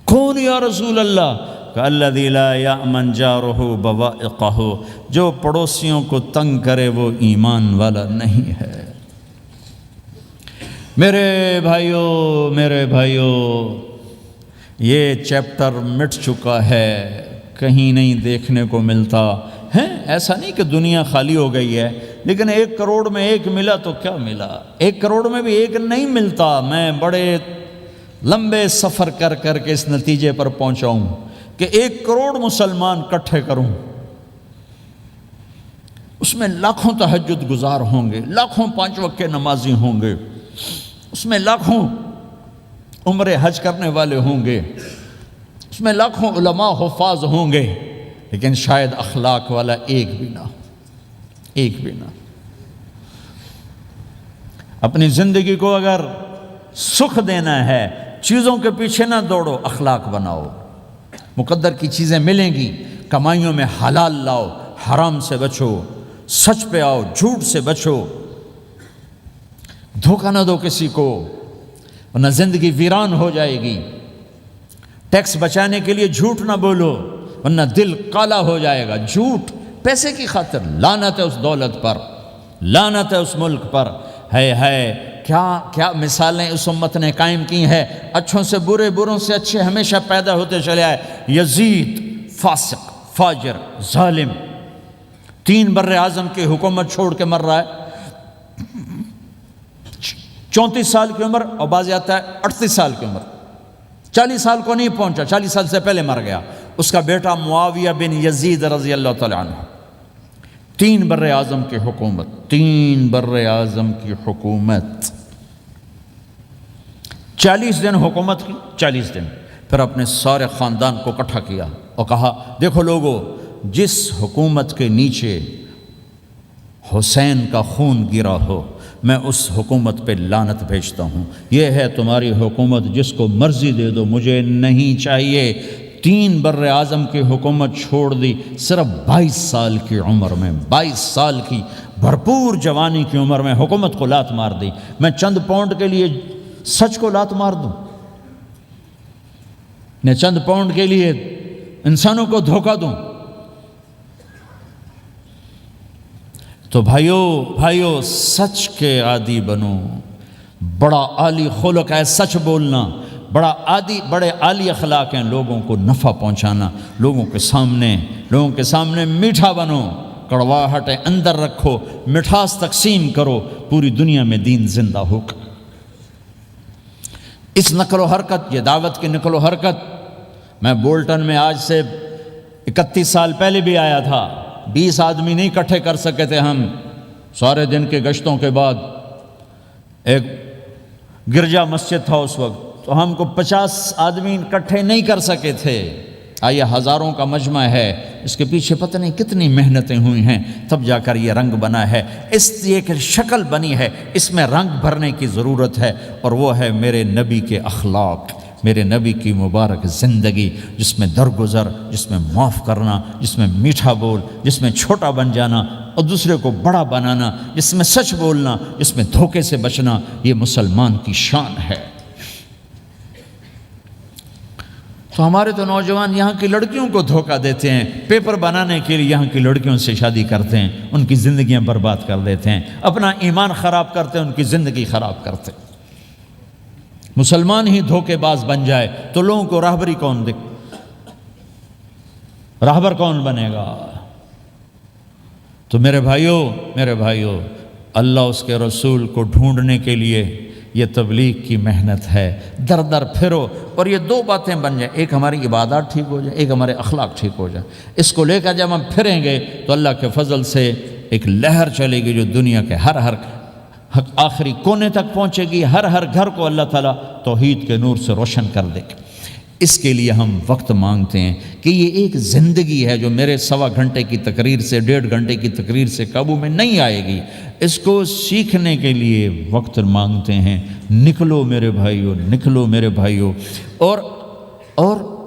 کون یا رسول اللہ؟ کہ الذی لا یأمن جارہ بوائقہ، جو پڑوسیوں کو تنگ کرے وہ ایمان والا نہیں ہے۔ میرے بھائیوں، یہ چیپٹر مٹ چکا ہے، کہیں نہیں دیکھنے کو ملتا ہے۔ ایسا نہیں کہ دنیا خالی ہو گئی ہے، لیکن 1 کروڑ میں 1 ملا تو کیا ملا، 1 کروڑ میں بھی 1 نہیں ملتا۔ میں بڑے لمبے سفر کر کے اس نتیجے پر پہنچا ہوں کہ 1 کروڑ مسلمان اکٹھے کروں اس میں لاکھوں تہجد گزار ہوں گے، لاکھوں 5 وقت کے نمازی ہوں گے، اس میں لاکھوں عمرے حج کرنے والے ہوں گے، اس میں لاکھوں علماء حفاظ ہوں گے، لیکن شاید اخلاق والا ایک بھی نہ، ایک بھی نہ۔ اپنی زندگی کو اگر سکھ دینا ہے، چیزوں کے پیچھے نہ دوڑو، اخلاق بناؤ۔ مقدر کی چیزیں ملیں گی، کمائیوں میں حلال لاؤ، حرام سے بچو، سچ پہ آؤ، جھوٹ سے بچو، دھوکہ نہ دو کسی کو، ورنہ زندگی ویران ہو جائے گی۔ ٹیکس بچانے کے لیے جھوٹ نہ بولو، ورنہ دل کالا ہو جائے گا۔ جھوٹ پیسے کی خاطر، لعنت ہے اس دولت پر، لعنت ہے اس ملک پر۔ ہے کیا مثالیں اس امت نے قائم کی ہیں۔ اچھوں سے برے، بروں سے اچھے ہمیشہ پیدا ہوتے چلے آئے۔ یزید فاسق، فاجر، ظالم، 3 بر اعظم کی حکومت چھوڑ کے مر رہا ہے، 34 سال کی عمر، اور بعض آتا ہے 38 سال کی عمر، 40 سال کو نہیں پہنچا، 40 سال سے پہلے مر گیا۔ اس کا بیٹا معاویہ بن یزید رضی اللہ تعالیٰ عنہ، 3 بر اعظم کی حکومت، 3 بر اعظم کی حکومت، 40 دن حکومت کی، 40 دن، پھر اپنے سارے خاندان کو اکٹھا کیا اور کہا دیکھو لوگو، جس حکومت کے نیچے حسین کا خون گرا ہو، میں اس حکومت پہ لعنت بھیجتا ہوں۔ یہ ہے تمہاری حکومت، جس کو مرضی دے دو، مجھے نہیں چاہیے۔ 3 بر اعظم کی حکومت چھوڑ دی، صرف 22 سال کی عمر میں، 22 سال کی بھرپور جوانی کی عمر میں حکومت کو لات مار دی۔ میں چند پاؤنڈ کے لیے سچ کو لات مار دوں؟ میں چند پاؤنڈ کے لیے انسانوں کو دھوکہ دوں؟ تو بھائیو سچ کے عادی بنو۔ بڑا عالی خلق ہے سچ بولنا، بڑے عالی اخلاق ہیں لوگوں کو نفع پہنچانا، لوگوں کے سامنے میٹھا بنو، کڑواہٹ اندر رکھو، مٹھاس تقسیم کرو، پوری دنیا میں دین زندہ ہوگا۔ اس نقل و حرکت، یہ دعوت کی نقل و حرکت، میں بولٹن میں آج سے 31 سال پہلے بھی آیا تھا، 20 آدمی نہیں اکٹھے کر سکے تھے ہم، سارے دن کے گشتوں کے بعد۔ ایک گرجا مسجد تھا اس وقت، تو ہم کو 50 آدمی اکٹھے نہیں کر سکے تھے۔ آئیے ہزاروں کا مجمع ہے، اس کے پیچھے پتہ نہیں کتنی محنتیں ہوئی ہیں، تب جا کر یہ رنگ بنا ہے، اس ایک شکل بنی ہے، اس میں رنگ بھرنے کی ضرورت ہے، اور وہ ہے میرے نبی کے اخلاق، میرے نبی کی مبارک زندگی، جس میں درگزر، جس میں معاف کرنا، جس میں میٹھا بول، جس میں چھوٹا بن جانا اور دوسرے کو بڑا بنانا، جس میں سچ بولنا، جس میں دھوکے سے بچنا، یہ مسلمان کی شان ہے۔ تو ہمارے تو نوجوان یہاں کی لڑکیوں کو دھوکہ دیتے ہیں، پیپر بنانے کے لیے یہاں کی لڑکیوں سے شادی کرتے ہیں، ان کی زندگیاں برباد کر دیتے ہیں، اپنا ایمان خراب کرتے ہیں، ان کی زندگی خراب کرتے ہیں۔ مسلمان ہی دھوکے باز بن جائے تو لوگوں کو راہبری راہبر کون بنے گا؟ تو میرے بھائیو، اللہ اس کے رسول کو ڈھونڈنے کے لیے یہ تبلیغ کی محنت ہے، در در پھرو، اور یہ 2 باتیں بن جائیں، ایک ہماری عبادات ٹھیک ہو جائے، ایک ہمارے اخلاق ٹھیک ہو جائے۔ اس کو لے کر جب ہم پھریں گے تو اللہ کے فضل سے ایک لہر چلے گی جو دنیا کے ہر آخری کونے تک پہنچے گی، ہر گھر کو اللہ تعالیٰ توحید کے نور سے روشن کر دے گا۔ اس کے لیے ہم وقت مانگتے ہیں کہ یہ ایک زندگی ہے جو میرے 1.25 گھنٹے کی تقریر سے، 1.5 گھنٹے کی تقریر سے قابو میں نہیں آئے گی۔ اس کو سیکھنے کے لیے وقت مانگتے ہیں۔ نکلو میرے بھائیو،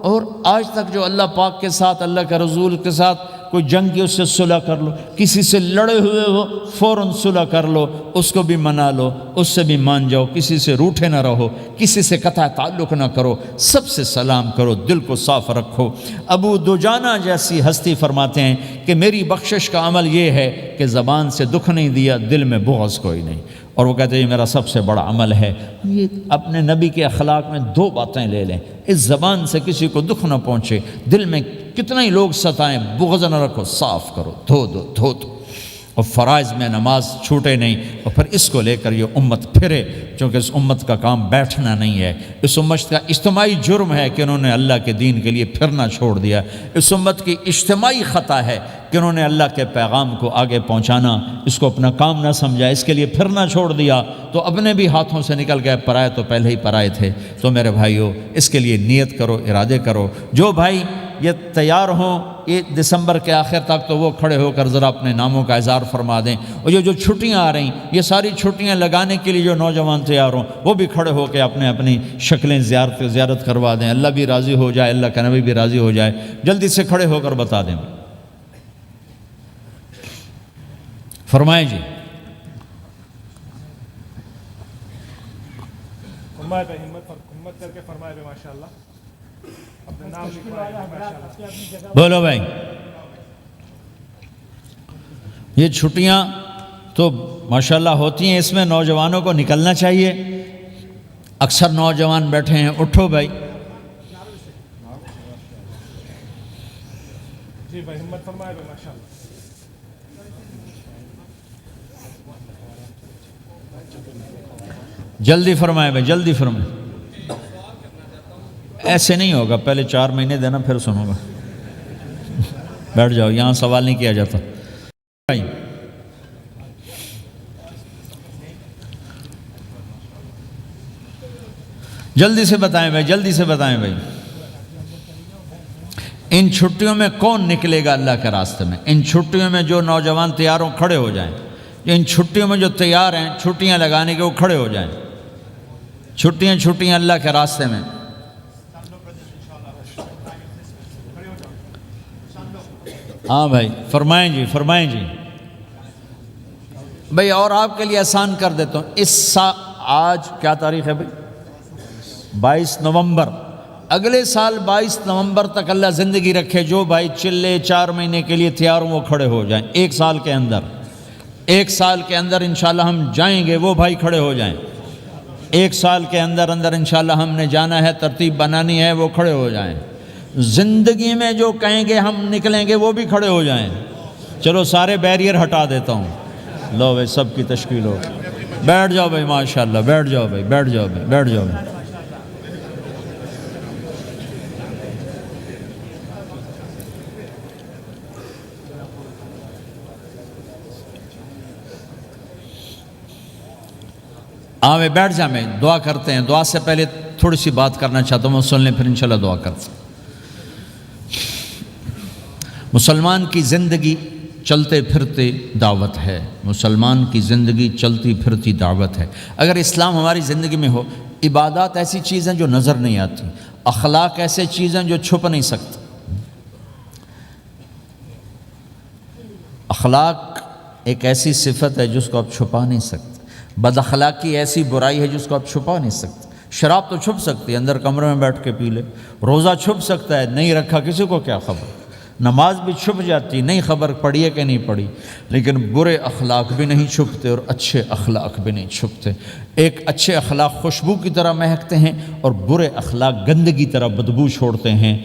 اور آج تک جو اللہ پاک کے ساتھ، اللہ کے رسول کے ساتھ کوئی جنگ کی، اس سے صلح کر لو، کسی سے لڑے ہوئے ہو فوراً صلح کر لو، اس کو بھی منا لو، اس سے بھی مان جاؤ، کسی سے روٹھے نہ رہو، کسی سے قطع تعلق نہ کرو، سب سے سلام کرو، دل کو صاف رکھو۔ ابو دجانہ جیسی ہستی فرماتے ہیں کہ میری بخشش کا عمل یہ ہے کہ زبان سے دکھ نہیں دیا، دل میں بغض کوئی نہیں، اور وہ کہتے ہیں یہ میرا سب سے بڑا عمل ہے۔ یہ اپنے نبی کے اخلاق میں 2 باتیں لے لیں، اس زبان سے کسی کو دکھ نہ پہنچے، دل میں کتنے ہی لوگ ستائیں، بغض نہ رکھو، صاف کرو، دھو دو۔ اور فرائض میں نماز چھوٹے نہیں، اور پھر اس کو لے کر یہ امت پھرے، چونکہ اس امت کا کام بیٹھنا نہیں ہے، اس امت کا اجتماعی جرم ہے کہ انہوں نے اللہ کے دین کے لیے پھرنا چھوڑ دیا، اس امت کی اجتماعی خطا ہے کہ انہوں نے اللہ کے پیغام کو آگے پہنچانا اس کو اپنا کام نہ سمجھا، اس کے لیے پھرنا چھوڑ دیا تو اپنے بھی ہاتھوں سے نکل گئے، پرائے تو پہلے ہی پرائے تھے۔ تو میرے بھائیو، اس کے لیے نیت کرو، ارادے کرو۔ جو بھائی یہ تیار ہوں یہ دسمبر کے آخر تک، تو وہ کھڑے ہو کر ذرا اپنے ناموں کا اظہار فرما دیں، اور یہ جو چھٹیاں آ رہی یہ ساری چھٹیاں لگانے کے لیے جو نوجوان تیار ہوں وہ بھی کھڑے ہو کے اپنی شکلیں زیارت کروا دیں، اللہ بھی راضی ہو جائے، اللہ کا نبی بھی راضی ہو جائے۔ جلدی سے کھڑے ہو کر بتا دیں، فرمائیں جی۔ فرمائے پہ ہمت کر کے فرمائے پہ ماشاءاللہ اپنے نام لکھوائے ماشاءاللہ۔ بولو بھائی، یہ چھٹیاں تو ماشاءاللہ ہوتی ہیں، اس میں نوجوانوں کو نکلنا چاہیے۔ اکثر نوجوان بیٹھے ہیں، اٹھو بھائی۔ جی بھائی ہمت فرمائے پہ ماشاءاللہ۔ جلدی فرمائے بھائی، جلدی فرمائے۔ ایسے نہیں ہوگا، پہلے 4 مہینے دینا پھر سنوں گا۔ بیٹھ جاؤ، یہاں سوال نہیں کیا جاتا بھائی۔ جلدی سے بتائیں بھائی، جلدی سے بتائیں بھائی۔ ان چھٹیوں میں کون نکلے گا اللہ کے راستے میں؟ ان چھٹیوں میں جو نوجوان تیار ہوں کھڑے ہو جائیں، ان چھٹیوں میں جو تیار ہیں چھٹیاں لگانے کے وہ کھڑے ہو جائیں۔ چھٹیاں اللہ کے راستے میں۔ ہاں بھائی فرمائیں جی، فرمائیں جی بھائی۔ اور آپ کے لیے آسان کر دیتا ہوں، آج کیا تاریخ ہے بھائی؟ 22 نومبر۔ اگلے سال 22 نومبر تک اللہ زندگی رکھے، جو بھائی چلے 4 مہینے کے لیے تیار ہوں وہ کھڑے ہو جائیں۔ 1 سال کے اندر، 1 سال کے اندر انشاءاللہ ہم جائیں گے، وہ بھائی کھڑے ہو جائیں۔ 1 سال کے اندر انشاءاللہ ہم نے جانا ہے، ترتیب بنانی ہے، وہ کھڑے ہو جائیں۔ زندگی میں جو کہیں گے ہم نکلیں گے وہ بھی کھڑے ہو جائیں۔ چلو سارے بیریئر ہٹا دیتا ہوں، لو بھائی سب کی تشکیل ہو، بیٹھ جاؤ بھائی ماشاءاللہ، بیٹھ جاؤ بھائی، بیٹھ جاؤ بھائی، بیٹھ جاؤ بھائی۔ ہاں بھائی بیٹھ جا، میں دعا کرتے ہیں۔ دعا سے پہلے تھوڑی سی بات کرنا چاہتا ہوں، سن لیں پھر انشاءاللہ دعا کرتے ہیں۔ مسلمان کی زندگی چلتے پھرتے دعوت ہے، مسلمان کی زندگی چلتی پھرتی دعوت ہے۔ اگر اسلام ہماری زندگی میں ہو، عبادات ایسی چیزیں جو نظر نہیں آتی، اخلاق ایسے چیزیں جو چھپ نہیں سکتی۔ اخلاق ایک ایسی صفت ہے جس کو آپ چھپا نہیں سکتے، بد اخلاقی ایسی برائی ہے جس کو آپ چھپا نہیں سکتے۔ شراب تو چھپ سکتی ہے، اندر کمرے میں بیٹھ کے پی لے، روزہ چھپ سکتا ہے، نہیں رکھا کسی کو کیا خبر، نماز بھی چھپ جاتی، نہیں خبر پڑھی ہے کہ نہیں پڑھی، لیکن برے اخلاق بھی نہیں چھپتے اور اچھے اخلاق بھی نہیں چھپتے۔ ایک اچھے اخلاق خوشبو کی طرح مہکتے ہیں اور برے اخلاق گندگی طرح بدبو چھوڑتے ہیں۔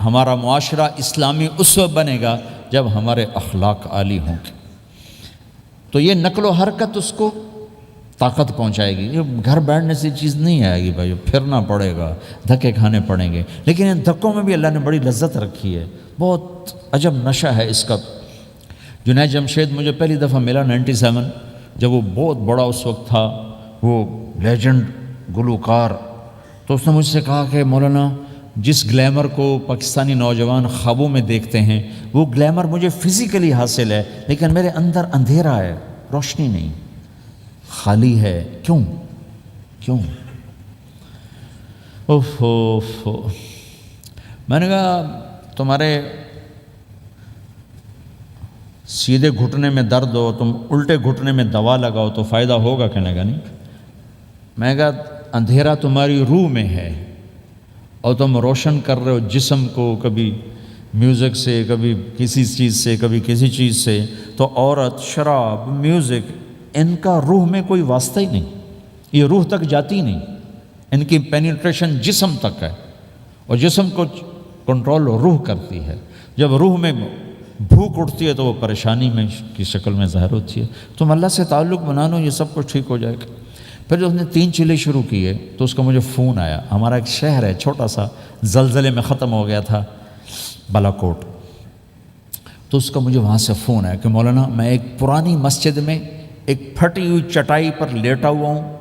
ہمارا معاشرہ اسلامی اس وقت بنے گا جب ہمارے اخلاق عالی ہوں گے، تو یہ نقل و حرکت اس کو طاقت پہنچائے گی۔ یہ گھر بیٹھنے سے چیز نہیں آئے گی بھائی، پھرنا پڑے گا، دھکے کھانے پڑیں گے، لیکن ان دھکوں میں بھی اللہ نے بڑی لذت رکھی ہے، بہت عجب نشہ ہے اس کا۔ جنید جمشید مجھے پہلی دفعہ ملا 97، جب وہ بہت بڑا اس وقت تھا، وہ لیجنڈ گلوکار، تو اس نے مجھ سے کہا کہ مولانا جس گلیمر کو پاکستانی نوجوان خوابوں میں دیکھتے ہیں وہ گلیمر مجھے فزیکلی حاصل ہے، لیکن میرے اندر اندھیرا ہے، روشنی نہیں، خالی ہے۔ کیوں؟ میں نے کہا تمہارے سیدھے گھٹنے میں درد ہو، تم الٹے گھٹنے میں دوا لگاؤ تو فائدہ ہوگا، کہنے کا نہیں۔ میں نے کہا اندھیرا تمہاری روح میں ہے اور تم روشن کر رہے ہو جسم کو، کبھی میوزک سے، کبھی کسی چیز سے، کبھی کسی چیز سے، تو عورت، شراب، میوزک، ان کا روح میں کوئی واسطہ ہی نہیں، یہ روح تک جاتی نہیں، ان کی پینیٹریشن جسم تک ہے اور جسم کو کنٹرول روح کرتی ہے۔ جب روح میں بھوک اٹھتی ہے تو وہ پریشانی میں کی شکل میں ظاہر ہوتی ہے. تم اللہ سے تعلق بنا لو، یہ سب کچھ ٹھیک ہو جائے گا. پھر جب اس نے 3 چیلے شروع کیے تو اس کا مجھے فون آیا. ہمارا ایک شہر ہے چھوٹا سا، زلزلے میں ختم ہو گیا تھا، بالا کوٹ. تو اس کا مجھے وہاں سے فون آیا کہ مولانا میں ایک پرانی مسجد میں ایک پھٹی ہوئی چٹائی پر لیٹا ہوا ہوں،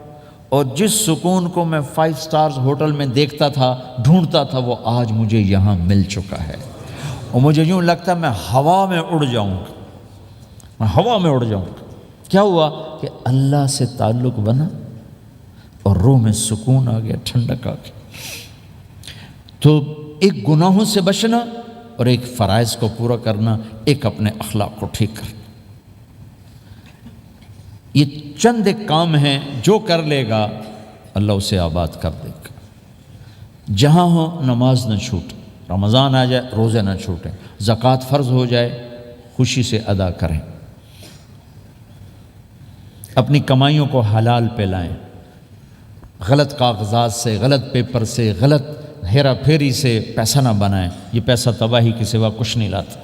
اور جس سکون کو میں 5 سٹارز ہوٹل میں دیکھتا تھا، ڈھونڈتا تھا، وہ آج مجھے یہاں مل چکا ہے. اور مجھے یوں لگتا ہے میں ہوا میں اڑ جاؤں گا، میں ہوا میں اڑ جاؤں گا. کیا ہوا کہ اللہ سے تعلق بنا اور روح میں سکون آ گیا، ٹھنڈک آ گئی. تو ایک گناہوں سے بچنا اور ایک فرائض کو پورا کرنا، ایک اپنے اخلاق کو ٹھیک کرنا، یہ چند ایک کام ہیں جو کر لے گا اللہ اسے آباد کر دے گا. جہاں ہو نماز نہ چھوٹے، رمضان آ جائے روزے نہ چھوٹیں، زکوٰۃ فرض ہو جائے خوشی سے ادا کریں، اپنی کمائیوں کو حلال پہ لائیں، غلط کاغذات سے، غلط پیپر سے، غلط ہیرا پھیری سے پیسہ نہ بنائیں. یہ پیسہ تباہی کے سوا کچھ نہیں لاتا.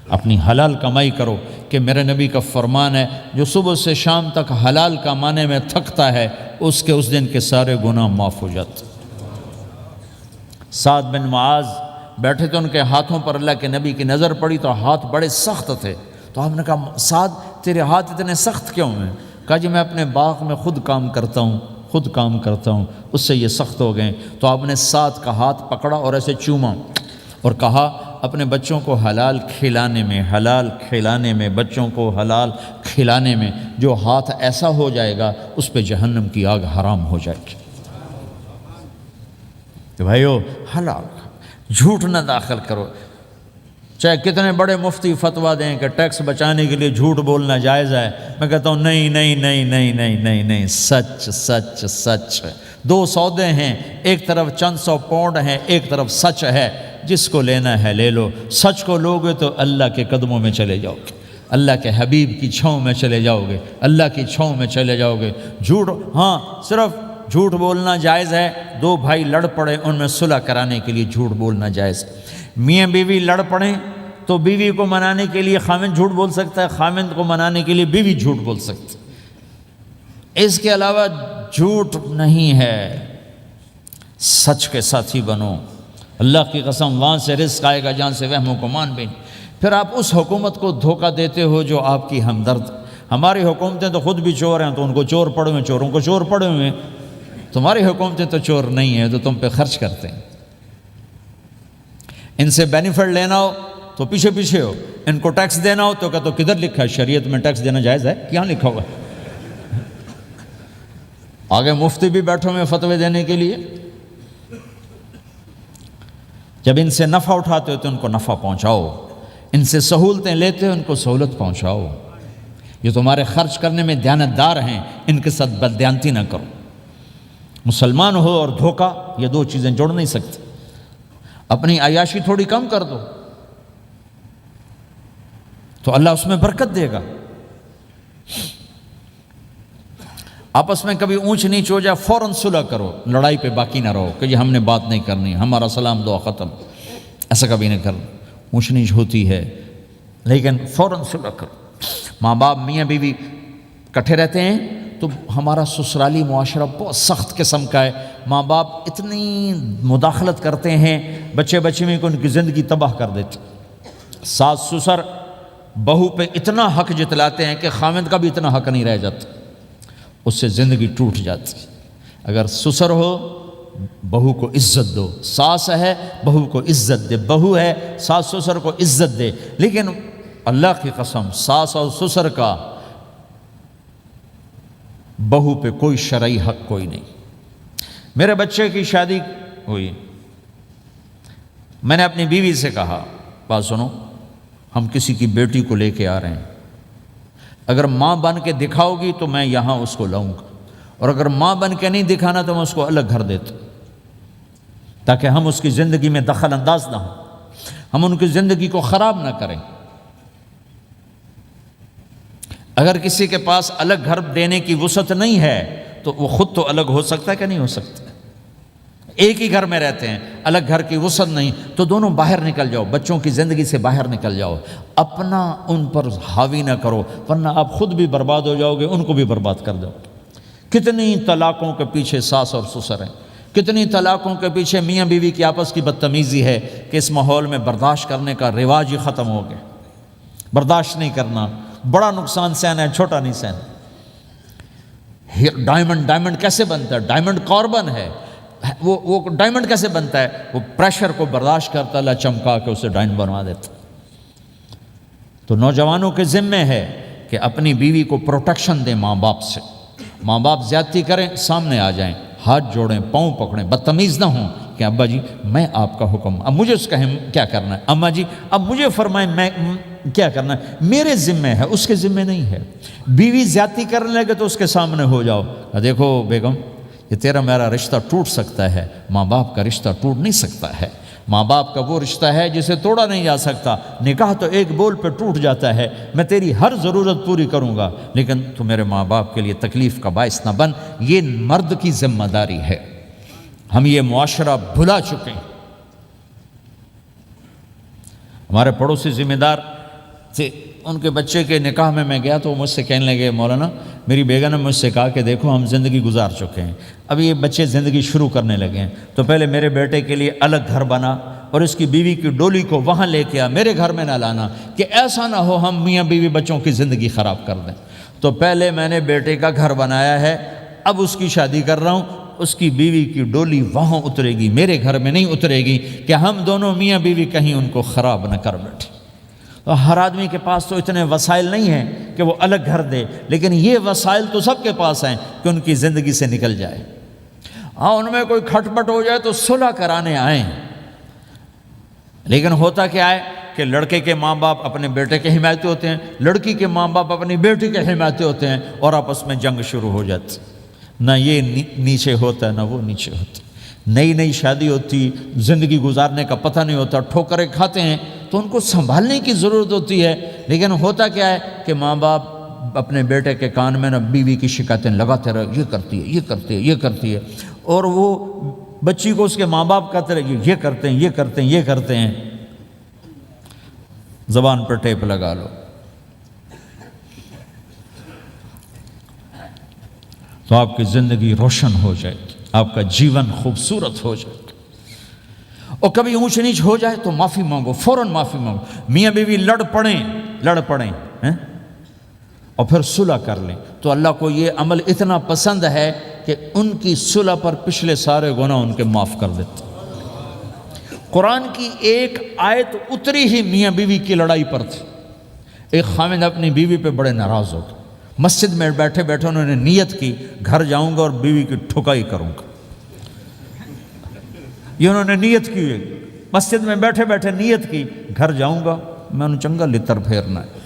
اپنی حلال کمائی کرو، کہ میرے نبی کا فرمان ہے جو صبح سے شام تک حلال کمانے میں تھکتا ہے اس دن کے سارے گناہ معاف ہو جاتے. سعد بن معاذ بیٹھے تھے، ان کے ہاتھوں پر اللہ کے نبی کی نظر پڑی تو ہاتھ بڑے سخت تھے. تو آپ نے کہا سعد تیرے ہاتھ اتنے سخت کیوں ہیں؟ کہا جی میں اپنے باغ میں خود کام کرتا ہوں، اس سے یہ سخت ہو گئے. تو آپ نے سعد کا ہاتھ پکڑا اور ایسے چوما اور کہا اپنے بچوں کو حلال کھلانے میں بچوں کو حلال کھلانے میں جو ہاتھ ایسا ہو جائے گا اس پہ جہنم کی آگ حرام ہو جائے گی. کہ بھائیو حلال، جھوٹ نہ داخل کرو. چاہے کتنے بڑے مفتی فتویٰ دیں کہ ٹیکس بچانے کے لیے جھوٹ بولنا جائز ہے، میں کہتا ہوں نہیں، سچ. 2 سودے ہیں، ایک طرف چند 100 پاؤنڈ ہیں، ایک طرف سچ ہے. جس کو لینا ہے لے لو. سچ کو لوگے تو اللہ کے قدموں میں چلے جاؤ گے، اللہ کے حبیب کی چھاؤں میں چلے جاؤ گے، اللہ کی چھاؤں میں چلے جاؤ گے. جھوٹ، ہاں صرف جھوٹ بولنا جائز ہے. 2 بھائی لڑ پڑے، ان میں صلح کرانے کے لیے جھوٹ بولنا جائز. میاں بیوی لڑ پڑیں تو بیوی کو منانے کے لیے خامند جھوٹ بول سکتا ہے، خامند کو منانے کے لیے بیوی جھوٹ بول سکتی. اس کے علاوہ جھوٹ نہیں ہے. سچ کے ساتھی بنو. اللہ کی قسم وہاں سے رزق آئے گا جہاں سے وہم و گمان بھی نہیں. پھر آپ اس حکومت کو دھوکہ دیتے ہو جو آپ کی ہمدرد. ہماری حکومتیں تو خود بھی چور ہیں تو ان کو چور پڑے ہوئے، چوروں کو چور پڑے ہوئے. تمہاری حکومتیں تو چور نہیں ہیں تو تم پہ خرچ کرتے ہیں. ان سے بینیفٹ لینا ہو تو پیچھے ہو، ان کو ٹیکس دینا ہو تو کدھر لکھا ہے شریعت میں ٹیکس دینا جائز ہے؟ کیا لکھا ہوا ہے؟ آگے مفتی بھی بیٹھے ہوئے فتوے دینے کے لیے. جب ان سے نفع اٹھاتے ہو تو ان کو نفع پہنچاؤ، ان سے سہولتیں لیتے ہو ان کو سہولت پہنچاؤ. یہ تمہارے خرچ کرنے میں دیانتدار ہیں، ان کے ساتھ بددیانتی نہ کرو. مسلمان ہو اور دھوکہ، یہ 2 چیزیں جوڑ نہیں سکتے. اپنی عیاشی تھوڑی کم کر دو تو اللہ اس میں برکت دے گا. آپس میں کبھی اونچ نیچ ہو جائے فوراً صلح کرو، لڑائی پہ باقی نہ رہو کہ یہ ہم نے بات نہیں کرنی، ہمارا سلام دعا ختم. ایسا کبھی نہ کرو. اونچ نیچ ہوتی ہے لیکن فوراً صلح کرو. ماں باپ میاں بیوی کٹھے رہتے ہیں تو ہمارا سسرالی معاشرہ بہت سخت قسم کا ہے. ماں باپ اتنی مداخلت کرتے ہیں بچے میں کہ ان کی زندگی تباہ کر دیتے. ساس سسر بہو پہ اتنا حق جتلاتے ہیں کہ خامد کا بھی اتنا حق نہیں رہ جاتا، اس سے زندگی ٹوٹ جاتی. اگر سسر ہو بہو کو عزت دو، ساس ہے بہو کو عزت دے، بہو ہے ساس سسر کو عزت دے. لیکن اللہ کی قسم ساس اور سسر کا بہو پہ کوئی شرعی حق کوئی نہیں. میرے بچے کی شادی ہوئی، میں نے اپنی بیوی سے کہا بات سنو، ہم کسی کی بیٹی کو لے کے آ رہے ہیں، اگر ماں بن کے دکھاؤ گی تو میں یہاں اس کو لاؤں گا، اور اگر ماں بن کے نہیں دکھانا تو میں اس کو الگ گھر دیتا ہوں تاکہ ہم اس کی زندگی میں دخل انداز نہ ہوں، ہم ان کی زندگی کو خراب نہ کریں. اگر کسی کے پاس الگ گھر دینے کی وسعت نہیں ہے تو وہ خود تو الگ ہو سکتا ہے کہ نہیں ہو سکتا؟ ایک ہی گھر میں رہتے ہیں، الگ گھر کی وسعت نہیں تو دونوں باہر نکل جاؤ، بچوں کی زندگی سے باہر نکل جاؤ. اپنا ان پر حاوی نہ کرو ورنہ آپ خود بھی برباد ہو جاؤ گے، ان کو بھی برباد کر دو۔ کتنی طلاقوں کے پیچھے ساس اور سسر ہیں، کتنی طلاقوں کے پیچھے میاں بیوی کی آپس کی بدتمیزی ہے کہ اس ماحول میں برداشت کرنے کا رواج ہی ختم ہو گیا۔ برداشت نہیں کرنا، بڑا نقصان سہنا ہے، چھوٹا نہیں سہنا۔ ڈائمنڈ کیسے بنتا ہے؟ ڈائمنڈ کاربن ہے، وہ ڈائمنڈ کیسے بنتا ہے؟ وہ پریشر کو برداشت کرتا، اللہ چمکا کے اسے ڈائمنڈ بنوا دیتا۔ تو نوجوانوں کے ذمے ہے کہ اپنی بیوی کو پروٹیکشن دیں ماں باپ سے۔ ماں باپ زیادتی کریں، سامنے آ جائیں، ہاتھ جوڑیں، پاؤں پکڑیں، بدتمیز نہ ہوں کہ ابا جی میں آپ کا حکم، اب مجھے اس کا کیا کرنا ہے، اماں جی اب مجھے فرمائیں میں کیا کرنا ہے، میرے ذمے ہے، اس کے ذمے نہیں ہے۔ بیوی زیادتی کرنے لگے تو اس کے سامنے ہو جاؤ، دیکھو بیگم یہ تیرا میرا رشتہ ٹوٹ سکتا ہے، ماں باپ کا رشتہ ٹوٹ نہیں سکتا ہے۔ ماں باپ کا وہ رشتہ ہے جسے توڑا نہیں جا سکتا، نکاح تو ایک بول پہ ٹوٹ جاتا ہے۔ میں تیری ہر ضرورت پوری کروں گا لیکن تو میرے ماں باپ کے لیے تکلیف کا باعث نہ بن۔ یہ مرد کی ذمہ داری ہے، ہم یہ معاشرہ بھلا چکے ہیں۔ ہمارے پڑوسی ذمہ دار تھے، ان کے بچے کے نکاح میں گیا تو وہ مجھ سے کہنے لگے مولانا میری بیگم نے مجھ سے کہا کہ دیکھو ہم زندگی گزار چکے ہیں، اب یہ بچے زندگی شروع کرنے لگے ہیں، تو پہلے میرے بیٹے کے لیے الگ گھر بنا اور اس کی بیوی کی ڈولی کو وہاں لے کے آ، میرے گھر میں نہ لانا کہ ایسا نہ ہو ہم میاں بیوی بچوں کی زندگی خراب کر دیں۔ تو پہلے میں نے بیٹے کا گھر بنایا ہے، اب اس کی شادی کر رہا ہوں، اس کی بیوی کی ڈولی وہاں اترے گی، میرے گھر میں نہیں اترے گی کہ ہم دونوں میاں بیوی کہیں ان کو خراب نہ کر بیٹھے۔ تو ہر آدمی کے پاس تو اتنے وسائل نہیں ہیں کہ وہ الگ گھر دے، لیکن یہ وسائل تو سب کے پاس ہیں کہ ان کی زندگی سے نکل جائے۔ ہاں ان میں کوئی کھٹ پٹ ہو جائے تو صلح کرانے آئیں، لیکن ہوتا کیا ہے کہ لڑکے کے ماں باپ اپنے بیٹے کے حمایتی ہوتے ہیں، لڑکی کے ماں باپ اپنی بیٹی کے حمایتی ہوتے ہیں اور آپس میں جنگ شروع ہو جاتی۔ نہ یہ نیچے ہوتا ہے نہ وہ نیچے ہوتا ہے۔ نئی شادی ہوتی، زندگی گزارنے کا پتہ نہیں ہوتا، ٹھوکریں کھاتے ہیں تو ان کو سنبھالنے کی ضرورت ہوتی ہے، لیکن ہوتا کیا ہے کہ ماں باپ اپنے بیٹے کے کان میں نہ بیوی کی شکایتیں لگاتے رہے، یہ کرتی ہے، یہ کرتی ہے، یہ کرتی ہے، اور وہ بچی کو اس کے ماں باپ کہتے رہے یہ کرتے ہیں، یہ کرتے ہیں، یہ کرتے ہیں۔ زبان پر ٹیپ لگا لو تو آپ کی زندگی روشن ہو جائے گی، آپ کا جیون خوبصورت ہو جائے گا۔ اور کبھی اونچ نیچ ہو جائے تو معافی مانگو، فوراً معافی مانگو۔ میاں بیوی لڑ پڑیں اور پھر صلح کر لیں تو اللہ کو یہ عمل اتنا پسند ہے کہ ان کی صلح پر پچھلے سارے گناہ ان کے معاف کر دیتے۔ قرآن کی ایک آیت اتری ہی میاں بیوی کی لڑائی پر تھی۔ ایک خامد اپنی بیوی پہ بڑے ناراض ہو گئے، مسجد میں بیٹھے بیٹھے انہوں نے نیت کی گھر جاؤں گا اور بیوی کی ٹھکائی کروں گا۔ یہ انہوں نے نیت کی، مسجد میں بیٹھے بیٹھے نیت کی گھر جاؤں گا، میں انہوں چنگا لتر پھیرنا ہے۔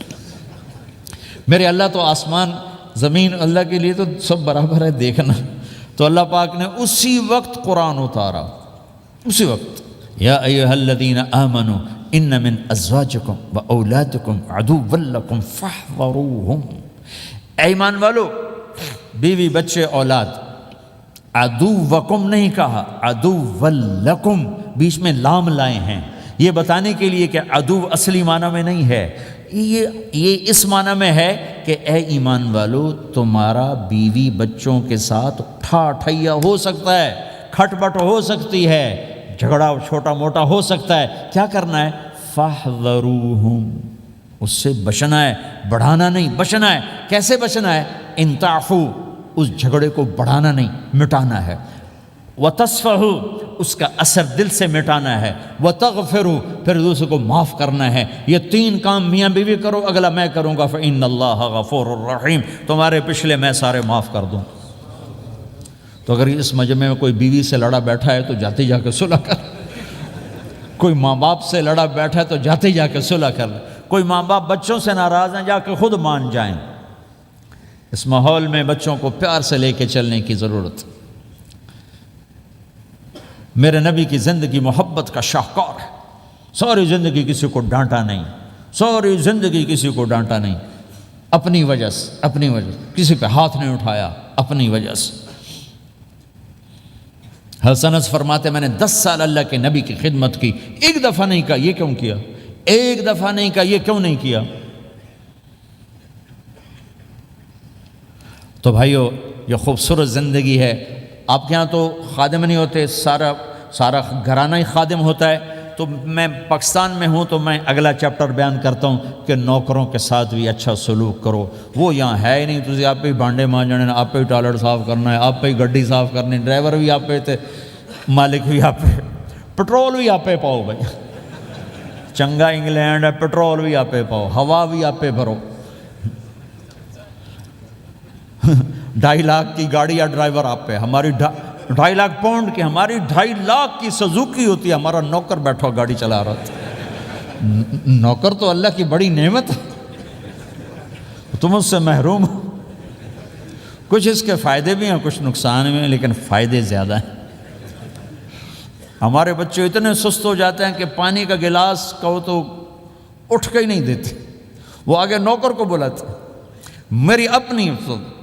میرے اللہ تو آسمان زمین اللہ کے لیے تو سب برابر ہے دیکھنا۔ تو اللہ پاک نے اسی وقت قرآن اتارا، اسی وقت یا ایھا الذین آمنوا ان من ازواجکم و اولادکم عدوا لکم فاحذروہم۔ اے ایمان والو، بیوی بچے اولاد، عدوکم نہیں کہا، عدو لکم، بیچ میں لام لائے ہیں یہ بتانے کے لیے کہ عدو اصلی معنی میں نہیں ہے، یہ اس معنی میں ہے کہ اے ایمان والو تمہارا بیوی بچوں کے ساتھ ٹھائیا ہو سکتا ہے، کھٹ پٹ ہو سکتی ہے، جھگڑا چھوٹا موٹا ہو سکتا ہے، کیا کرنا ہے؟ فاحذروہم، اس سے بچنا ہے، بڑھانا نہیں، بچنا ہے۔ کیسے بچنا ہے؟ ان تعفو، اس جھگڑے کو بڑھانا نہیں، مٹانا ہے۔ وتصفحوا، اس کا اثر دل سے مٹانا ہے۔ وتغفروا، پھر دوسرے کو معاف کرنا ہے۔ یہ تین کام میاں بیوی کرو، اگلا میں کروں گا، فإن اللہ غفور الرحیم، تمہارے پچھلے میں سارے معاف کر دوں۔ تو اگر اس مجمع میں کوئی بیوی سے لڑا بیٹھا ہے تو جاتے جا کے صلح کر، کوئی ماں باپ سے لڑا بیٹھا ہے تو جاتے جا کے صلح کر، کوئی ماں باپ بچوں سے ناراض ہیں جا کے خود مان جائیں۔ اس ماحول میں بچوں کو پیار سے لے کے چلنے کی ضرورت۔ میرے نبی کی زندگی محبت کا شاہکار ہے، ساری زندگی کسی کو ڈانٹا نہیں، ساری زندگی کسی کو ڈانٹا نہیں، اپنی وجہ سے، کسی پہ ہاتھ نہیں اٹھایا، اپنی وجہ سے۔ حسن فرماتے میں نے 10 سال اللہ کے نبی کی خدمت کی، ایک دفعہ نہیں کہا یہ کیوں کیا، ایک دفعہ نہیں کہا یہ کیوں نہیں کیا؟ تو بھائیو یہ خوبصورت زندگی ہے۔ آپ کے ہاں تو خادم نہیں ہوتے، سارا گھرانہ ہی خادم ہوتا ہے۔ تو میں پاکستان میں ہوں تو میں اگلا چیپٹر بیان کرتا ہوں کہ نوکروں کے ساتھ بھی اچھا سلوک کرو۔ وہ یہاں ہے ہی نہیں، تسی آپ پہ ہی بانڈے مانجنے، آپ پہ ہی ٹوائلٹ صاف کرنا ہے، آپ پہ ہی گڈی صاف کرنی، ڈرائیور بھی آپ پہ، مالک بھی آپ پہ، پٹرول بھی آپ پہ پاؤ بھائی، چنگا انگلینڈ ہے، پٹرول بھی آپ پہ پاؤ، ہوا بھی آپ پہ بھرو۔ 2.5 لاکھ کی گاڑی یا ڈرائیور آپ پہ، ہماری 2.5 لاکھ پاؤنڈ کی، ہماری 2.5 لاکھ کی سزوکی ہوتی ہے، ہمارا نوکر بیٹھا گاڑی چلا رہا تھا۔ نوکر تو اللہ کی بڑی نعمت ہے، تم اس سے محروم ہو۔ کچھ اس کے فائدے بھی ہیں، کچھ نقصان بھی ہیں، لیکن فائدے زیادہ ہیں۔ ہمارے بچے اتنے سست ہو جاتے ہیں کہ پانی کا گلاس کہو تو اٹھ کے ہی نہیں دیتے، وہ آگے نوکر کو بلاتے۔ میری اپنی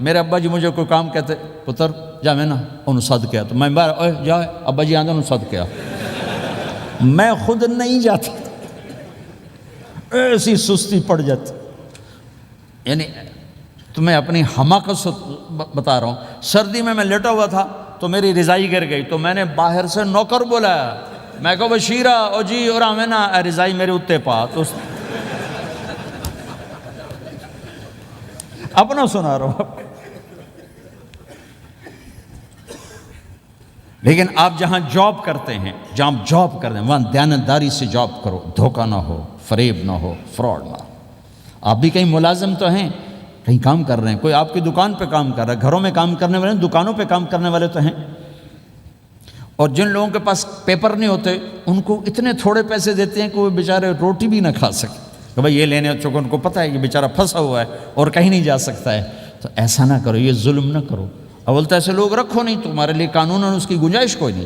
میرے ابا جی مجھے کوئی کام کہتے، پتر جا میں نا انہوں صد کیا، تو میں باہر جا ابا جی آندے انہوں صد کیا، میں خود نہیں جاتا، ایسی سستی پڑ جاتی۔ یعنی تمہیں اپنی حماقت سے بتا رہا ہوں۔ سردی میں لیٹا ہوا تھا تو میری رضائی گر گئی، تو میں نے باہر سے نوکر بولایا، میں کہو بشیرہ او جی اور ہمیں نا رضائی میرے اتے پا، تو اپنا سنا رہا ہوں۔ لیکن آپ جہاں جاب کرتے ہیں، وہاں دیانتداری سے جاب کرو، دھوکہ نہ ہو، فریب نہ ہو، فراڈ نہ ہو۔ آپ بھی کہیں ملازم تو ہیں، کہیں کام کر رہے ہیں، کوئی آپ کی دکان پہ کام کر رہا ہے، گھروں میں کام کرنے والے ہیں، دکانوں پہ کام کرنے والے تو ہیں۔ اور جن لوگوں کے پاس پیپر نہیں ہوتے ان کو اتنے تھوڑے پیسے دیتے ہیں کہ وہ بیچارے روٹی بھی نہ کھا سکے، کہ بھائی یہ لینے چونکہ ان کو پتہ ہے کہ بیچارہ پھنسا ہوا ہے اور کہیں نہیں جا سکتا ہے۔ تو ایسا نہ کرو، یہ ظلم نہ کرو۔ اول تو ایسے لوگ رکھو نہیں، تمہارے لیے قانون اس کی گنجائش کوئی نہیں۔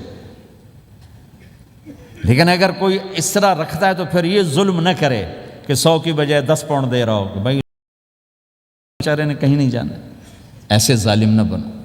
لیکن اگر کوئی اس طرح رکھتا ہے تو پھر یہ ظلم نہ کرے کہ 100 کی بجائے 10 پاؤنڈ دے رہا ہو، کہ بھائی بیچارے نے کہیں نہیں جانا، ایسے ظالم نہ بنو۔